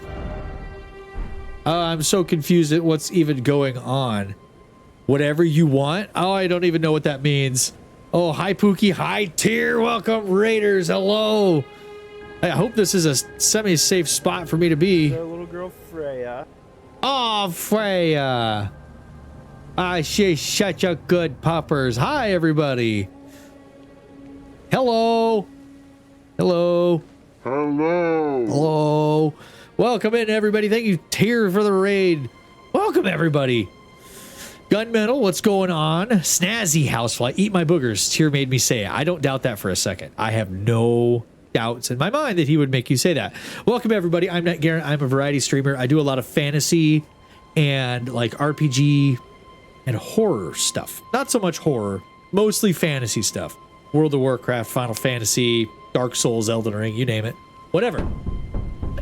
I'm so confused at what's even going on. Whatever you want. Oh, I don't even know what that means. Oh, hi, Pookie. Hi, Tier. Welcome, Raiders. Hello. I hope this is a semi-safe spot for me to be. Their little girl, Freya. Oh, Freya. Ah, she's such a good puppers. Hi, everybody. Hello. Hello. Hello. Hello. Welcome in, everybody. Thank you, Tyr, for the raid. Welcome, everybody. Gunmetal, what's going on? Snazzy Housefly, eat my boogers. Tyr made me say it. I don't doubt that for a second. I have no doubts in my mind that he would make you say that. Welcome, everybody. I'm Nat Garrett. I'm a variety streamer. I do a lot of fantasy and like RPG and horror stuff. Not so much horror, mostly fantasy stuff. World of Warcraft, Final Fantasy, Dark Souls, Elden Ring, you name it. Whatever.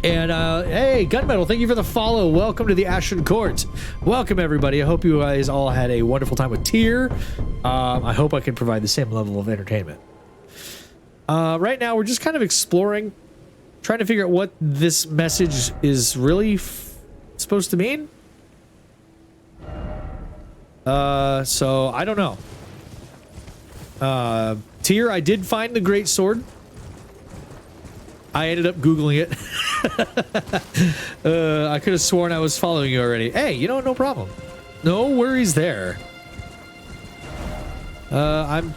And, hey, Gunmetal, thank you for the follow. Welcome to the Ashton Court. Welcome, everybody. I hope you guys all had a wonderful time with Tyr. I hope I can provide the same level of entertainment. Right now, we're just kind of exploring, trying to figure out what this message is really supposed to mean. So, I don't know. Tyr, I did find the Great Sword. I ended up Googling it. I could have sworn I was following you already. Hey, you know, no problem. No worries there. I'm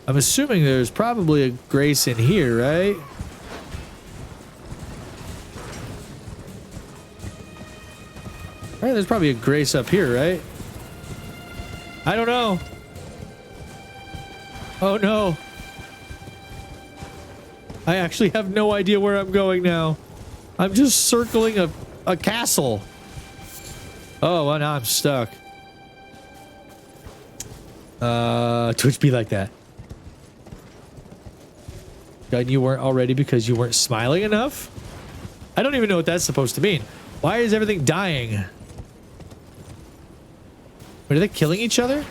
assuming there's probably a grace in here, right? Right, there's probably a grace up here, right? I don't know. Oh no. I actually have no idea where I'm going now. I'm just circling a castle. Oh, well, now I'm stuck. Twitch be like that. And you weren't already because you weren't smiling enough? I don't even know what that's supposed to mean. Why is everything dying? Wait, are they killing each other?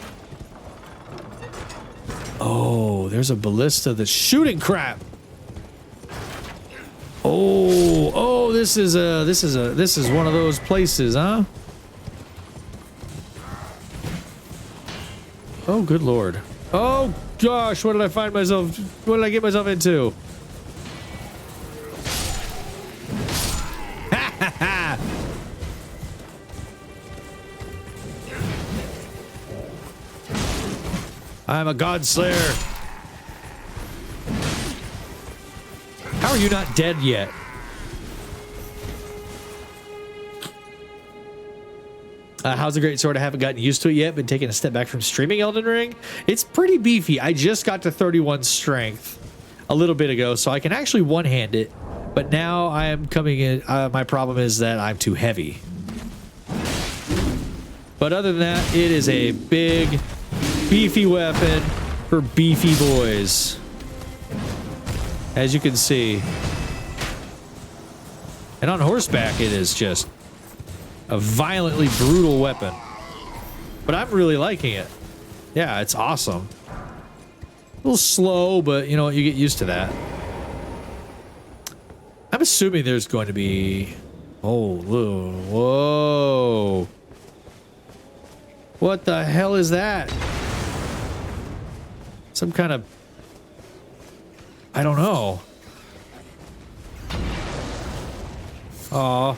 Oh, there's a ballista that's shooting crap. Oh, this is one of those places, huh? Oh, good lord. Oh gosh, what did I find myself? What did I get myself into? Ha ha ha! I'm a god slayer. How are you not dead yet? How's the Great Sword? I haven't gotten used to it yet. Been taking a step back from streaming Elden Ring. It's pretty beefy. I just got to 31 strength a little bit ago, so I can actually one-hand it. But now I am coming in. My problem is that I'm too heavy. But other than that, it is a big, beefy weapon for beefy boys. As you can see. And on horseback, it is just a violently brutal weapon. But I'm really liking it. Yeah, it's awesome. A little slow, but you know what? You get used to that. I'm assuming there's going to be... Oh, whoa. What the hell is that? Some kind of... I don't know. Aw.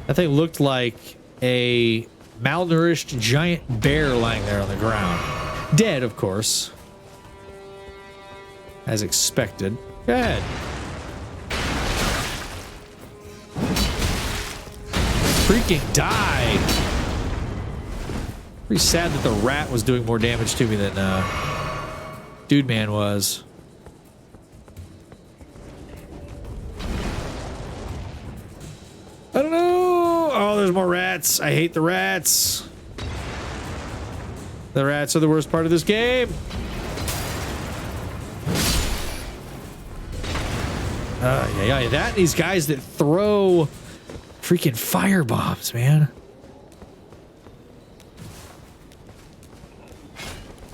That thing looked like a malnourished giant bear lying there on the ground. Dead, of course. As expected. Go ahead. Freaking die! Pretty sad that the rat was doing more damage to me than Dude Man was. I don't know. Oh, there's more rats. I hate the rats. The rats are the worst part of this game. Yeah, that and these guys that throw freaking fire bombs, man.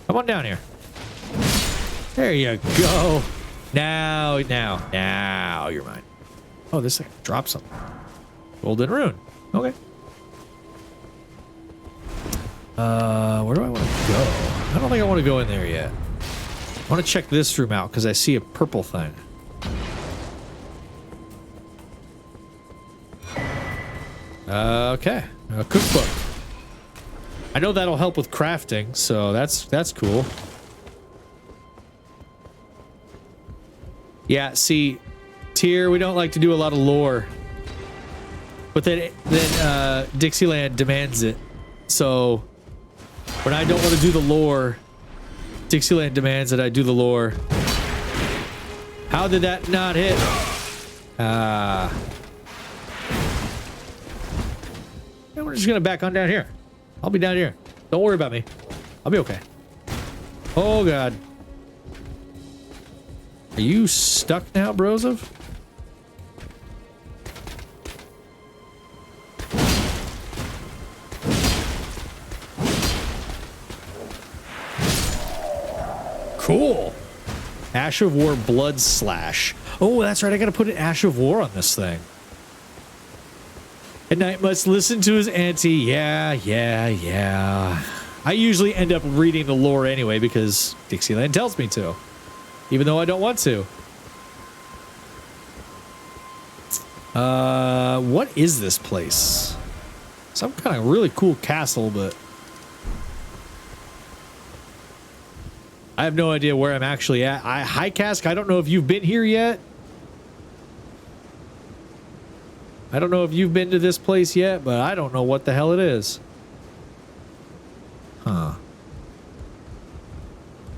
Come on down here. There you go. Now you're mine. Oh, this thing dropped something. Golden rune. Okay. Where do I want to go? I don't think I want to go in there yet. I want to check this room out because I see a purple thing. Okay. A cookbook. I know that'll help with crafting, so that's cool. Yeah, see, Tyr, we don't like to do a lot of lore. But then Dixieland demands it. So when I don't want to do the lore, Dixieland demands that I do the lore. How did that not hit? Yeah, we're just gonna back on down here. I'll be down here. Don't worry about me. I'll be okay. Oh god. Are you stuck now, Brozov? Cool. Ash of War Blood Slash. Oh, that's right. I gotta put an Ash of War on this thing. At night must listen to his auntie. Yeah. I usually end up reading the lore anyway because Dixieland tells me to. Even though I don't want to. What is this place? Some kind of really cool castle, but I have no idea where I'm actually at. Hi, Cask. I don't know if you've been here yet. I don't know if you've been to this place yet, but I don't know what the hell it is. Huh.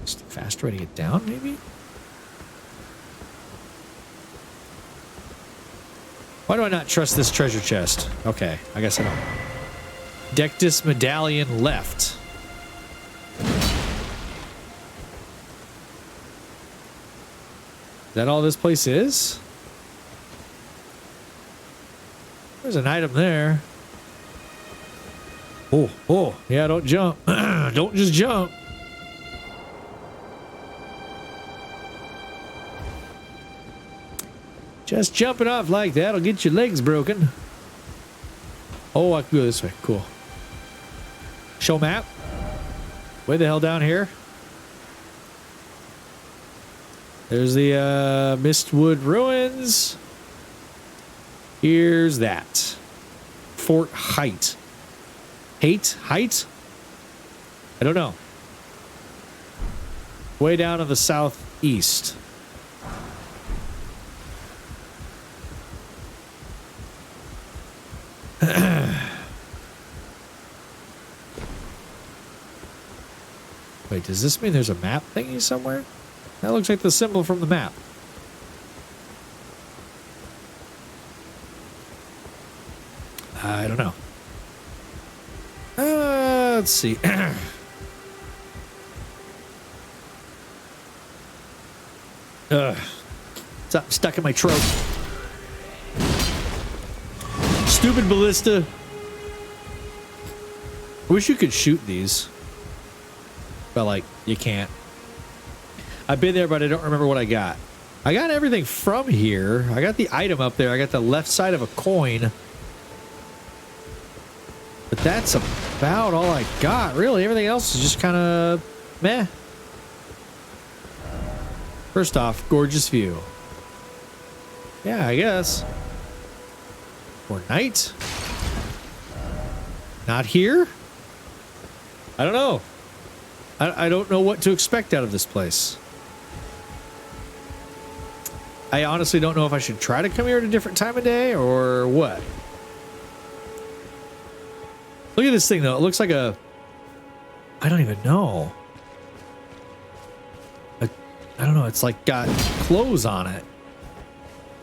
Just fast way to get down, maybe? Why do I not trust this treasure chest? Okay, I guess I don't. Dectus medallion left. Is that all this place is? There's an item there. Oh, yeah, don't jump. Don't just jump. Just jumping off like that'll get your legs broken. Oh, I can go this way. Cool. Show map. Way the hell down here. There's the Mistwood Ruins. Here's that. Fort Height. Height? I don't know. Way down to the southeast. Wait, does this mean there's a map thingy somewhere? That looks like the symbol from the map. I don't know. Let's see. It's stuck in my throat. Stupid ballista. I wish you could shoot these. But, like, you can't. I've been there, but I don't remember what I got. I got everything from here. I got the item up there. I got the left side of a coin. But that's about all I got, really. Everything else is just kind of meh. First off, gorgeous view. Yeah, I guess. Or night? Not here? I don't know. I don't know what to expect out of this place. I honestly don't know if I should try to come here at a different time of day or what. Look at this thing, though. It looks like a... I don't even know. I don't know. It's like got clothes on it.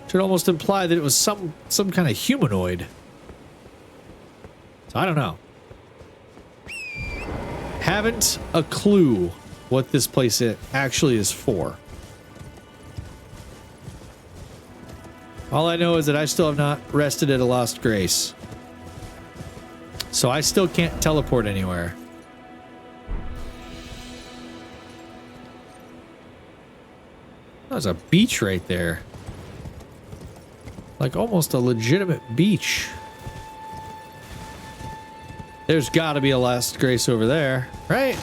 Should almost imply that it was some kind of humanoid. So I don't know. Haven't a clue what this place actually is for. All I know is that I still have not rested at a Lost Grace. So I still can't teleport anywhere. There's a beach right there. Like almost a legitimate beach. There's gotta be a Lost Grace over there, right?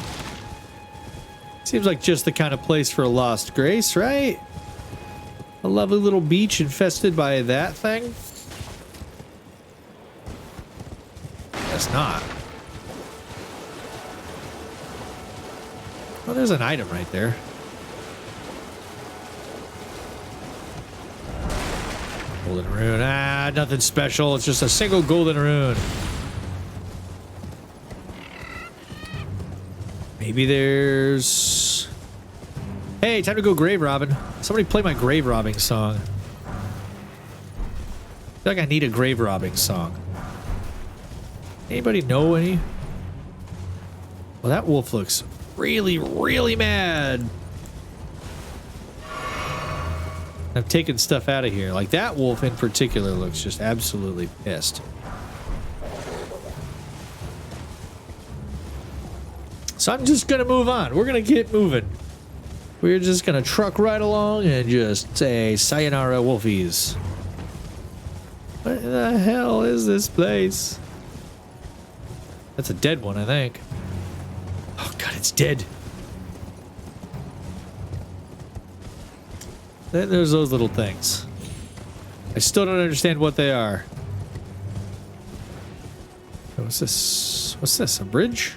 Seems like just the kind of place for a Lost Grace, right? A lovely little beach infested by that thing? Guess not. Oh, there's an item right there. Golden rune. Ah, nothing special. It's just a single golden rune. Maybe there's... Hey, time to go grave robbing. Somebody play my grave robbing song. I feel like I need a grave robbing song. Anybody know any? Well, that wolf looks really, really mad. I'm taking stuff out of here. Like that wolf in particular looks just absolutely pissed. So I'm just gonna move on. We're gonna get moving. We're just gonna truck right along and just say sayonara, wolfies. What the hell is this place? That's a dead one, I think. Oh god, it's dead. Then there's those little things. I still don't understand what they are. What's this? What's this? A bridge?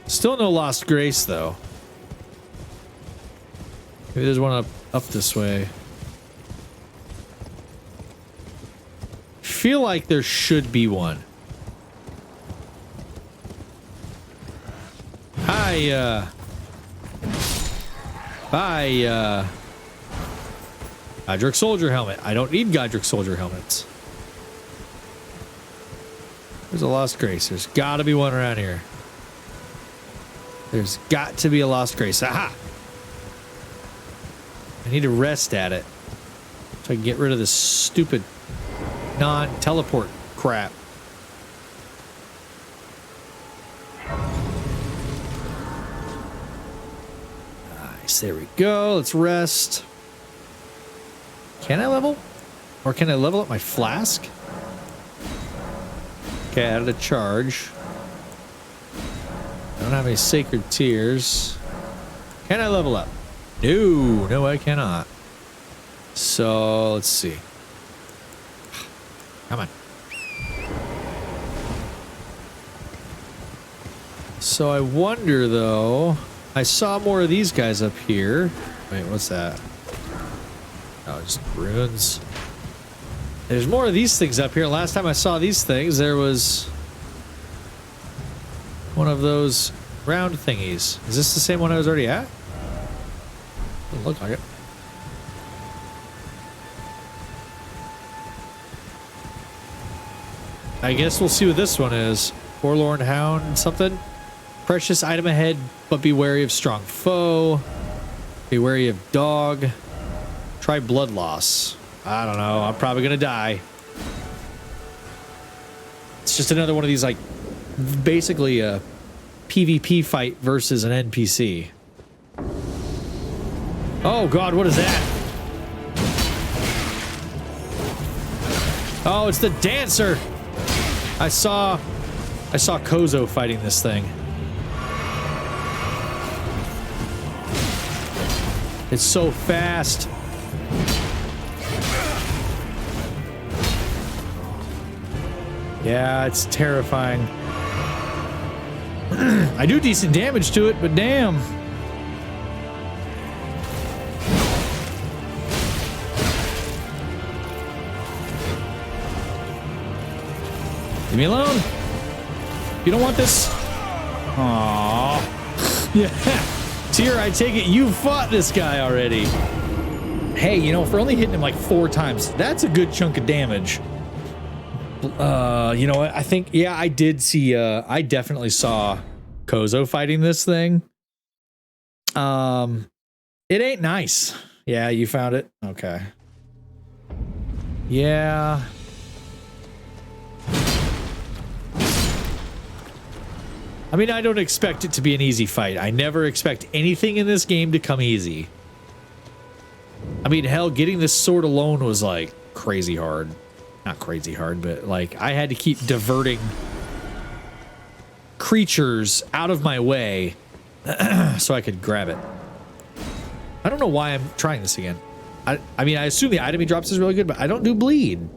Still no lost grace, though. Maybe there's one up this way. Feel like there should be one. Godric soldier helmet. I don't need Godric soldier helmets. There's a lost grace. There's got to be one around here. There's got to be a lost grace. Aha! I need to rest at it so I can get rid of this stupid non-teleport crap. Nice, there we go. Let's rest. Can I level? Or can I level up my flask? Okay, I added a charge. I don't have any sacred tears. Can I level up? No, no, I cannot. So let's see. Come on. So I wonder though, I saw more of these guys up here. Wait, what's that? Oh, just ruins. There's more of these things up here. Last time I saw these things, there was one of those round thingies. Is this the same one I was already at? Doesn't look like it. I guess we'll see what this one is. Forlorn Hound something. Precious item ahead, but be wary of strong foe. Be wary of dog. Try blood loss. I don't know. I'm probably gonna die. It's just another one of these, like, basically a PvP fight versus an NPC. Oh god, what is that? Oh, it's the dancer. I saw Kozo fighting this thing. It's so fast. Yeah, it's terrifying. I do decent damage to it, but damn. Leave me alone. You don't want this. Aww. Yeah. Tyr, I take it you fought this guy already. Hey, you know, for only hitting him like 4 times, that's a good chunk of damage. You know what? I think, yeah, I did see, I definitely saw Kozo fighting this thing. It ain't nice. Yeah, you found it? Okay. Yeah. I mean, I don't expect it to be an easy fight. I never expect anything in this game to come easy. I mean, hell, getting this sword alone was like crazy hard. Not crazy hard, but like I had to keep diverting creatures out of my way so I could grab it. I don't know why I'm trying this again. I mean, I assume the item he drops is really good, but I don't do bleed.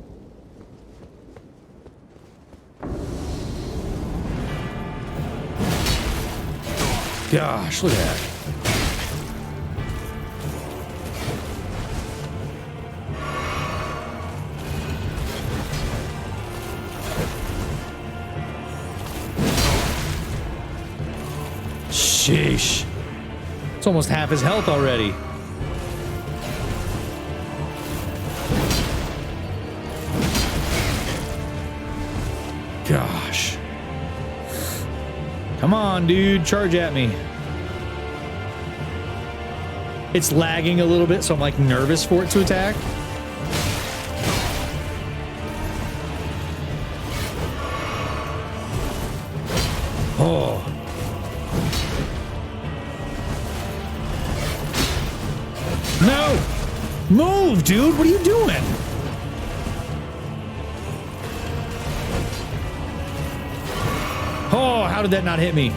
Gosh, look at that. almost half his health already. Gosh. Come on, dude. Charge at me. It's lagging a little bit, so I'm like nervous for it to attack. Oh. No! Move, dude! What are you doing? Oh, how did that not hit me?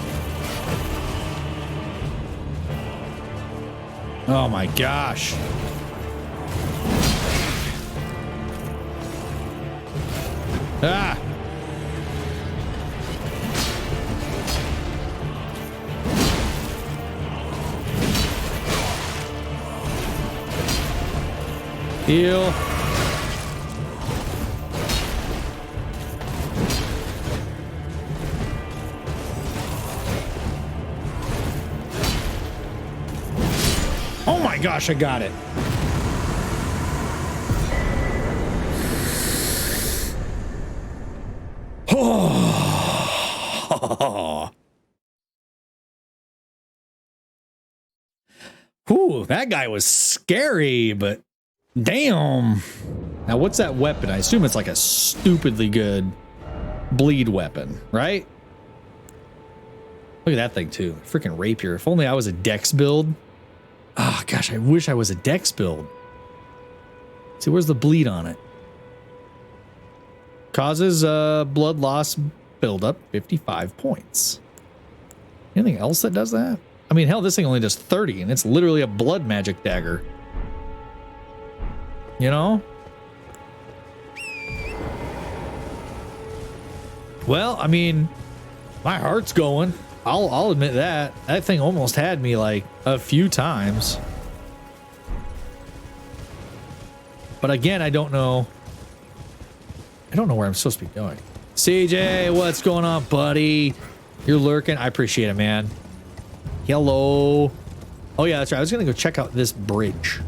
Oh my gosh. Ah! Heal. Oh my gosh, I got it. Oh. Whew, that guy was scary, but damn. Now, what's that weapon? I assume it's like a stupidly good bleed weapon, right? Look at that thing, too. Freaking rapier. If only I was a dex build. Oh, gosh, I wish I was a dex build. See, where's the bleed on it? Causes blood loss buildup, 55 points. Anything else that does that? I mean, hell, this thing only does 30, and it's literally a blood magic dagger. You know? Well, I mean, my heart's going. I'll admit that. That thing almost had me like a few times. But again, I don't know. I don't know where I'm supposed to be going. CJ, what's going on, buddy? You're lurking. I appreciate it, man. Hello. Oh yeah, that's right. I was gonna go check out this bridge.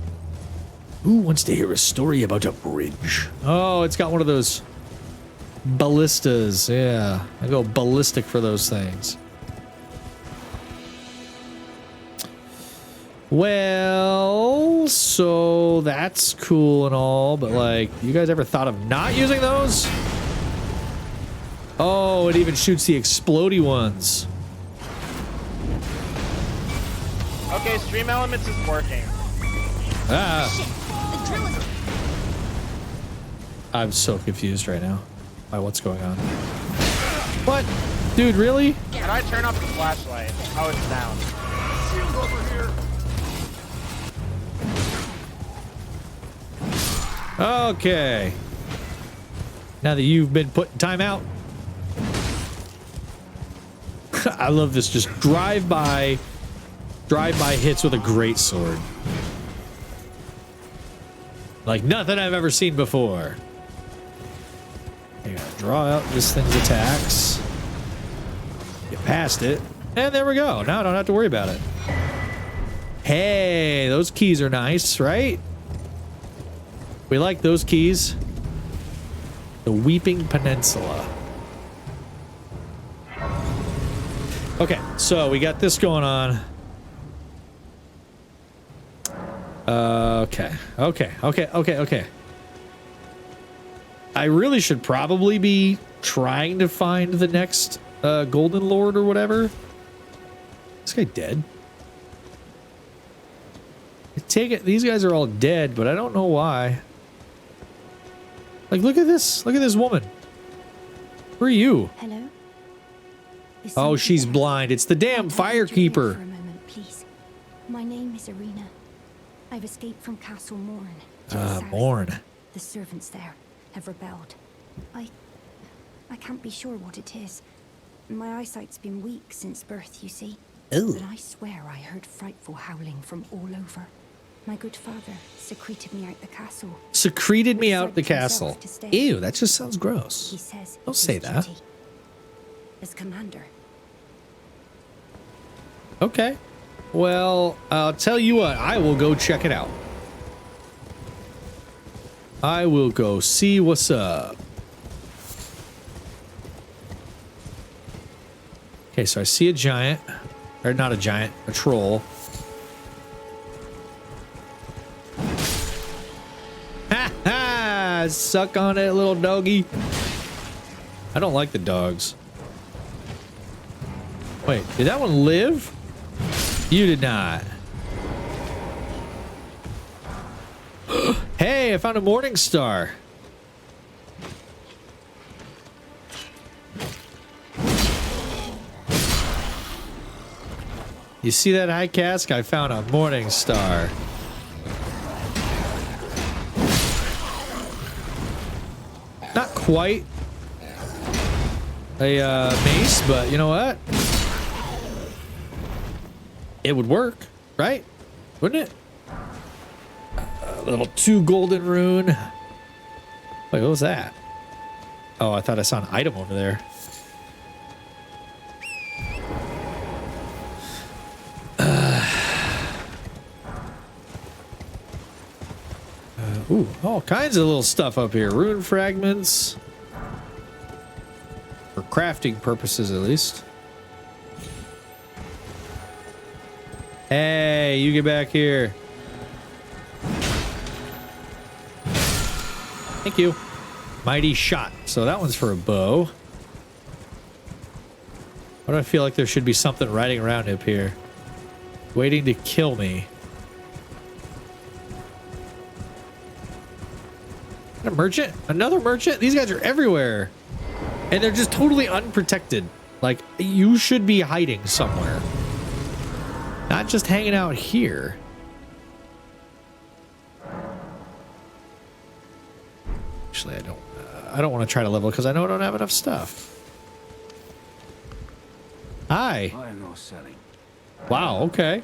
Who wants to hear a story about a bridge? Oh, it's got one of those ballistas. Yeah, I go ballistic for those things. Well, so that's cool and all, but like, you guys ever thought of not using those? Oh, it even shoots the explodey ones. Okay, Stream Elements is working. Ah. I'm so confused right now by what's going on. What? Dude, really? Can I turn off the flashlight? Oh, it's down. Shield over here. Okay. Now that you've been put in timeout. I love this. Just drive-by hits with a great sword. Like nothing I've ever seen before. I gotta draw out this thing's attacks. Get past it. And there we go. Now I don't have to worry about it. Hey, those keys are nice, right? We like those keys. The Weeping Peninsula. Okay, so we got this going on. Okay. I really should probably be trying to find the next Golden Lord or whatever. This guy dead? I take it these guys are all dead, but I don't know why. Like, look at this. Look at this woman. Who are you? Hello? Oh, she's blind. It's the damn firekeeper. For a moment, please. My name is Irina. I've escaped from Castle Morn. Morn. The servants there have rebelled. I can't be sure what it is. My eyesight's been weak since birth, you see. Ooh. But I swear I heard frightful howling from all over. My good father secreted me out the castle. Secreted me out the castle. Ew, that just sounds gross. He says Don't say that. As commander. Okay. Well, I'll tell you what, I will go check it out. I will go see what's up. Okay, so I see a giant. Or not a giant, a troll. Ha ha! Suck on it, little doggy. I don't like the dogs. Wait, did that one live? You did not. Hey, I found a morning star. You see that high cask? I found a morning star. Not quite a mace, but you know what? It would work, right? Wouldn't it? A little 2 golden rune. Wait, what was that? Oh, I thought I saw an item over there. Ooh, all kinds of little stuff up here. Rune fragments. For crafting purposes, at least. Hey, you get back here. Thank you. Mighty shot. So that one's for a bow. Why do I feel like there should be something riding around up here? Waiting to kill me. A merchant? Another merchant? These guys are everywhere. And they're just totally unprotected. Like, you should be hiding somewhere. Not just hanging out here. Actually, I don't want to try to level because I know I don't have enough stuff. Hi. I am not selling. Wow, okay.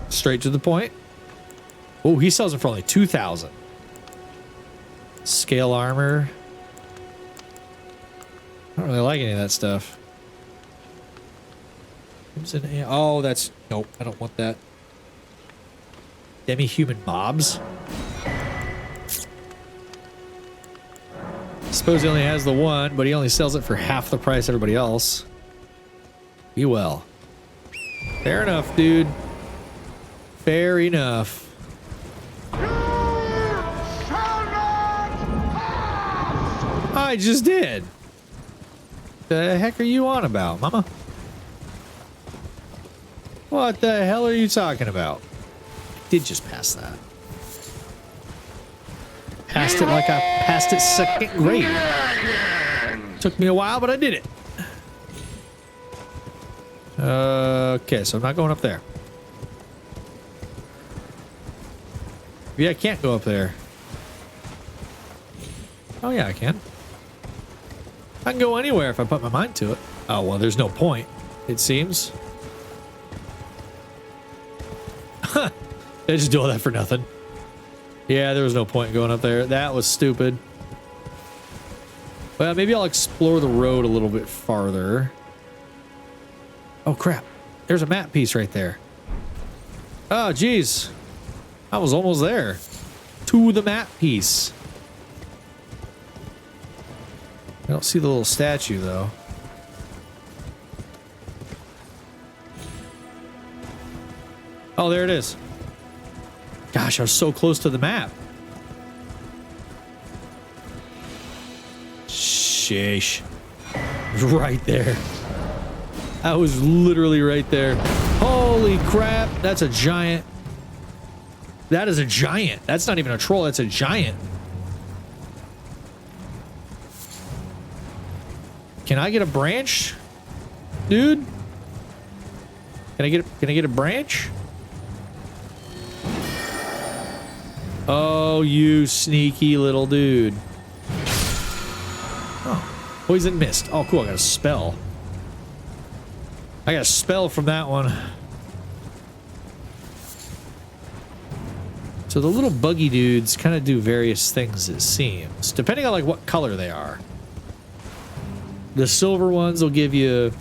Straight to the point. Oh, he sells it for only 2,000. Scale armor. I don't really like any of that stuff. Oh, that's... Nope, I don't want that. Demi-human mobs? Suppose he only has the one, but he only sells it for half the price everybody else. Be well. Fair enough, dude. Fair enough. I just did. The heck are you on about, mama? What the hell are you talking about? I did just pass that. Passed it like I passed it second grade. Took me a while, but I did it. Okay, so I'm not going up there. Yeah, I can't go up there. Oh yeah, I can. I can go anywhere if I put my mind to it. Oh, well, there's no point, it seems. Huh. They just do all that for nothing. Yeah, there was no point in going up there. That was stupid. Well, maybe I'll explore the road a little bit farther. Oh, crap. There's a map piece right there. Oh, geez. I was almost there. To the map piece. I don't see the little statue, though. Oh, there it is. Gosh, I was so close to the map. Sheesh. Right there. I was literally right there. Holy crap. That's a giant. That is a giant. That's not even a troll. That's a giant. Can I get a branch? Dude? Can I get a branch? Oh, you sneaky little dude. Oh, poison mist. Oh, cool. I got a spell. I got a spell from that one. So the little buggy dudes kind of do various things, it seems, depending on like what color they are. The silver ones will give you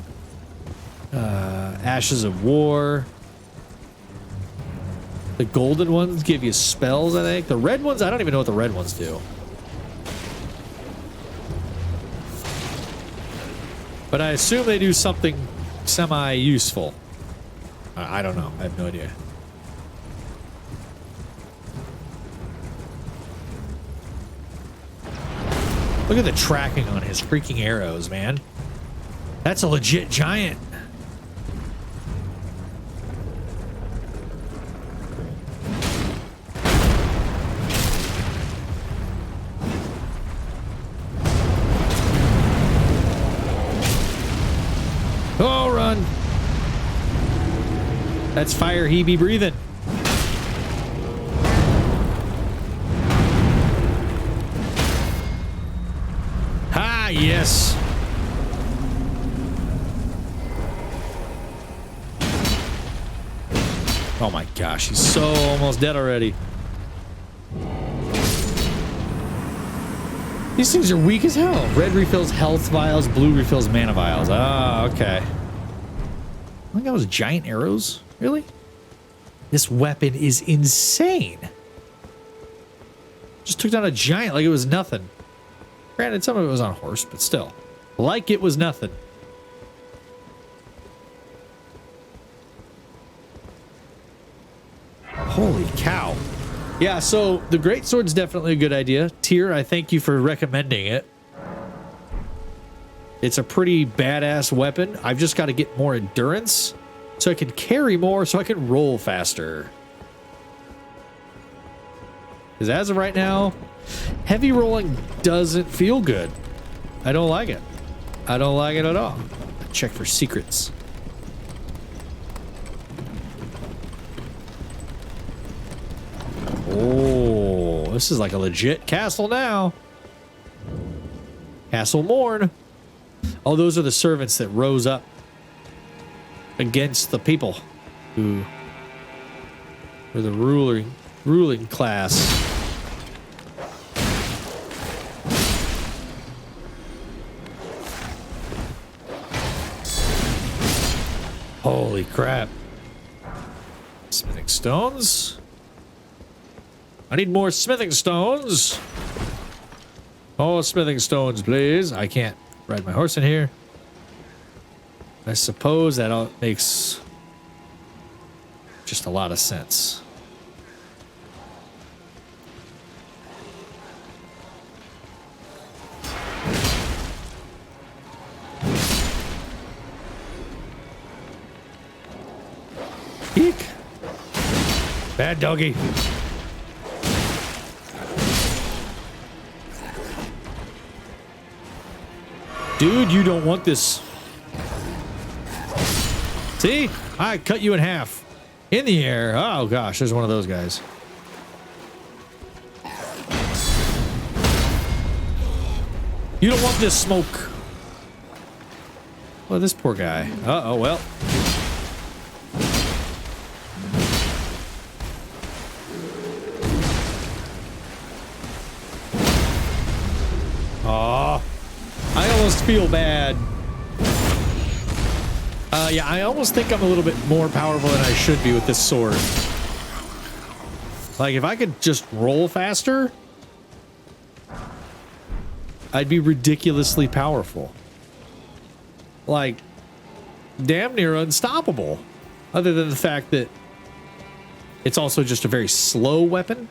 Ashes of War. The golden ones give you spells, I think. The red ones, I don't even know what the red ones do. But I assume they do something semi-useful. I don't know. I have no idea. Look at the tracking on his freaking arrows, man. That's a legit giant. Oh, run. That's fire he be breathing. Ah, yes. Oh my gosh, he's so almost dead already. These things are weak as hell. Red refills health vials, blue refills mana vials. Ah, okay. I think that was giant arrows. Really? This weapon is insane. Just took down a giant like it was nothing. Granted, some of it was on a horse, but still. Like it was nothing. Holy cow. Yeah, so the greatsword's definitely a good idea. Tyr, I thank you for recommending it. It's a pretty badass weapon. I've just got to get more endurance so I can carry more, so I can roll faster. Because as of right now, heavy rolling doesn't feel good. I don't like it. I don't like it at all. Check for secrets. Oh, this is like a legit castle now. Castle Morn. Oh, those are the servants that rose up against the people who were the ruling class. Holy crap. Smithing stones. I need more smithing stones. Oh, smithing stones, please. I can't ride my horse in here. I suppose that all makes just a lot of sense. Eek. Bad doggy. Dude, you don't want this. See? I cut you in half. In the air. Oh, gosh. There's one of those guys. You don't want this smoke. Well, this poor guy. Uh-oh, well. Oh. I almost feel bad. Yeah, I almost think I'm a little bit more powerful than I should be with this sword. Like, if I could just roll faster, I'd be ridiculously powerful. Like, damn near unstoppable. Other than the fact that it's also just a very slow weapon.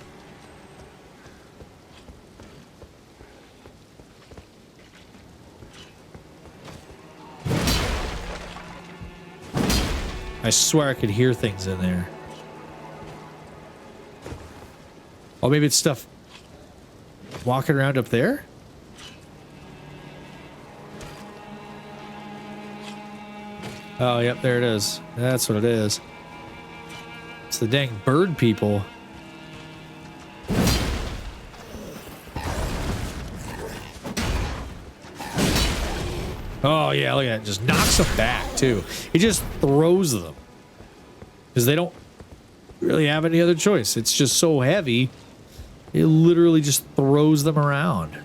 I swear I could hear things in there. Oh, maybe it's stuff walking around up there? Oh, yep, there it is. That's what it is. It's the dang bird people. Oh, yeah, look at it. Just knocks them back, too. He just throws them. Because they don't really have any other choice. It's just so heavy. It literally just throws them around.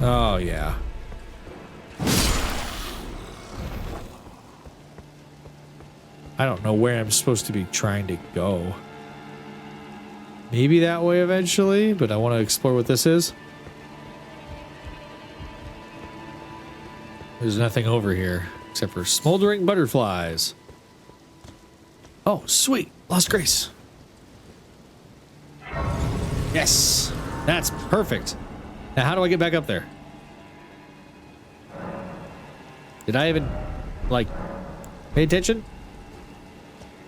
Oh, yeah. I don't know where I'm supposed to be trying to go. Maybe that way eventually, but I want to explore what this is. There's nothing over here except for smoldering butterflies. Oh, sweet. Lost Grace. Yes. That's perfect. Now, how do I get back up there? Did I even, like, pay attention?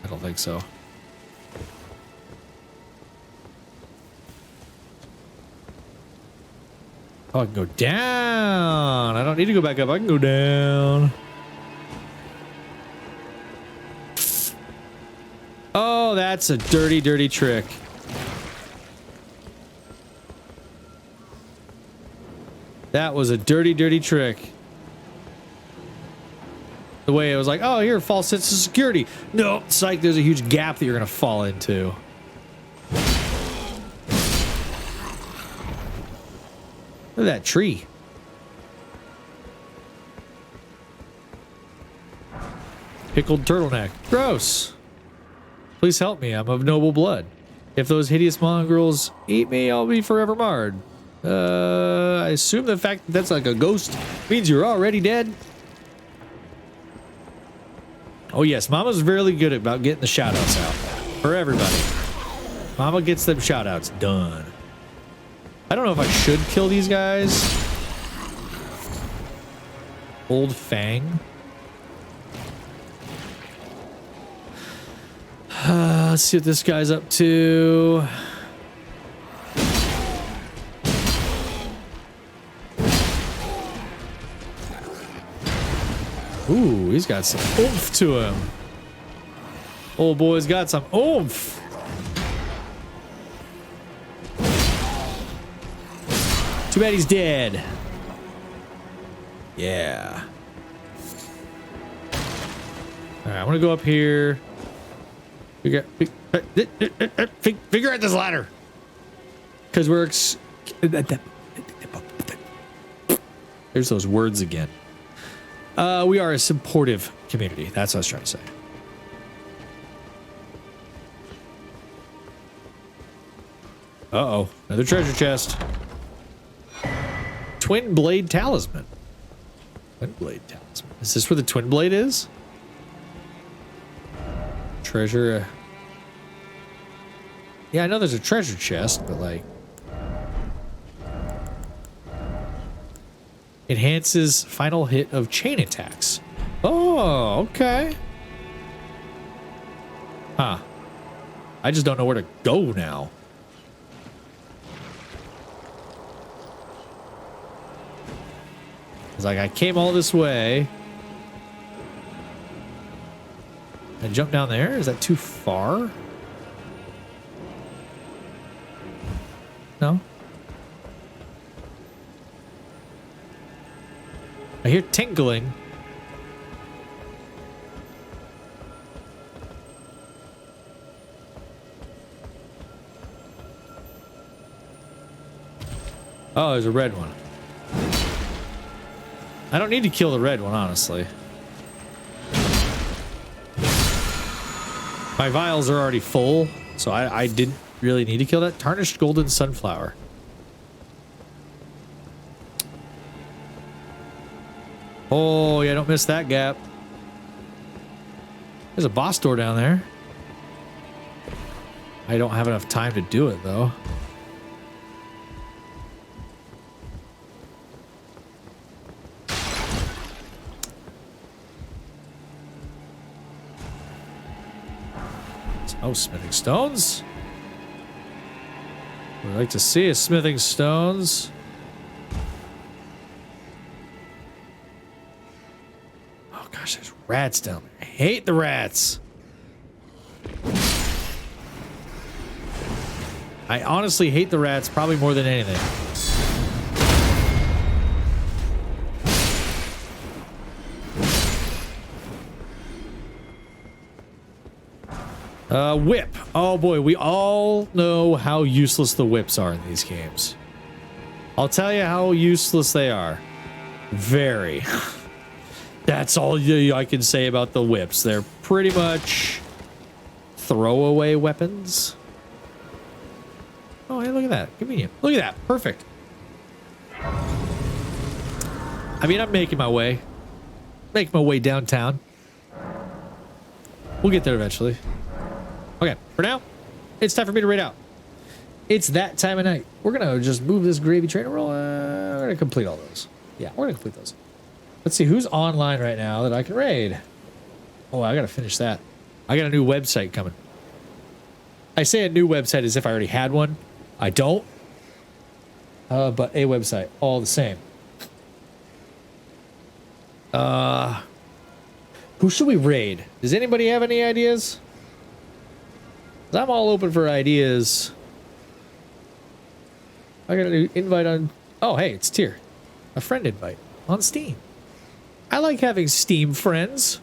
I don't think so. Oh, I can go down. I don't need to go back up. I can go down. Oh, that's a dirty, dirty trick. That was a dirty, dirty trick. The way it was like, oh, here, false sense of security. No, psych, there's a huge gap that you're going to fall into. Look at that tree. Pickled turtleneck. Gross. Please help me. I'm of noble blood. If those hideous mongrels eat me, I'll be forever marred. I assume the fact that that's like a ghost means you're already dead. Oh yes, Mama's really good about getting the shoutouts out for everybody. Mama gets them shoutouts done. I don't know if I should kill these guys. Old Fang. Let's see what this guy's up to. Ooh, he's got some oomph to him. Old boy's got some oomph. Too bad he's dead. Yeah. Alright, I want to go up here. Figure out this ladder. Because we're... There's those words again. We are a supportive community. That's what I was trying to say. Uh-oh. Another treasure chest. Twin Blade Talisman. Twin Blade Talisman. Is this where the Twin Blade is? Treasure. Yeah, I know there's a treasure chest, but like... Enhances final hit of chain attacks. Oh, okay. Huh. I just don't know where to go now. It's like I came all this way. And jump down there? Is that too far? No? I hear tinkling. Oh, there's a red one. I don't need to kill the red one, honestly. My vials are already full, so I didn't really need to kill that. Tarnished golden sunflower. Oh, yeah, don't miss that gap. There's a boss door down there. I don't have enough time to do it, though. Oh, smithing stones. We'd like to see a smithing stones. Oh gosh, there's rats down there. I hate the rats. I honestly hate the rats probably more than anything. Whip. Oh boy, we all know how useless the whips are in these games. I'll tell you how useless they are. Very. That's all I can say about the whips. They're pretty much throwaway weapons. Oh, hey, look at that. Convenient. Look at that. Perfect. I mean, I'm making my way. Making my way downtown. We'll get there eventually. Okay, for now, it's time for me to raid out. It's that time of night. We're gonna just move this gravy train and roll. We're gonna complete all those. Yeah, we're gonna complete those. Let's see who's online right now that I can raid. Oh, I gotta finish that. I got a new website coming. I say a new website as if I already had one. I don't. But a website, all the same. Who should we raid? Does anybody have any ideas? 'Cause I'm all open for ideas. I got a new invite on. Oh, hey, it's Tyr. A friend invite on Steam. I like having Steam friends.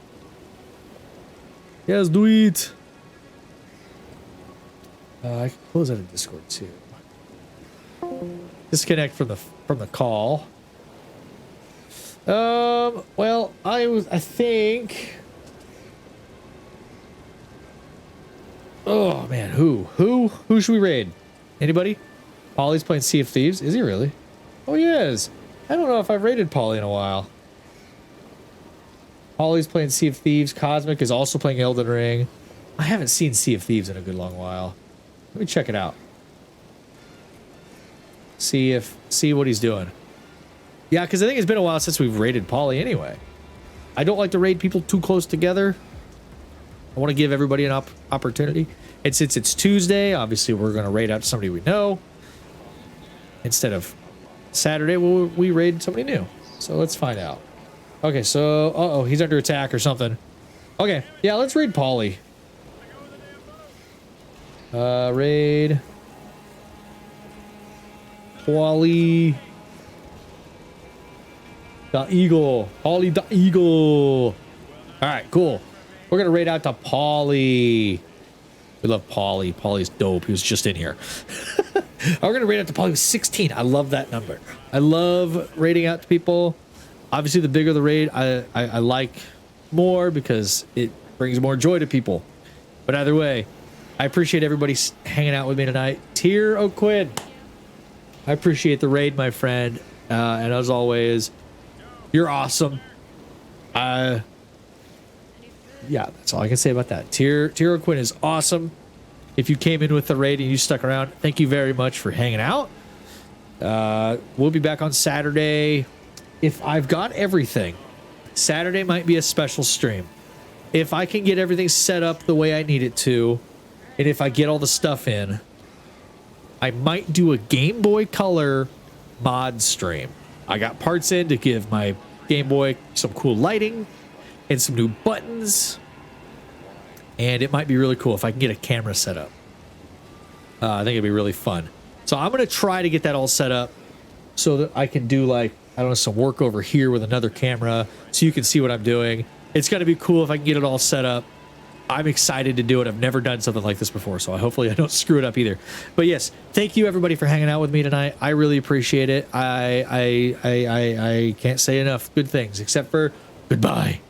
Yes, do it. I can close out of Discord too. Disconnect from the call. Well, I think. Oh man, who should we raid? Anybody? Polly's playing Sea of Thieves. Is he really? Oh, he is. I don't know if I've raided Polly in a while. Polly's playing Sea of Thieves. Cosmic is also playing Elden Ring. I haven't seen Sea of Thieves in a good long while. Let me check it out. See what he's doing. Yeah, because I think it's been a while since we've raided Polly anyway. I don't like to raid people too close together. I want to give everybody an opportunity. And since it's Tuesday, obviously we're going to raid out somebody we know. Instead of Saturday, we raid somebody new. So let's find out. Okay, so... Uh-oh, he's under attack or something. Okay, yeah, let's raid Polly. Raid... Polly... The Eagle. Polly the Eagle. Alright, cool. We're gonna raid out to Polly. We love Polly. Polly's dope. He was just in here. We're gonna raid out to Polly with 16. I love that number. I love raiding out to people. Obviously, the bigger the raid, I like more because it brings more joy to people. But either way, I appreciate everybody hanging out with me tonight. Tyr O'Quinn, I appreciate the raid, my friend. And as always, you're awesome. Yeah, that's all I can say about that. Tyr O'Quinn is awesome. If you came in with the raid and you stuck around, thank you very much for hanging out. We'll be back on Saturday. If I've got everything, Saturday might be a special stream. If I can get everything set up the way I need it to, and if I get all the stuff in, I might do a Game Boy Color mod stream. I got parts in to give my Game Boy some cool lighting and some new buttons, and it might be really cool if I can get a camera set up. I think it'd be really fun. So I'm going to try to get that all set up so that I can do, like, I don't know, some work over here with another camera so you can see what I'm doing. It's going to be cool if I can get it all set up. I'm excited to do it. I've never done something like this before, so hopefully I don't screw it up either. But yes, thank you everybody for hanging out with me tonight. I really appreciate it. I can't say enough good things except for goodbye.